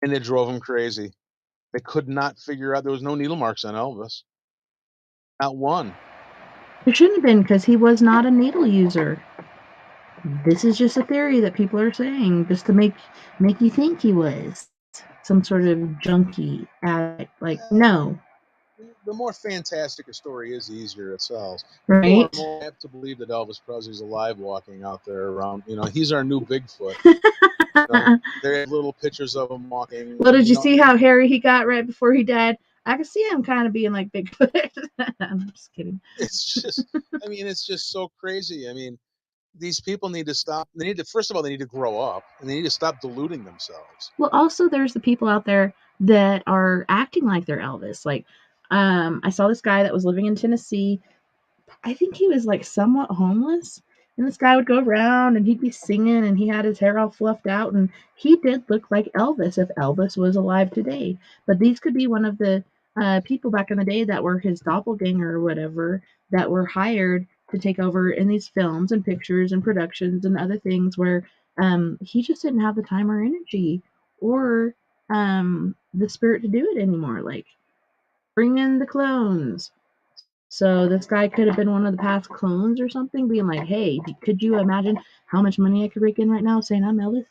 S2: and it drove them crazy. They could not figure out, there was no needle marks on Elvis. Not one.
S1: There shouldn't have been, because he was not a needle user. This is just a theory that people are saying just to make you think he was some sort of junkie addict. Like, no.
S2: The more fantastic a story is, the easier it sells.
S1: Right?
S2: People are more apt to believe that Elvis Presley's alive walking out there around. You know, he's our new Bigfoot. There are little pictures of him walking.
S1: Well, did you see how hairy he got right before he died? I can see him kind of being like Bigfoot. I'm just kidding.
S2: It's just, I mean, it's just so crazy. I mean, these people need to stop. First of all, they need to grow up, and they need to stop deluding themselves.
S1: Well, also, there's the people out there that are acting like they're Elvis. Like, I saw this guy that was living in Tennessee. I think he was like somewhat homeless. And this guy would go around and he'd be singing and he had his hair all fluffed out. And he did look like Elvis if Elvis was alive today. But these could be one of the people back in the day that were his doppelganger or whatever that were hired to take over in these films and pictures and productions and other things where he just didn't have the time or energy or the spirit to do it anymore. Like, bring in the clones. So this guy could have been one of the past clones or something, being like, hey, could you imagine how much money I could rake in right now saying I'm Elvis?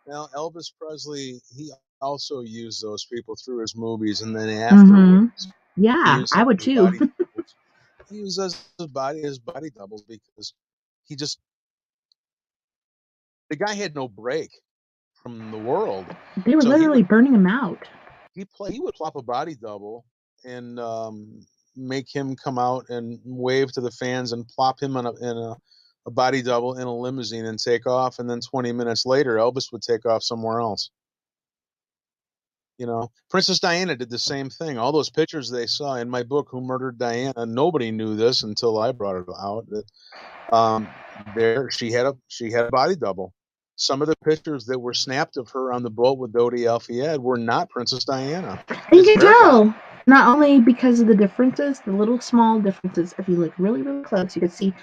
S2: Now, Elvis Presley, he also used those people through his movies, and then afterwards, he
S1: Yeah,
S2: used
S1: I
S2: some
S1: would
S2: of his
S1: too.
S2: body doubles. He used his body doubles because he just the guy had no break from the world.
S1: They were
S2: So
S1: literally burning him out.
S2: he would plop a body double and make him come out and wave to the fans and plop him a body double in a limousine and take off. And then 20 minutes later, Elvis would take off somewhere else. You know, Princess Diana did the same thing. All those pictures they saw in my book, Who Murdered Diana, nobody knew this until I brought it out. There she had a body double. Some of the pictures that were snapped of her on the boat with Dodi Al-Fayed were not Princess Diana.
S1: And you
S2: It's
S1: can
S2: very odd.
S1: tell, not only because of the differences, the little small differences, if you look really, really close, you can see,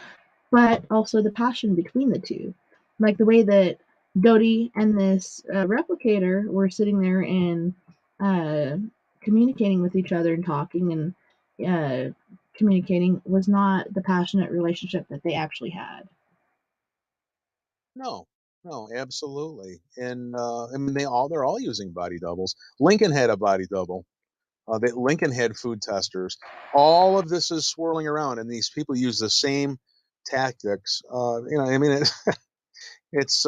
S1: but also the passion between the two. Like the way that Dodie and this replicator were sitting there and uh, communicating with each other and talking and communicating was not the passionate relationship that they actually had.
S2: No, no, absolutely. And I mean, they're all using body doubles. Lincoln had a body double. Lincoln had food testers. All of this is swirling around, and these people use the same tactics. I mean, it's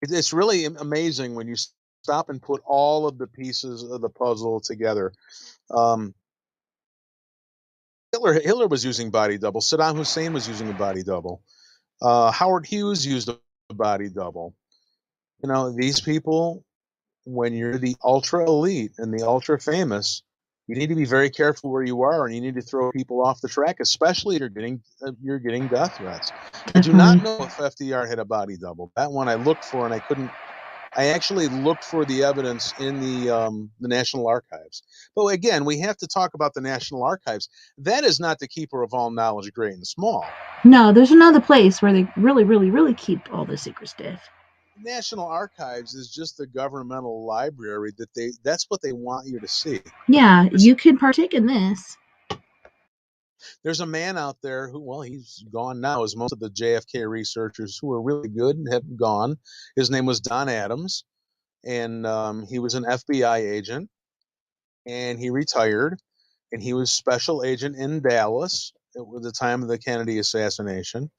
S2: it's really amazing when you stop and put all of the pieces of the puzzle together. Um, Hitler was using body double. Saddam Hussein was using a body double. Howard Hughes used a body double. You know, these people, when you're the ultra elite and the ultra famous, you need to be very careful where you are, and you need to throw people off the track, especially if you're getting death threats. I do not
S1: Definitely.
S2: know if FDR had a body double. That one I looked for, and I couldn't. I actually looked for the evidence in the National Archives. But again, we have to talk about the National Archives. That is not the keeper of all knowledge, great and small.
S1: No, there's another place where they really, really, really keep all the secret stuff.
S2: National Archives is just the governmental library that's what they want you to see.
S1: Yeah,
S2: There's,
S1: you can partake in this.
S2: there's a man out there who, well, he's gone now, as most of the JFK researchers who are really good have gone. His name was Don Adams, and he was an FBI agent, and he retired, and he was special agent in Dallas at the time of the Kennedy assassination,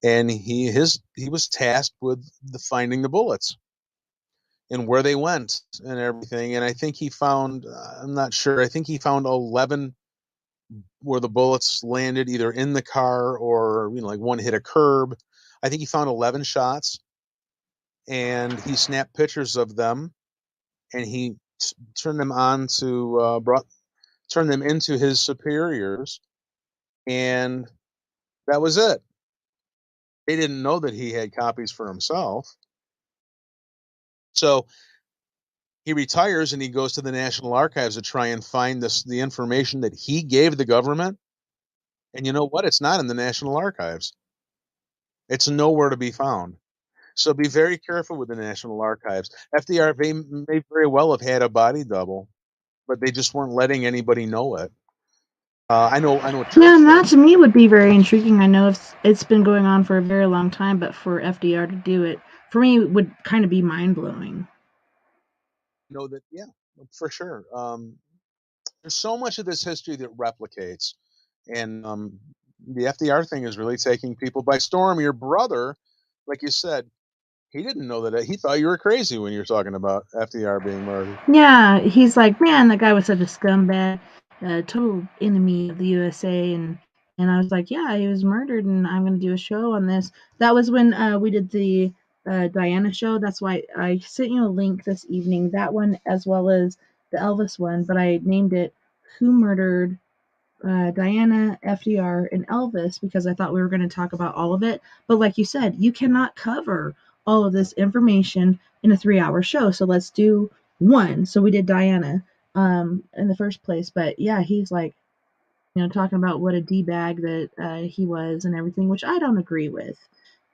S2: and he was tasked with finding the bullets and where they went and everything. And I think he found, I'm not sure, I think he found 11 where the bullets landed either in the car or, like one hit a curb. I think he found 11 shots, and he snapped pictures of them, and he turned them on to, turned them into his superiors. And that was it. They didn't know that he had copies for himself. So he retires and he goes to the National Archives to try and find the information that he gave the government. And you know what? It's not in the National Archives. It's nowhere to be found. So be very careful with the National Archives. FDR may very well have had a body double, but they just weren't letting anybody know it. I know
S1: Yeah, and that
S2: Churchill.
S1: to me would be very intriguing. I know it's been going on for a very long time, but for FDR to do it, for me, would kind of be mind blowing.
S2: Know that, yeah, for sure. There's so much of this history that replicates, and the FDR thing is really taking people by storm. Your brother, like you said, he didn't know that. He thought you were crazy when you were talking about FDR being murdered.
S1: Yeah, he's like, man, that guy was such a scumbag, total enemy of the USA, and I was like, yeah, he was murdered, and I'm gonna do a show on this. That was when we did the Diana show. That's why I sent you a link this evening. That one as well as the Elvis one, but I named it "Who Murdered Diana, FDR, and Elvis" because I thought we were going to talk about all of it. But like you said, you cannot cover all of this information in a 3-hour show. So let's do one. So we did Diana in the first place. But yeah, he's like, talking about what a D bag that he was and everything, which I don't agree with.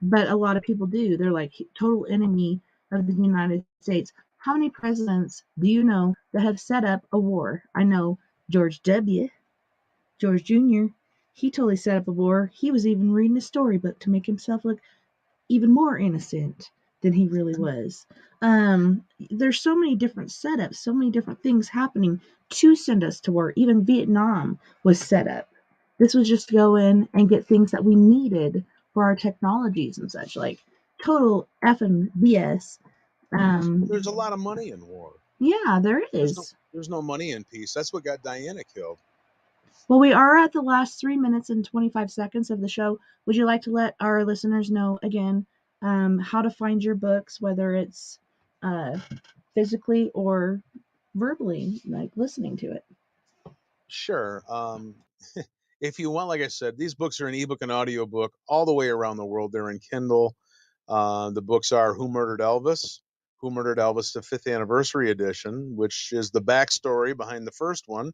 S1: But a lot of people do. They're like total enemy of the United States. How many presidents do you know that have set up a war? I know George W. George Jr., he totally set up a war. He was even reading a storybook to make himself look even more innocent. than he really was. There's so many different setups, so many different things happening to send us to war. Even Vietnam was set up. This was just to go in and get things that we needed for our technologies and such, like total effing BS.
S2: There's a lot of money in war.
S1: Yeah, there is.
S2: There's no money in peace. That's what got Diana killed.
S1: Well, we are at the last 3 minutes and 25 seconds of the show. Would you like to let our listeners know again how to find your books, whether it's physically or verbally, like listening to it?
S2: Sure. If you want, like I said, these books are an ebook and audiobook all the way around the world. They're in Kindle. The books are Who Murdered Elvis? Who Murdered Elvis, the 5th Anniversary Edition, which is the backstory behind the first one.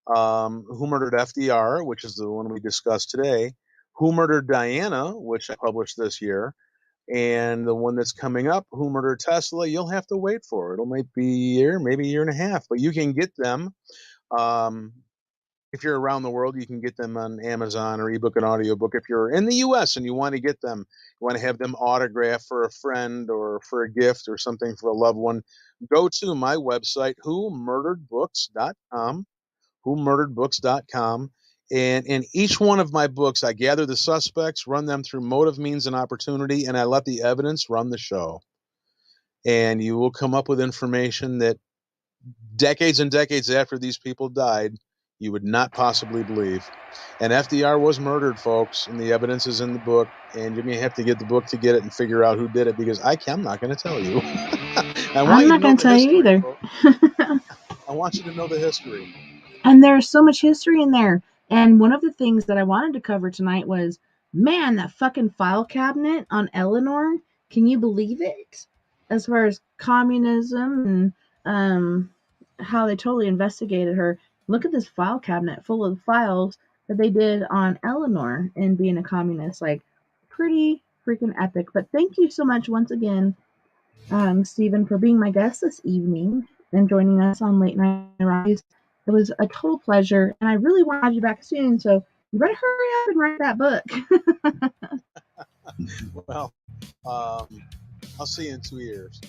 S2: Who Murdered FDR, which is the one we discussed today. Who Murdered Diana, which I published this year. And the one that's coming up, Who Murdered Tesla, you'll have to wait for. It might be a year, maybe a year and a half, but you can get them. If you're around the world, you can get them on Amazon or ebook and audiobook. If you're in the US and you want to get them, you want to have them autographed for a friend or for a gift or something for a loved one, go to my website, whomurderedbooks.com, whomurderedbooks.com. And in each one of my books, I gather the suspects, run them through motive, means, and opportunity, and I let the evidence run the show. And you will come up with information that decades and decades after these people died, you would not possibly believe. And FDR was murdered, folks, and the evidence is in the book. And you're going to have to get the book to get it and figure out who did it, because I'm not going to tell you.
S1: I'm not going to tell you either.
S2: I want you to know the history.
S1: And there's so much history in there. And one of the things that I wanted to cover tonight was, man, that fucking file cabinet on Eleanor. Can you believe it? As far as communism and how they totally investigated her. Look at this file cabinet full of files that they did on Eleanor and being a communist. Like, pretty freaking epic. But thank you so much once again, Stephen, for being my guest this evening and joining us on Late Night Rockies. It was a total pleasure, and I really want to have you back soon, so you better hurry up and write that book.
S2: Well, I'll see you in 2 years.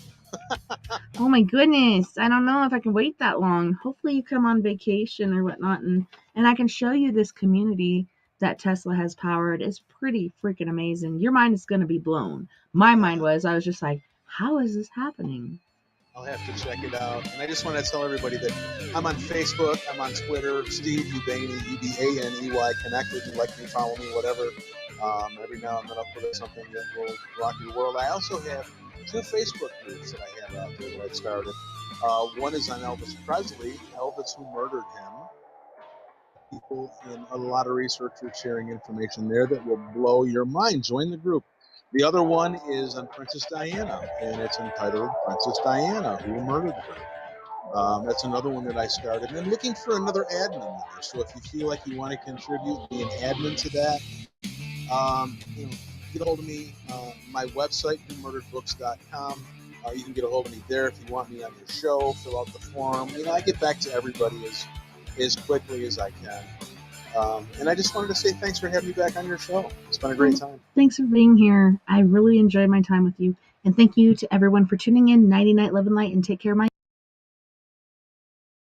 S1: Oh my goodness, I don't know if I can wait that long. Hopefully you come on vacation or whatnot, and I can show you this community that Tesla has powered. It's pretty freaking amazing. Your mind is going to be blown. My mind was. I was just like, how is this happening?
S2: I'll have to check it out. And I just want to tell everybody that I'm on Facebook, I'm on Twitter, Steve Ubaney, Ubaney, connected. You like me, follow me, whatever. Every now and then I'll put up something that will rock your world. I also have 2 Facebook groups that I have out there that I've started. One is on Elvis Presley, Elvis Who Murdered Him. People and a lot of researchers sharing information there that will blow your mind. Join the group. The other one is on Princess Diana, and it's entitled Princess Diana, Who Murdered Her. That's another one that I started. And I'm looking for another admin there. So if you feel like you want to contribute, be an admin to that, get a hold of me. My website, whomurderedbooks.com. You can get a hold of me there if you want me on your show. Fill out the form. I get back to everybody as quickly as I can. And I just wanted to say thanks for having me back on your show. It's been a great time.
S1: Thanks for being here. I really enjoyed my time with you. And thank you to everyone for tuning in. Nighty night, love and light, and take care, my